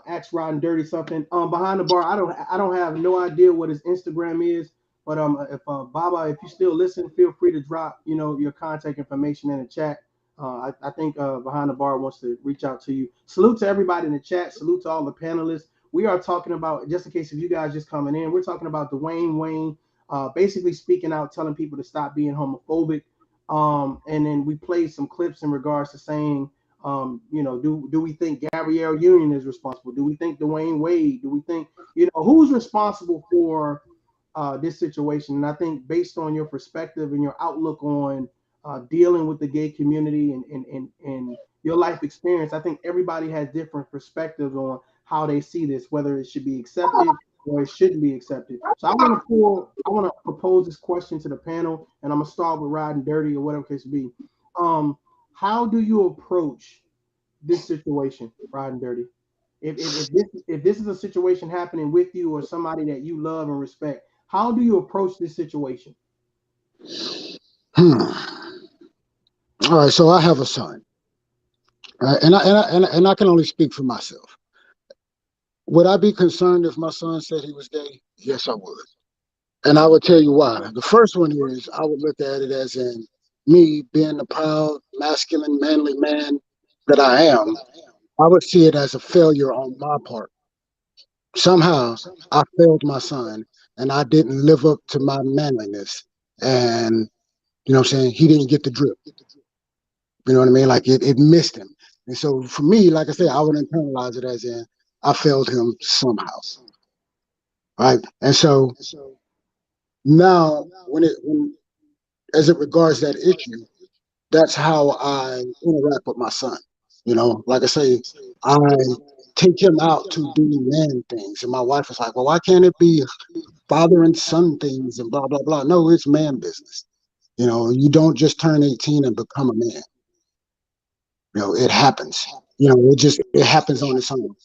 Axe Riding Dirty something. Behind the bar, I don't have no idea what his Instagram is, but if Baba, if you still listen, feel free to drop your contact information in the chat. I think Behind the Bar wants to reach out to you. Salute to everybody in the chat. Salute to all the panelists. We are talking about, just in case if you guys just coming in, we're talking about Dwayne Wayne, basically speaking out, telling people to stop being homophobic. And then we played some clips in regards to saying, do we think Gabrielle Union is responsible? Do we think Dwayne Wade? Do we think, who's responsible for this situation? And I think based on your perspective and your outlook on dealing with the gay community and your life experience, I think everybody has different perspectives on how they see this, whether it should be accepted or it shouldn't be accepted. So I want to propose this question to the panel, and I'm gonna start with Riding Dirty or whatever case it be. How do you approach this situation, Riding Dirty? If this is a situation happening with you or somebody that you love and respect, how do you approach this situation? All right, so I have a son, right? And I can only speak for myself. Would I be concerned if my son said he was gay? Yes, I would. And I would tell you why. The first one is I would look at it as in me being the proud, masculine, manly man that I am. I would see it as a failure on my part. Somehow I failed my son and I didn't live up to my manliness. And, you know what I'm saying? He didn't get the drip. You know what I mean? Like it missed him. And so for me, like I said, I would internalize it as in I failed him somehow. Right. And so now as it regards that issue, that's how I interact with my son. Like I say, I take him out to do man things. And my wife is like, well, why can't it be father and son things and blah, blah, blah? No, it's man business. You don't just turn 18 and become a man. It happens. It happens on its own.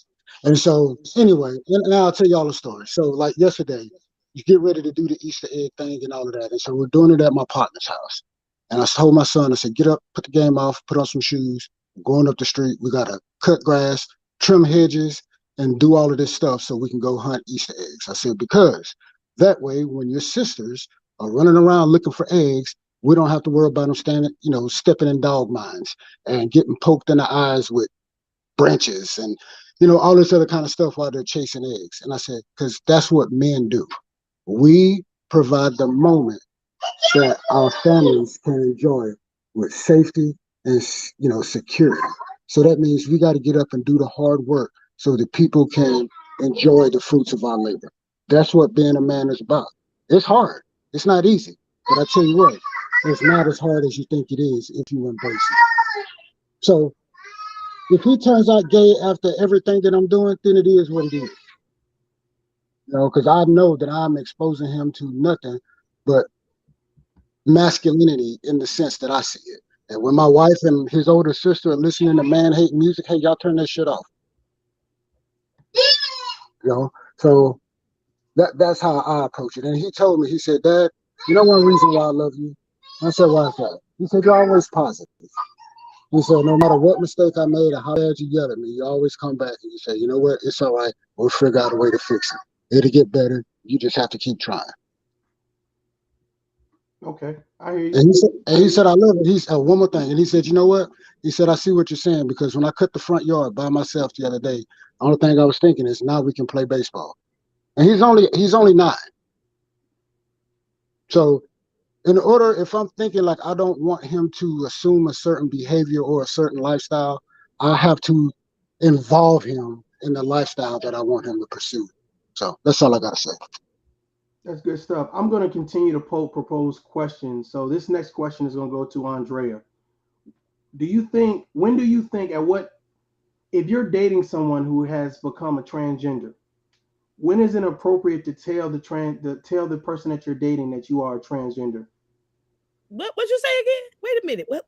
And so anyway, and I'll tell y'all a story. So like yesterday, you get ready to do the Easter egg thing and all of that. And so we're doing it at my partner's house. And I told my son, I said, get up, put the game off, put on some shoes, going up the street. We got to cut grass, trim hedges, and do all of this stuff so we can go hunt Easter eggs. I said, because that way, when your sisters are running around looking for eggs, we don't have to worry about them stepping in dog mines and getting poked in the eyes with branches and, all this other kind of stuff while they're chasing eggs. And I said, because that's what men do. We provide the moment that our families can enjoy with safety and, security. So that means we got to get up and do the hard work so that people can enjoy the fruits of our labor. That's what being a man is about. It's hard. It's not easy. But I tell you what, it's not as hard as you think it is if you embrace it. So if he turns out gay after everything that I'm doing, then it is what it is. You know, because I know that I'm exposing him to nothing but masculinity in the sense that I see it. And when my wife and his older sister are listening to man hate music, hey, y'all turn that shit off. You know, so that's how I approach it. And he told me, he said, Dad, you know one reason why I love you? I said, why is that? He said, you're always positive. He said, no matter what mistake I made or how bad you yell at me, you always come back and you say, you know what, it's all right. We'll figure out a way to fix it. It'll get better. You just have to keep trying. Okay, I hear you. And he said, I love it. He said, one more thing. And he said, you know what? He said, I see what you're saying, because when I cut the front yard by myself the other day, the only thing I was thinking is now we can play baseball. And he's only 9. So in order, if I'm thinking like I don't want him to assume a certain behavior or a certain lifestyle, I have to involve him in the lifestyle that I want him to pursue. So that's all I got to say. That's good stuff. I'm going to continue to propose questions. So this next question is going to go to Andrea. When do you think, if you're dating someone who has become a transgender, when is it appropriate to tell the person that you're dating that you are a transgender? What you say again? Wait a minute. What?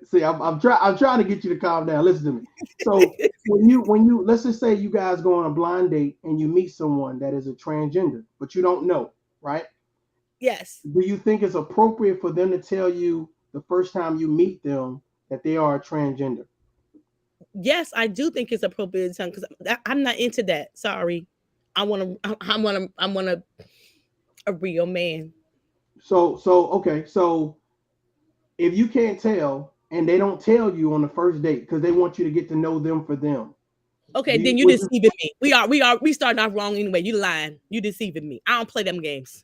See, I'm trying to get you to calm down. Listen to me. So when you let's just say you guys go on a blind date and you meet someone that is a transgender, but you don't know, right? Yes. Do you think it's appropriate for them to tell you the first time you meet them that they are a transgender? Yes, I do think it's appropriate to tell, because I'm not into that. Sorry, I want a real man. So okay, so if you can't tell and they don't tell you on the first date because they want you to get to know them for them. Okay, then you deceiving me. We starting off wrong anyway. You lying. You deceiving me. I don't play them games.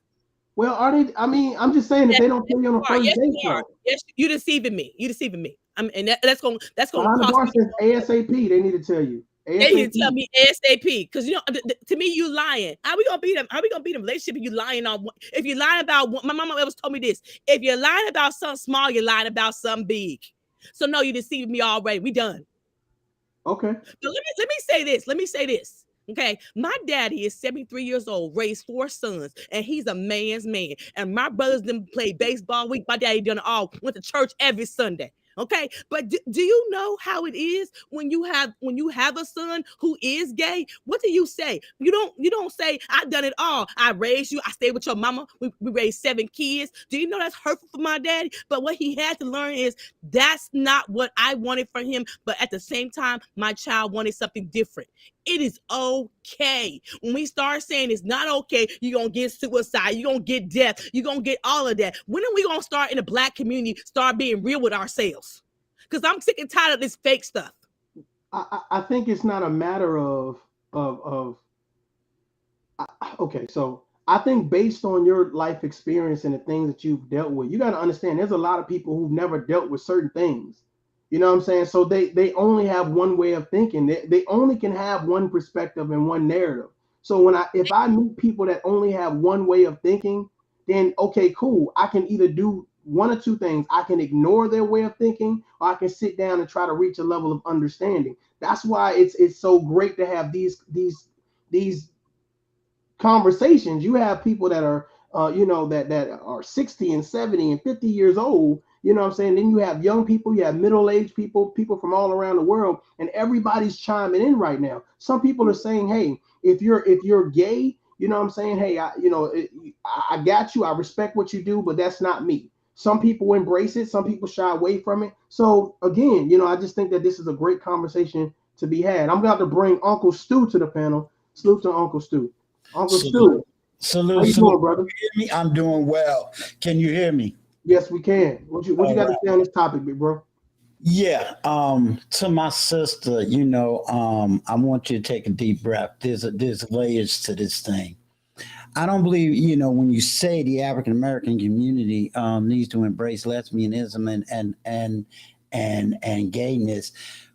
Well, are they? I mean, I'm just saying, if they don't tell you on the first date, though. Yes, you deceiving me. You deceiving me. And that's gonna Behind the cost bar me. says ASAP. They need to tell you. ASAP. They need to tell me ASAP, because to me, you lying. How we gonna beat them? How we gonna beat a relationship if you lying on? If you're lying about, my mama always told me this: if you're lying about something small, you're lying about something big. So no, you deceived me already. We done. Okay. But let me say this. Okay, my daddy is 73 years old, raised 4 sons, and he's a man's man. And my brothers didn't play baseball week. My daddy done it all. Went to church every Sunday. Okay, but do you know how it is when you have a son who is gay? What do you say? You don't say, I done it all. I raised you. I stayed with your mama. We raised 7 kids. Do you know that's hurtful for my daddy? But what he had to learn is that's not what I wanted for him. But at the same time, my child wanted something different. It is okay. When we start saying it's not okay, you're going to get suicide, you're going to get death, you're going to get all of that. When are we going to start in the Black community, start being real with ourselves? Because I'm sick and tired of this fake stuff. I think it's not a matter of okay, so I think based on your life experience and the things that you've dealt with, you got to understand there's a lot of people who've never dealt with certain things. You know what I'm saying? So they only have one way of thinking. They only can have one perspective and one narrative. So if I meet people that only have one way of thinking, then okay, cool. I can either do one or two things. I can ignore their way of thinking, or I can sit down and try to reach a level of understanding. That's why it's so great to have these conversations. You have people that are that are 60 and 70 and 50 years old, you know what I'm saying? Then you have young people, you have middle-aged people from all around the world, and everybody's chiming in right now. Some people are saying, hey, if you're gay, you know what I'm saying? Hey, I got you. I respect what you do, but that's not me. Some people embrace it, some people shy away from it. So again, I just think that this is a great conversation to be had. I'm about to bring Uncle Stu to the panel. Salute to Uncle Stu. Uncle Stu. Salute. How you doing, brother? Can you hear me? I'm doing well. Can you hear me? Yes, we can. What you got to say on this topic, big bro? Yeah. To my sister, I want you to take a deep breath. There's layers to this thing. I don't believe, when you say the African American community needs to embrace lesbianism and gayness,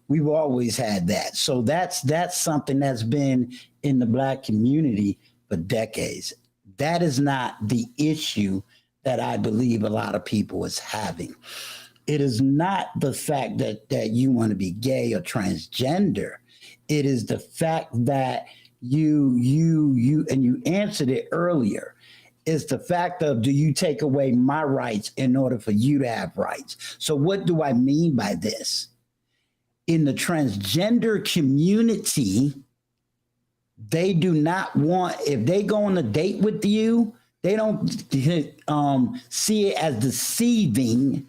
We've always had that. So that's something that's been in the Black community for decades. That is not the issue that I believe a lot of people is having. It is not the fact that you want to be gay or transgender. It is the fact that you and you answered it earlier. Is the fact of, do you take away my rights in order for you to have rights? So what do I mean by this? In the transgender community, they do not want, if they go on a date with you, they don't see it as deceiving.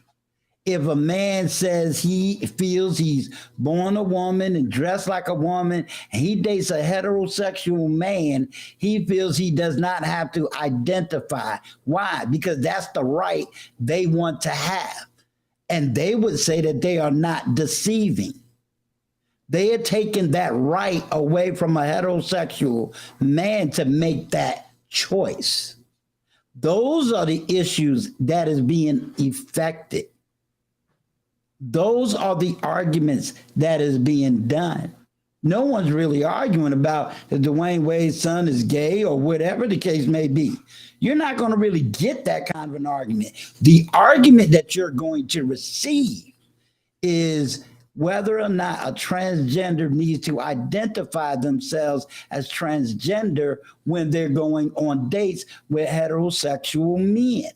If a man says he feels he's born a woman and dressed like a woman, and he dates a heterosexual man, he feels he does not have to identify. Why? Because that's the right they want to have. And they would say that they are not deceiving. They are taking that right away from a heterosexual man to make that choice. Those are the issues that is being effected. Those are the arguments that is being done. No one's really arguing about if Dwayne Wade's son is gay or whatever the case may be. You're not going to really get that kind of an argument. The argument that you're going to receive is whether or not a transgender needs to identify themselves as transgender when they're going on dates with heterosexual men.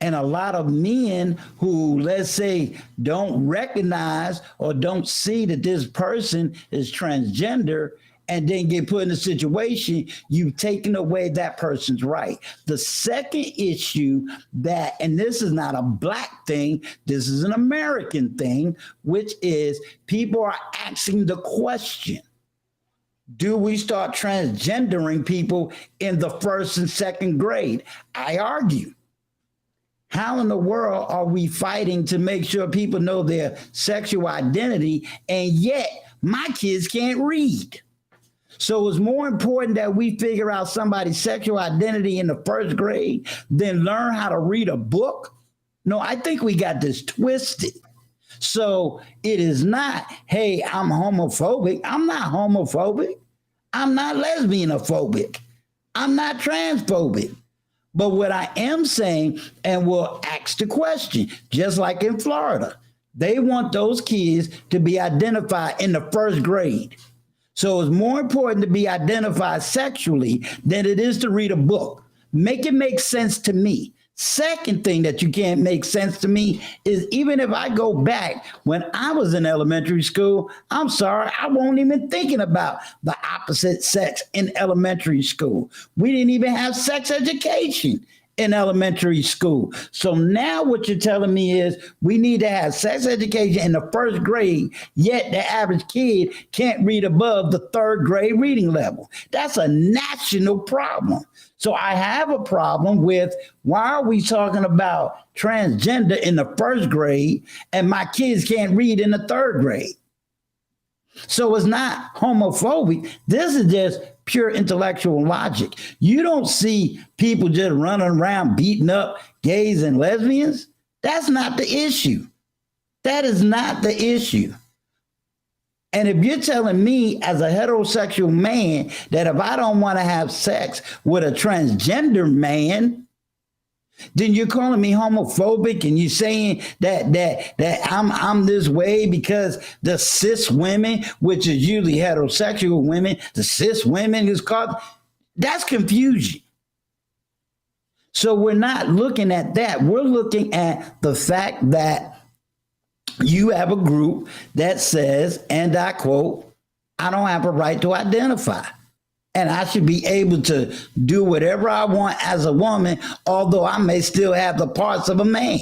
And a lot of men who, let's say, don't recognize or don't see that this person is transgender and then get put in a situation, you've taken away that person's right. The second issue that, and this is not a Black thing, this is an American thing, which is people are asking the question, do we start transgendering people in the first and second grade? I argue. How in the world are we fighting to make sure people know their sexual identity, and yet my kids can't read? So it's more important that we figure out somebody's sexual identity in the first grade than learn how to read a book? No, I think we got this twisted. So it is not, hey, I'm homophobic. I'm not homophobic. I'm not lesbianophobic. I'm not transphobic. But what I am saying, and we'll ask the question, just like in Florida, they want those kids to be identified in the first grade. So it's more important to be identified sexually than it is to read a book. Make it make sense to me. Second thing that you can't make sense to me is even if I go back when I was in elementary school, I'm sorry, I wasn't even thinking about the opposite sex in elementary school. We didn't even have sex education in elementary school. So now what you're telling me is we need to have sex education in the first grade, yet the average kid can't read above the third grade reading level. That's a national problem. So I have a problem with, why are we talking about transgender in the first grade and my kids can't read in the third grade? So it's not homophobic. This is just pure intellectual logic. You don't see people just running around beating up gays and lesbians. That's not the issue. That is not the issue. And if you're telling me as a heterosexual man that if I don't want to have sex with a transgender man, then you're calling me homophobic, and you're saying that I'm this way because the cis women, which is usually heterosexual women, the cis women is called, that's confusion. So we're not looking at that. We're looking at the fact that you have a group that says, and I quote, I don't have a right to identify. And I should be able to do whatever I want as a woman, although I may still have the parts of a man.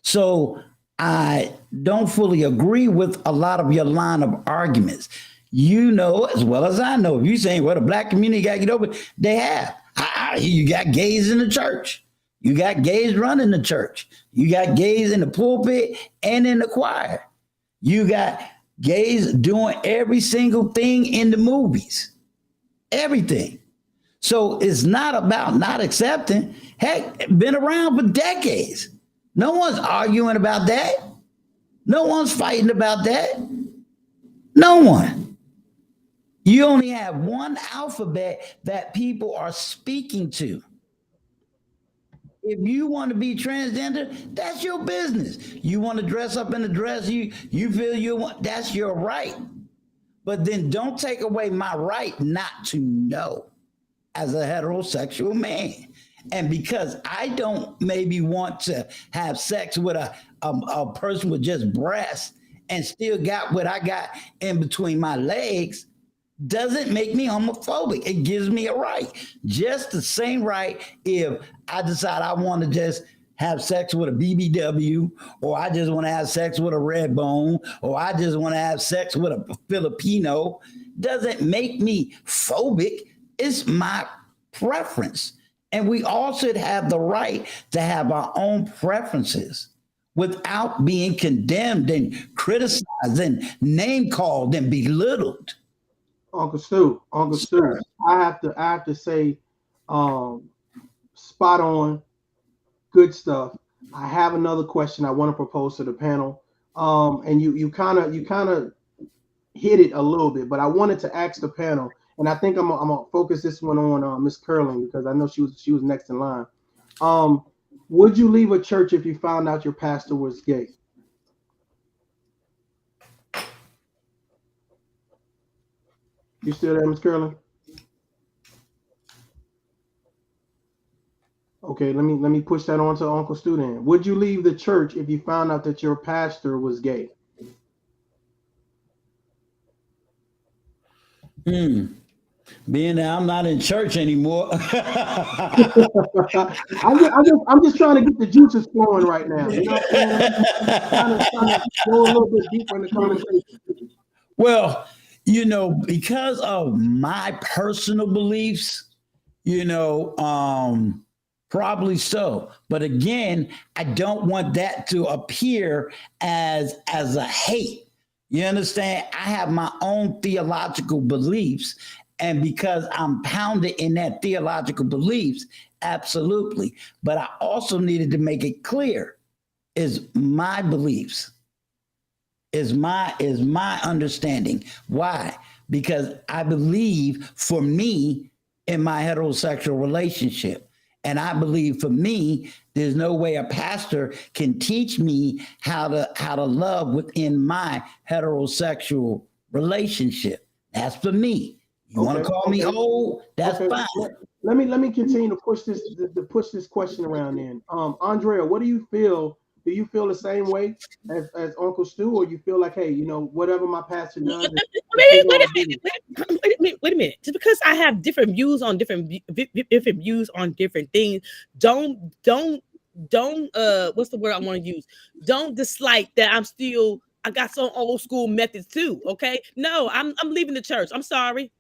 So I don't fully agree with a lot of your line of arguments. You know as well as I know, if you're saying, well, the Black community got to get over, they have. You got gays in the church. You got gays running the church. You got gays in the pulpit and in the choir. You got gays doing every single thing in the movies. Everything. So it's not about not accepting. Heck, been around for decades. No one's arguing about that. No one's fighting about that. No one. You only have one alphabet that people are speaking to. If you want to be transgender, that's your business. You want to dress up in a dress you feel you want, that's your right. But then don't take away my right not to know as a heterosexual man. And because I don't maybe want to have sex with a person with just breasts and still got what I got in between my legs, doesn't make me homophobic. It gives me a right. Just the same right if I decide I want to just have sex with a BBW, or I just want to have sex with a red bone, or I just want to have sex with a Filipino. Doesn't make me phobic. It's my preference. And we all should have the right to have our own preferences without being condemned and criticized and name called and belittled. Uncle Stu, I have to say, spot on, good stuff. I have another question I want to propose to the panel. And you kind of hit it a little bit, but I wanted to ask the panel, and I think I'm gonna focus this one on Miss Curling, because I know she was next in line. Would you leave a church if you found out your pastor was gay? You still there, Miss Curling? Okay, let me push that on to Uncle Stu then. Would you leave the church if you found out that your pastor was gay? Being that I'm not in church anymore. I'm just trying to get the juices flowing right now. You know what I'm saying? Trying to go a little bit deeper in the conversation. Well, because of my personal beliefs, probably so. But again, I don't want that to appear as a hate. You understand? I have my own theological beliefs. And because I'm pounded in that theological beliefs, absolutely. But I also needed to make it clear, is my beliefs, is my understanding. Why? Because I believe for me in my heterosexual relationship. And I believe for me, there's no way a pastor can teach me how to love within my heterosexual relationship. That's for me. You want to call me old? That's fine. Let me continue to push this question around then. Andrea, what do you feel? Do you feel the same way as Uncle Stu, or you feel like, hey, whatever my pastor does? Wait a minute. Just because I have different views on different things, don't what's the word I want to use? Don't dislike that I got some old school methods too. Okay. No, I'm leaving the church. I'm sorry.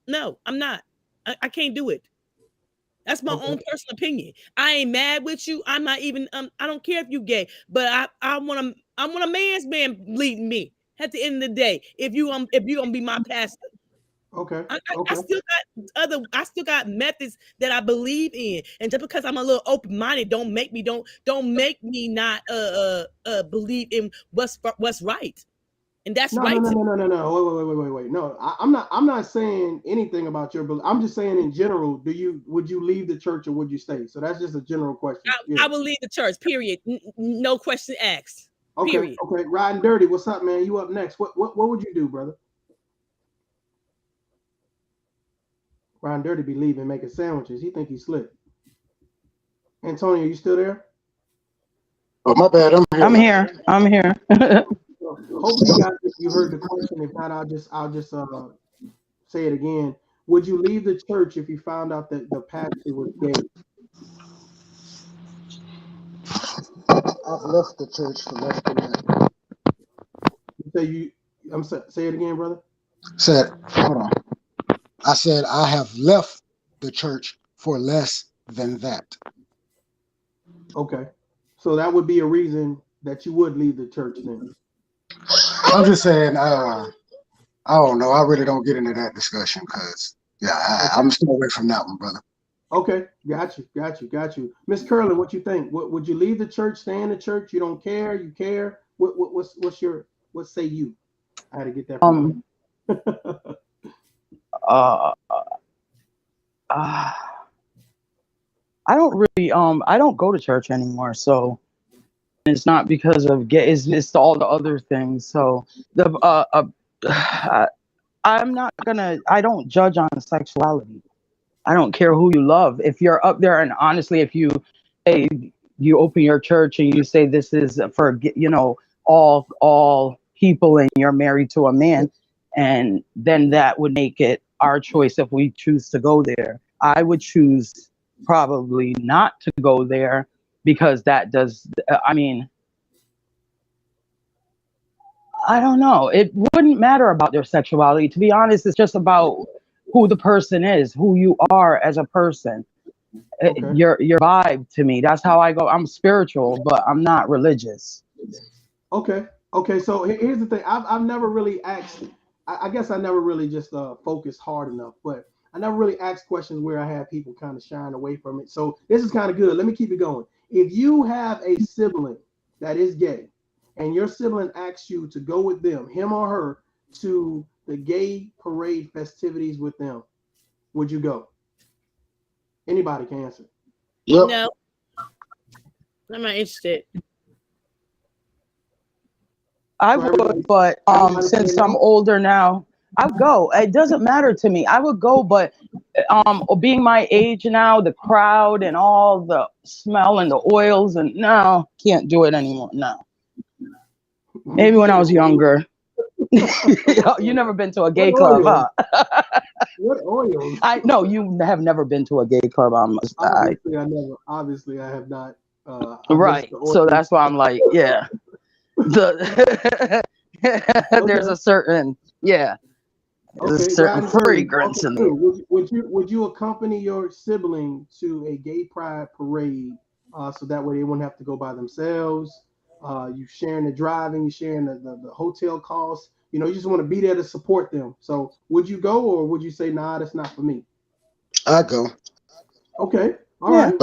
No, I'm not. I can't do it. That's my own personal opinion. I ain't mad with you. I'm not even I don't care if you gay, but I want a man's man leading me at the end of the day. If you gonna be my pastor. Okay. I still got methods that I believe in. And just because I'm a little open-minded, don't make me not believe in what's right. And that's right. No. Wait. No, I'm not saying anything about your belief. I'm just saying in general, would you leave the church or would you stay? So that's just a general question. I will leave the church, period. No question asked. Period. Okay. Riding Dirty, what's up, man? You up next. What would you do, brother? Riding Dirty be leaving, making sandwiches. He think he's slick. Antonio, you still there? Oh, my bad. I'm here. Hopefully, guys, you heard the question. If not, I'll just say it again. Would you leave the church if you found out that the pastor was gay? I've left the church for less than that. Say it again, brother. Hold on. I said I have left the church for less than that. Okay, so that would be a reason that you would leave the church then. I'm just saying, I don't know. I really don't get into that discussion because, I'm still away from that one, brother. Okay, got you. Miss Curlin, what you think? Would you leave the church, stay in the church? You don't care? You care? What say you? I had to get that from I don't really I don't go to church anymore, so it's not because of gay. It's all the other things. So the I'm not gonna. I don't judge on sexuality. I don't care who you love. If you're up there and honestly, if you, hey, you open your church and you say this is for, you know, all people and you're married to a man, and then that would make it our choice if we choose to go there. I would choose probably not to go there because that does, I mean, I don't know. It wouldn't matter about their sexuality. To be honest, it's just about who the person is, who you are as a person. Okay. Your vibe to me. That's how I go. I'm spiritual, but I'm not religious. Okay. Okay. So here's the thing. I've never really asked. I guess I never really just focused hard enough, but I never really asked questions where I had people kind of shying away from it. So this is kind of good. Let me keep it going. If you have a sibling that is gay, and your sibling asks you to go with them, him or her, to the gay parade festivities with them, would you go? Anybody can answer. Yep. No, I'm not interested. I would, but since I'm older now, I'd go. It doesn't matter to me. I would go, but being my age now, the crowd and all the smell and the oils, and no, can't do it anymore. No. Maybe when I was younger. You never been to a gay club, huh? What oils? I no, you have never been to a gay club. Obviously, I have not. Right. So that's why I'm like, yeah. There's a certain, yeah. There's a certain fragrance in there. Would you accompany your sibling to a gay pride parade, so that way they wouldn't have to go by themselves? You sharing the driving, you sharing the hotel costs. You know, you just want to be there to support them. So would you go, or would you say, nah, that's not for me? I go. Okay, all right.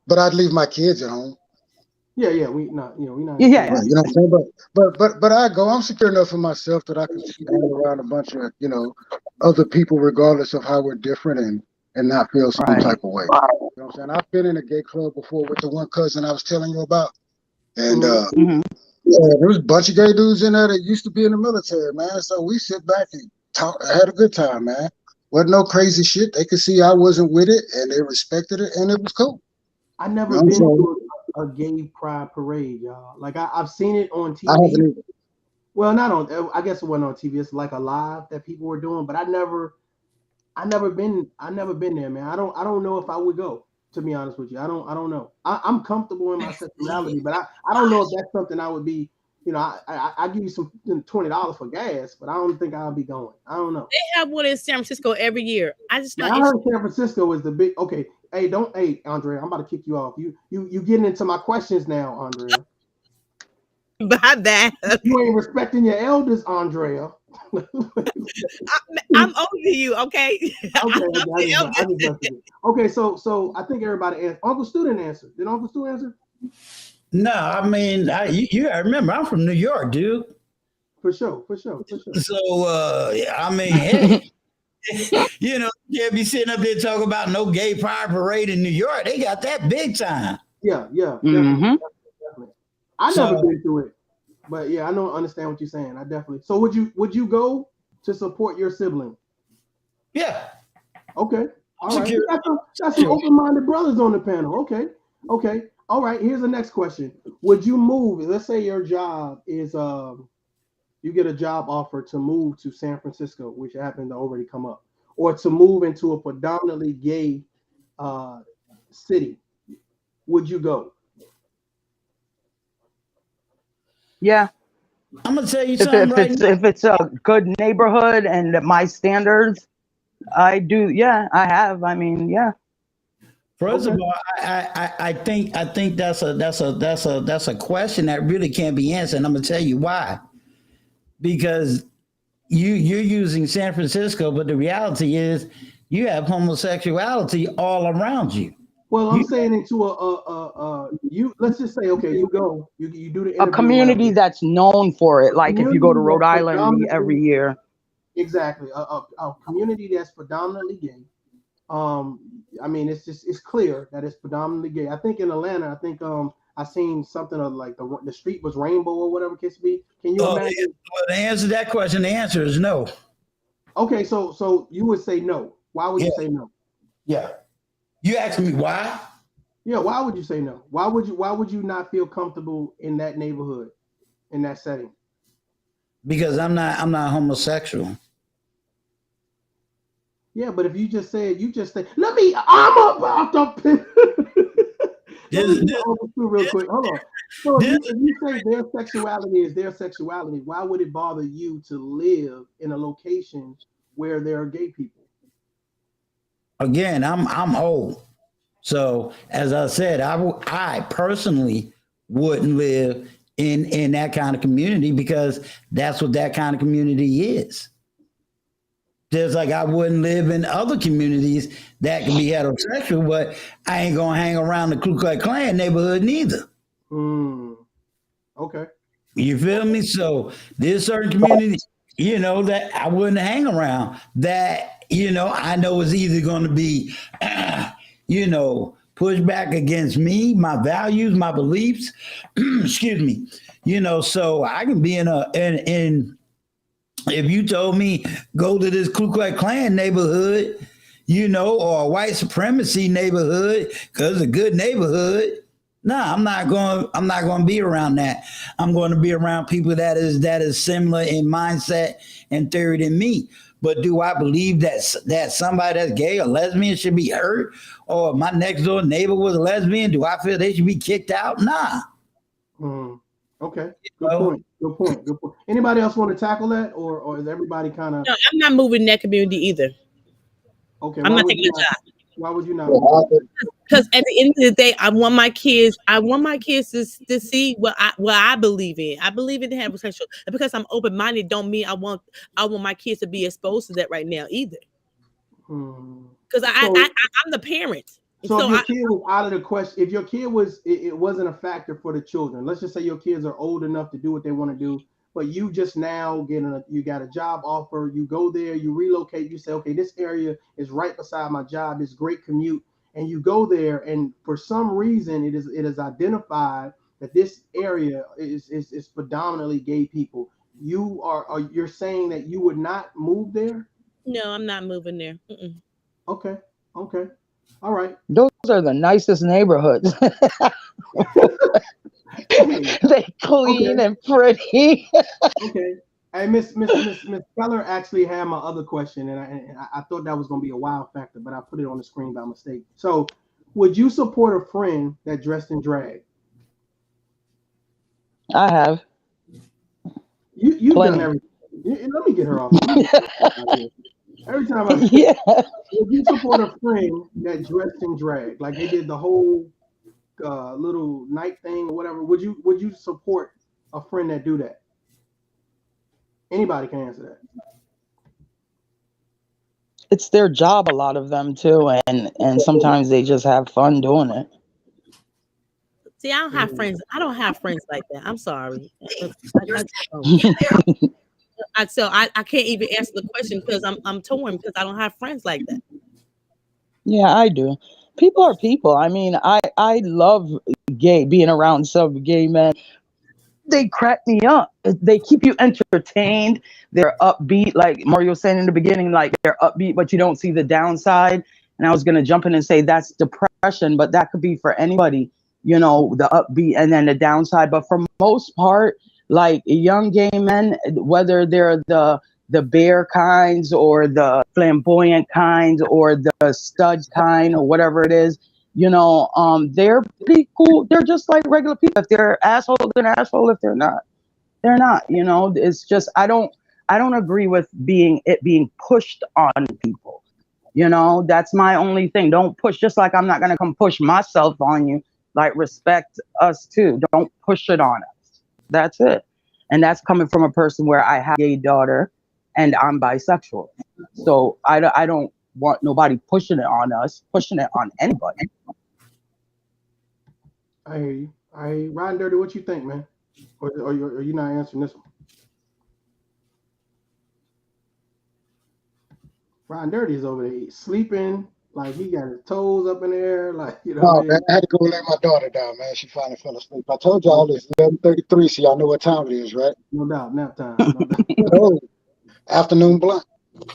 But I'd leave my kids at home. Yeah, we not, we not. Yeah. Right, you know what I'm saying? But I go. I'm secure enough for myself that I can stand around a bunch of, other people, regardless of how we're different, and not feel some type of way. You know what I'm saying? I've been in a gay club before with the one cousin I was telling you about, and there was a bunch of gay dudes in there that used to be in the military, man. So we sit back and talk, had a good time, man. Wasn't no crazy shit. They could see I wasn't with it, and they respected it, and it was cool. I never been to a gay pride parade, y'all. Like I've seen it on TV. Well, not on. I guess it wasn't on TV. It's like a live that people were doing, but I never been there, man. I don't know if I would go. To be honest with you, I don't know. I'm comfortable in my sexuality, but I don't know if that's something I would be. I give you some $20 for gas, but I don't think I'll be going. I don't know. They have one in San Francisco every year. I heard San Francisco is the big. Okay, hey, Andrea, I'm about to kick you off. You getting into my questions now, Andrea. By that, you ain't respecting your elders, Andrea. I'm older than you, okay? Okay, so I think everybody answered. Uncle Stu didn't answer. Did Uncle Stu answer? No, I mean, I remember I'm from New York, dude. For sure. So I mean, hey, you be sitting up there talking about no gay pride parade in New York. They got that big time. Yeah. Definitely. I never been through it, but yeah, I understand what you're saying. I definitely. So would you go to support your sibling? Yeah. Okay. All right. That's some open-minded brothers on the panel. Okay. All right. Here's the next question. Would you move? Let's say your job is you get a job offer to move to San Francisco, which happened to already come up, or to move into a predominantly gay city. Would you go? Yeah. I'm gonna tell you something if it's a good neighborhood and my standards, I do. Yeah, I have. I mean, yeah. First of all, I think that's a question that really can't be answered. And I'm gonna tell you why. Because you're using San Francisco, but the reality is you have homosexuality all around you. Well, I'm saying into you. Let's just say, okay, you go, you do the interview. A community that's known for it. Like if you go to Rhode Community that's Island every year. Exactly, a community that's predominantly gay. I mean, it's clear that it's predominantly gay. I think in Atlanta, I seen something of like the street was rainbow or whatever it could be. Can you imagine? Well, to answer that question, the answer is no. Okay, so you would say no. Why would you say no? Yeah. You asked me why? Yeah, why would you say no? Why would you not feel comfortable in that neighborhood, in that setting? Because I'm not homosexual. Yeah, but if you just say, let me, I'm about to. Let me get over to real quick. Hold on. So if you say their sexuality is their sexuality, why would it bother you to live in a location where there are gay people? Again, I'm old. So as I said, I personally wouldn't live in that kind of community because that's what that kind of community is. Just like I wouldn't live in other communities that can be heterosexual, but I ain't gonna hang around the Ku Klux Klan neighborhood neither. Okay. You feel me? So there's certain communities, that I wouldn't hang around that, I know is either gonna be, push back against me, my values, my beliefs. Excuse me. So I can be in if you told me go to this Ku Klux Klan neighborhood, or a white supremacy neighborhood, because it's a good neighborhood. Nah, I'm not going to be around that. I'm going to be around people that is similar in mindset and theory than me. But do I believe that somebody that's gay or lesbian should be hurt? Or if my next door neighbor was a lesbian, do I feel they should be kicked out? Nah. Okay. Good point. Anybody else want to tackle that, or is everybody kind of? No, I'm not moving in that community either. Okay. I'm not taking a job. Why would you not? Because at the end of the day, I want my kids to see what I believe in. I believe in heterosexual. And because I'm open minded, don't mean I want my kids to be exposed to that right now either. Because I'm the parent. So if your kid was out of the question, if your kid was, it wasn't a factor for the children. Let's just say your kids are old enough to do what they want to do, but you just now you got a job offer, you go there, you relocate, you say, okay, this area is right beside my job, it's great commute, and you go there, and for some reason it is identified that this area is predominantly gay people. You're saying that you would not move there? No, I'm not moving there. Okay. All right. Those are the nicest neighborhoods. They clean and pretty. Okay. Hey, Miss Keller actually had my other question, and I thought that was going to be a wow factor, but I put it on the screen by mistake. So, would you support a friend that dressed in drag? I have. You've done everything. Let me get her off. Every time would you support a friend that dressed in drag, like they did the whole little night thing or whatever? Would you support a friend that do that? Anybody can answer that. It's their job, a lot of them too, and sometimes they just have fun doing it. See, I don't have friends. I don't have friends like that. I'm sorry. So I can't even answer the question because I'm torn because I don't have friends like that. Yeah, I do. People are people. I mean, I love being around some gay men. They crack me up. They keep you entertained. They're upbeat, like Mario was saying in the beginning, like they're upbeat, but you don't see the downside. And I was going to jump in and say that's depression, but that could be for anybody, the upbeat and then the downside. But for most part, like young gay men, whether they're the bear kinds or the flamboyant kinds or the stud kind or whatever it is, they're pretty cool. They're just like regular people. If they're asshole, they're an asshole. If they're not, they're not. It's just I don't agree with being pushed on people. That's my only thing. Don't push. Just like I'm not gonna come push myself on you. Like respect us too. Don't push it on us. That's it. And that's coming from a person where I have a gay daughter and I'm bisexual. So I don't want nobody pushing it on us, pushing it on anybody. I hear you. I hear you. Riding Dirty, what you think, man? Or you not answering this one? Riding Dirty is over there sleeping, like he got his toes up in the air, like you know what Oh I man, mean? I had to go lay my daughter down, man. She finally fell asleep. I told y'all it's 11:33, so y'all know what time it is, right? No doubt, nap time. No doubt. Oh, afternoon blunt.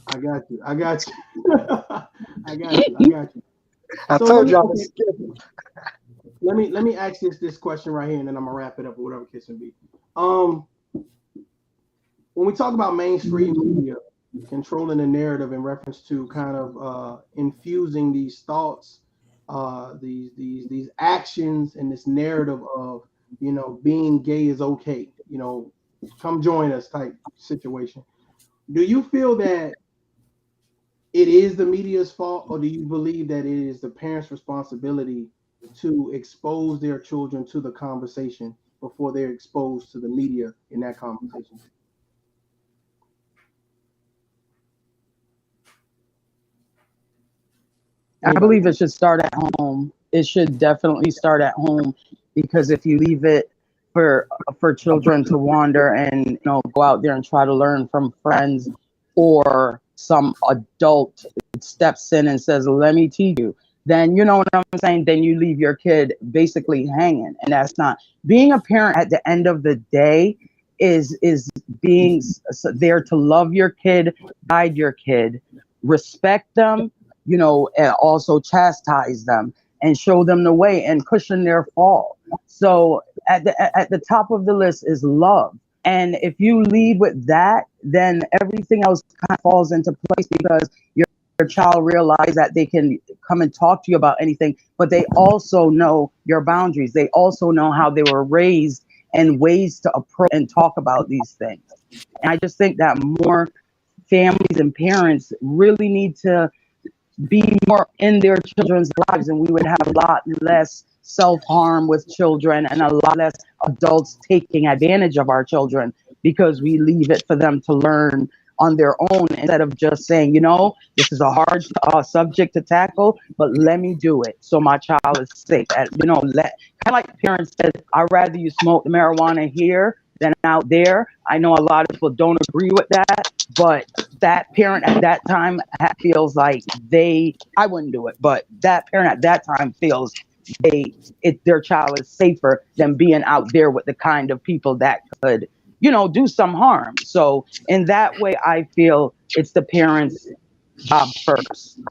I got you. I got you. I got you. I got you. I So let told me y'all okay. it's scheduled. Let me ask this question right here, and then I'm gonna wrap it up or whatever case may be. Um, when we talk about mainstream media controlling the narrative in reference to kind of infusing these thoughts, these actions, and this narrative of being gay is okay, come join us type situation. Do you feel that it is the media's fault, or do you believe that it is the parents' responsibility to expose their children to the conversation before they're exposed to the media in that conversation? I Anybody? believe it should start at home. It should definitely start at home, because if you leave it for children to wander and go out there and try to learn from friends, or some adult steps in and says, "Let me teach you," then you know what I'm saying. Then you leave your kid basically hanging, and that's not being a parent. At the end of the day, is being there to love your kid, guide your kid, respect them, and also chastise them and show them the way and cushion their fall. So at the top of the list is love. And if you lead with that, then everything else kind of falls into place, because your child realize that they can come and talk to you about anything, but they also know your boundaries. They also know how they were raised and ways to approach and talk about these things. And I just think that more families and parents really need to be more in their children's lives, and we would have a lot less self-harm with children and a lot less adults taking advantage of our children, because we leave it for them to learn on their own, instead of just saying, this is a hard subject to tackle, but let me do it so my child is safe. And kind of like parents said, I'd rather you smoke the marijuana here than out there. I know a lot of people don't agree with that, but that parent at that time feels like I wouldn't do it, but that parent at that time feels their child is safer than being out there with the kind of people that could, do some harm. So in that way, I feel it's the parents' job first,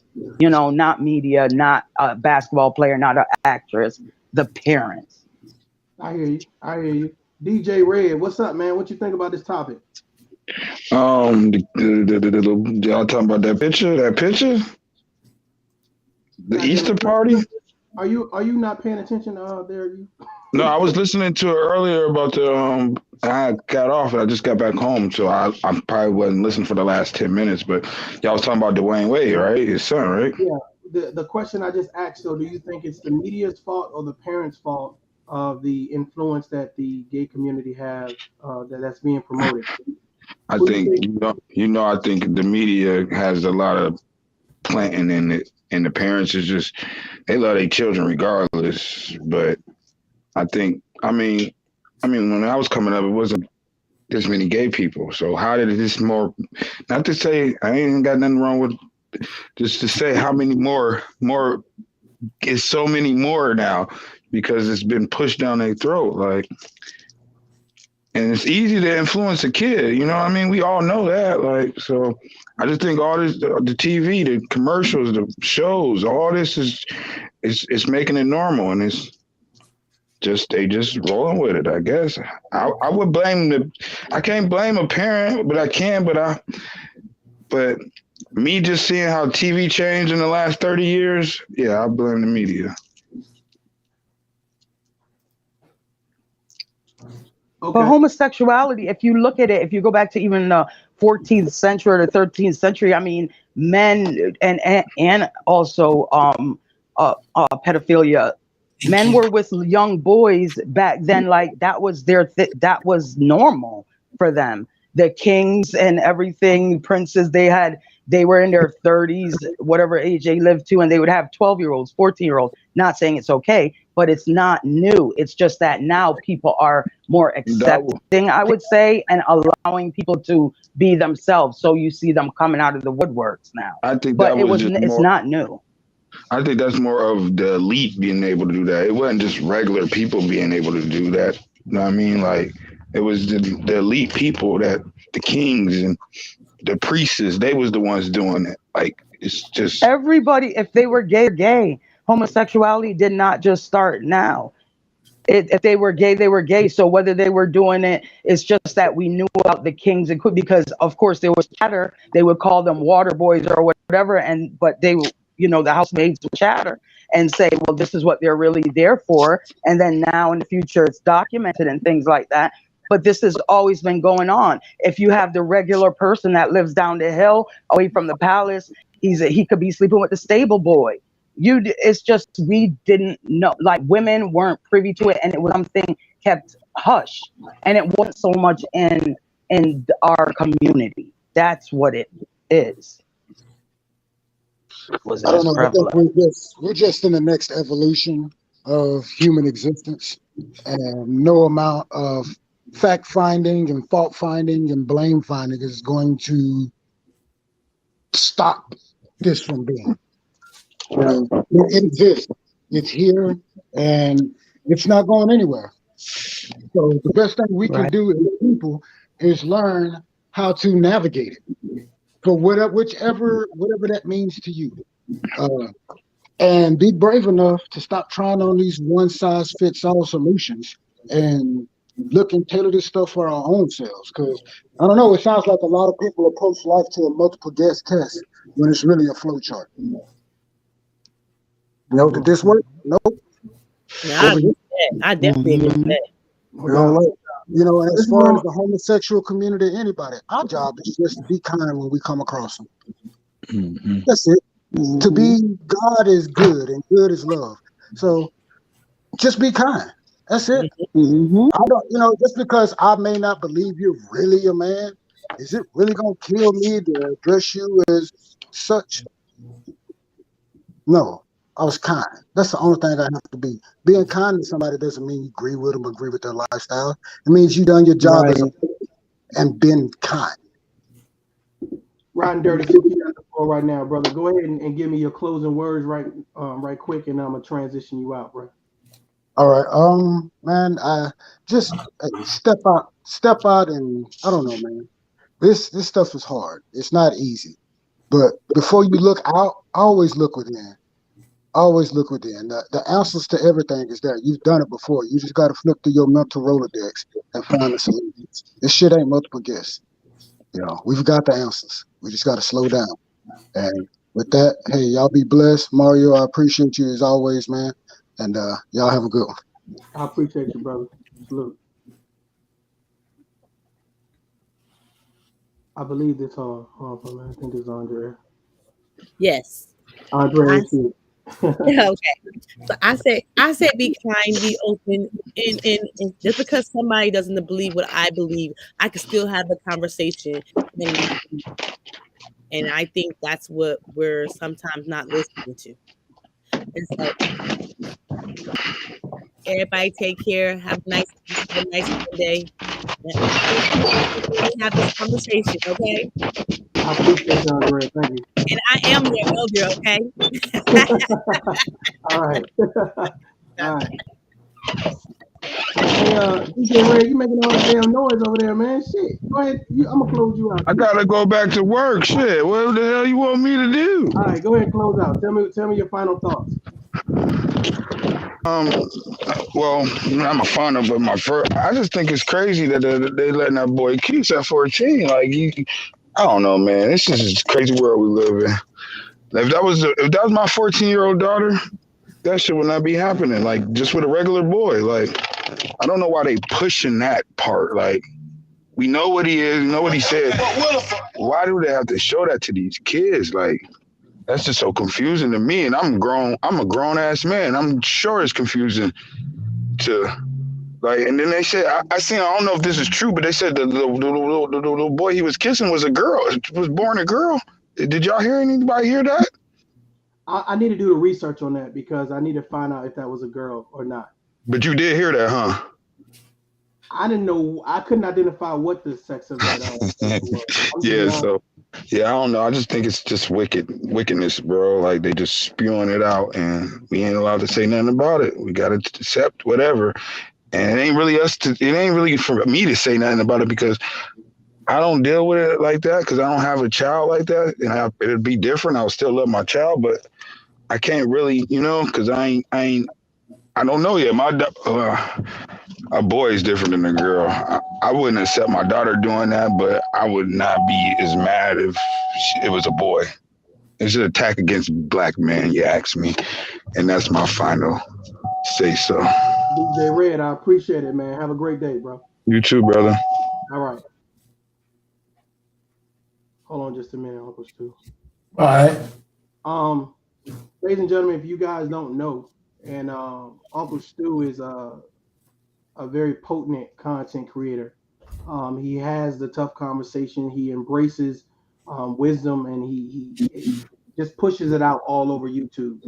not media, not a basketball player, not an actress, the parents. I hear you. I hear you. DJ Red, what's up, man? What you think about this topic? Y'all talking about that picture? The Easter party? Are you not paying attention? There you. No, I was listening to it earlier about the. I got off. I just got back home, so I probably wasn't listening for the last 10 minutes. But y'all was talking about Dwayne Wade, right? His son, right? Yeah. The question I just asked, though, do you think it's the media's fault or the parents' fault of the influence that the gay community have that's being promoted? I think I think the media has a lot of planting in it, and the parents is just they love their children regardless. But I think, when I was coming up, it wasn't this many gay people. So how did this more? Not to say I ain't got nothing wrong with, just to say how many more it's so many more now, because it's been pushed down their throat, like. And it's easy to influence a kid, we all know that, like. So I just think all this, the TV, the commercials, the shows, all this is making it normal, and it's they just rolling with it, I guess. I would blame I can't blame a parent, but I can, but me just seeing how TV changed in the last 30 years, yeah, I blame the media. Okay. But homosexuality, if you look at it, if you go back to even the 14th century or the 13th century, men and also pedophilia, men were with young boys back then. Like that was that was normal for them. The kings and everything, princes, they had they were in their 30s, whatever age they lived to, and they would have 12-year-olds, 14-year-olds. Not saying it's okay, but it's not new. It's just that now people are more accepting, I would say, and allowing people to be themselves. So you see them coming out of the woodworks now. I think But that was just it's more. not new. I think that's more of the elite being able to do that. It wasn't just regular people being able to do that. You know what I mean? Like it was the elite people, that the kings and the priests, they was the ones doing it. Like it's just Everybody, if they were gay, gay. Homosexuality did not just start now. If they were gay, they were gay. So whether they were doing it, it's just that we knew about the kings and queens, because of course there was chatter. They would call them water boys or whatever, but they, the housemaids would chatter and say, well, this is what they're really there for. And then now in the future, it's documented and things like that. But this has always been going on. If you have the regular person that lives down the hill away from the palace, he could be sleeping with the stable boy. It's just, we didn't know, like women weren't privy to it, and it was something kept hush, and it wasn't so much in our community. That's what it is. I don't know. I think we're just in the next evolution of human existence, and no amount of fact finding and fault finding and blame finding is going to stop this from being. It exists. It's here, and it's not going anywhere. So the best thing we can do as people is learn how to navigate it for whatever that means to you, and be brave enough to stop trying on these one-size-fits-all solutions and look and tailor this stuff for our own selves. Because I don't know, it sounds like a lot of people approach life to a multiple guess test when it's really a flow chart. Did this work? Nope. No, I definitely agree with that. And as far as the homosexual community, anybody, our job is just to be kind when we come across them. Mm-hmm. That's it. Mm-hmm. To be God is good, and good is love. So just be kind. That's it. Mm-hmm. I don't, just because I may not believe you're really a man, is it really gonna kill me to address you as such? No. I was kind. That's the only thing I have to be. Being kind to somebody doesn't mean you agree with them, agree with their lifestyle. It means you done your job and been kind. Riding Dirty 50 on the floor right now, brother. Go ahead and give me your closing words right quick, and I'm gonna transition you out, bro. All right. Man, I just step out, and I don't know, man. This stuff is hard. It's not easy. But before you look out, always look within. Always look within. The answers to everything is there. You've done it before. You just got to flip through your mental Rolodex and find the solutions. This shit ain't multiple guess. We've got the answers. We just got to slow down. And with that, hey, y'all be blessed. Mario, I appreciate you as always, man. And y'all have a good one. I appreciate you, brother. Salute. I believe this man. I think it's Andrea. Yes. Andrea. Okay. So I said be kind, be open, and just because somebody doesn't believe what I believe, I can still have a conversation. And I think that's what we're sometimes not listening to. And so everybody take care. Have a nice day. Have this conversation, okay? I appreciate you, Andrea. Thank you. And I am your elder, okay? All right. All right. Hey, DJ Ray, you making all that damn noise over there, man. Shit. Go ahead. I'm gonna close you out. I gotta go back to work. Shit. What the hell you want me to do? All right, go ahead and close out. Tell me your final thoughts. Well, I'm a fan of, but I just think it's crazy that they letting that boy Keith at 14. Like I don't know, man. It's just a crazy world we live in. If that was my 14-year-old daughter, that shit would not be happening. Like just with a regular boy. Like I don't know why they pushing that part. Like we know what he is, we know what he said. Why do they have to show that to these kids? Like that's just so confusing to me. And I'm a grown ass man. I'm sure it's confusing to like. And then they said I don't know if this is true, but they said the little boy he was kissing was a girl. It was born a girl. Did y'all hear anybody hear that? I need to do the research on that because I need to find out if that was a girl or not. But you did hear that, huh? I didn't know. I couldn't identify what the sex of that was. Yeah, so yeah, I don't know. I just think it's just wickedness, bro. Like they just spewing it out, and we ain't allowed to say nothing about it. We gotta accept whatever, and it ain't really us to. It ain't really for me to say nothing about it because I don't deal with it like that because I don't have a child like that, and it'd be different. I would still love my child, but I can't really, because I don't know yet. A boy is different than a girl. I wouldn't accept my daughter doing that, but I would not be as mad if it was a boy. It's an attack against black men, you ask me, and that's my final say so. DJ Red, I appreciate it, man. Have a great day, bro. You too, brother. All right. Hold on just a minute, Uncle Stu. All right. Ladies and gentlemen, if you guys don't know, and Uncle Stu is a very potent content creator. He has the tough conversation. He embraces wisdom, and he just pushes it out all over YouTube.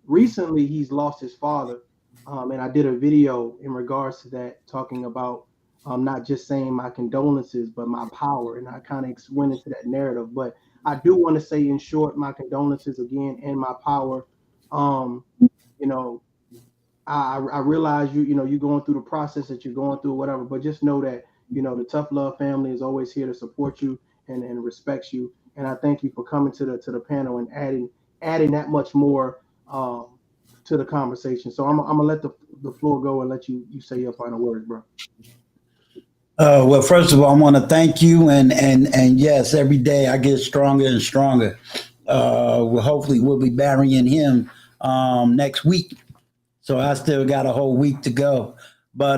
Recently, he's lost his father, and I did a video in regards to that, talking about not just saying my condolences, but my power, and I kind of went into that narrative. But I do want to say, in short, my condolences again and my power. You know, I realize you're going through the process that you're going through, whatever. But just know that the Tough Love family is always here to support you and respects you. And I thank you for coming to the panel and adding that much more to the conversation. So I'm gonna let the floor go and let you say your final words, bro. Well, first of all, I want to thank you, and yes, every day I get stronger and stronger. Well, hopefully, we'll be burying him next week, so I still got a whole week to go. But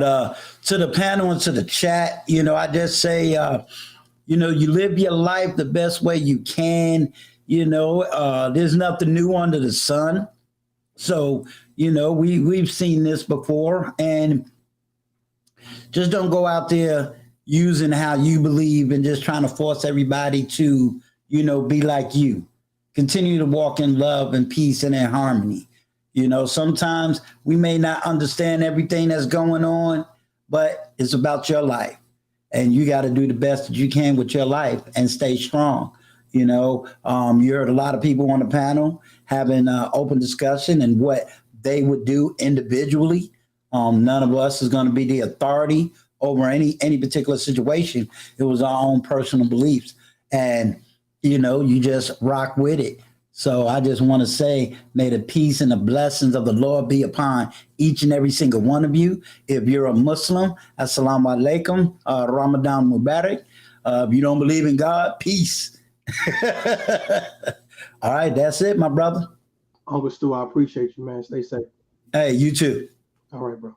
to the panel and to the chat, I just say, you live your life the best way you can. There's nothing new under the sun, so we've seen this before, and just don't go out there using how you believe and just trying to force everybody to, be like you. Continue to walk in love and peace and in harmony. Sometimes we may not understand everything that's going on, but it's about your life. And you got to do the best that you can with your life and stay strong. You heard a lot of people on the panel having open discussion and what they would do individually. None of us is going to be the authority over any particular situation. It was our own personal beliefs, and you just rock with it. So I just want to say, may the peace and the blessings of the Lord be upon each and every single one of you. If you're a Muslim, assalamu alaikum, Ramadan Mubarak. If you don't believe in God, peace. All right, that's it, my brother. Uncle Stu, I appreciate you, man. Stay safe. Hey, you too. All right, bro.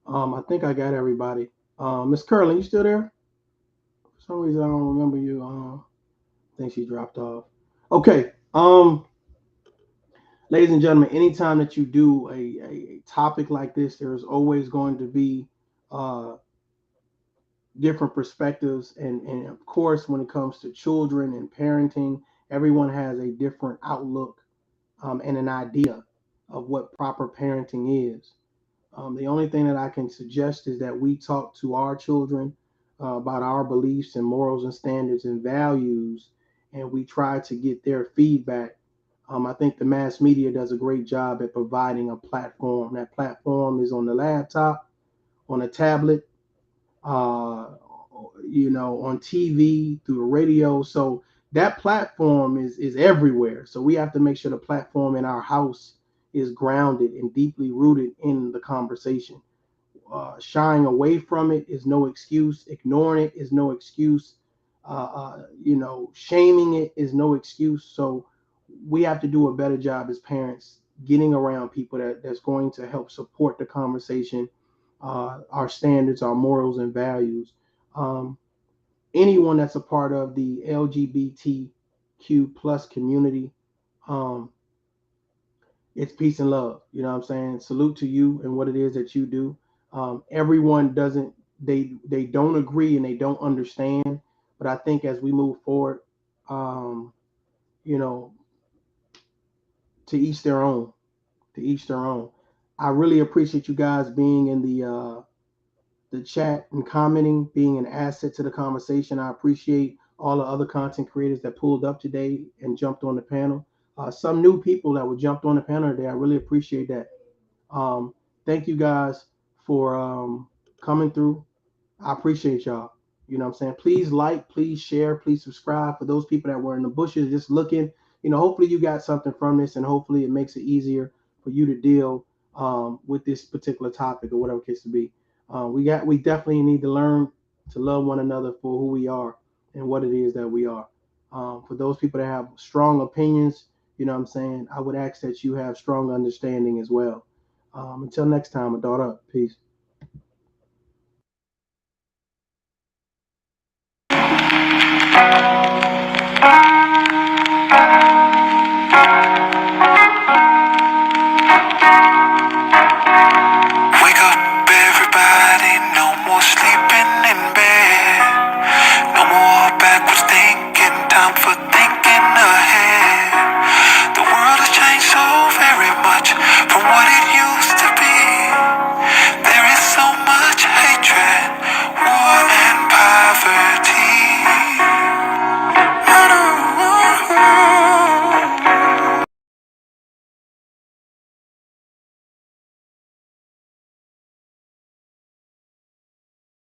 I think I got everybody. Miss Curlin, you still there? For some reason, I don't remember you. I think she dropped off. Okay. Ladies and gentlemen, anytime that you do a topic like this, there's always going to be different perspectives. And of course, when it comes to children and parenting, everyone has a different outlook and an idea of what proper parenting is. The only thing that I can suggest is that we talk to our children about our beliefs and morals and standards and values, and we try to get their feedback. I think the mass media does a great job at providing a platform. That platform is on the laptop, on a tablet, on TV, through the radio. So that platform is everywhere. So we have to make sure the platform in our house is grounded and deeply rooted in the conversation. Shying away from it is no excuse. Ignoring it is no excuse. Shaming it is no excuse. So we have to do a better job as parents getting around people that's going to help support the conversation, our standards, our morals and values. Anyone that's a part of the LGBTQ plus community, it's peace and love. You know what I'm saying? Salute to you and what it is that you do. Everyone they don't agree and they don't understand, but I think as we move forward, You know, to each their own. To each their own. I really appreciate you guys being in the chat and commenting, being an asset to the conversation. I appreciate all the other content creators that pulled up today and jumped on the panel. Some new people that were jumped on the panel today. I really appreciate that. Thank you guys for coming through. I appreciate y'all. You know what I'm saying? Please like, please share, please subscribe. For those people that were in the bushes just looking, hopefully you got something from this, and hopefully it makes it easier for you to deal with this particular topic or whatever case to be. We definitely need to learn to love one another for who we are and what it is that we are. For those people that have strong opinions, you know what I'm saying, I would ask that you have strong understanding as well. Until next time, adult up. Peace.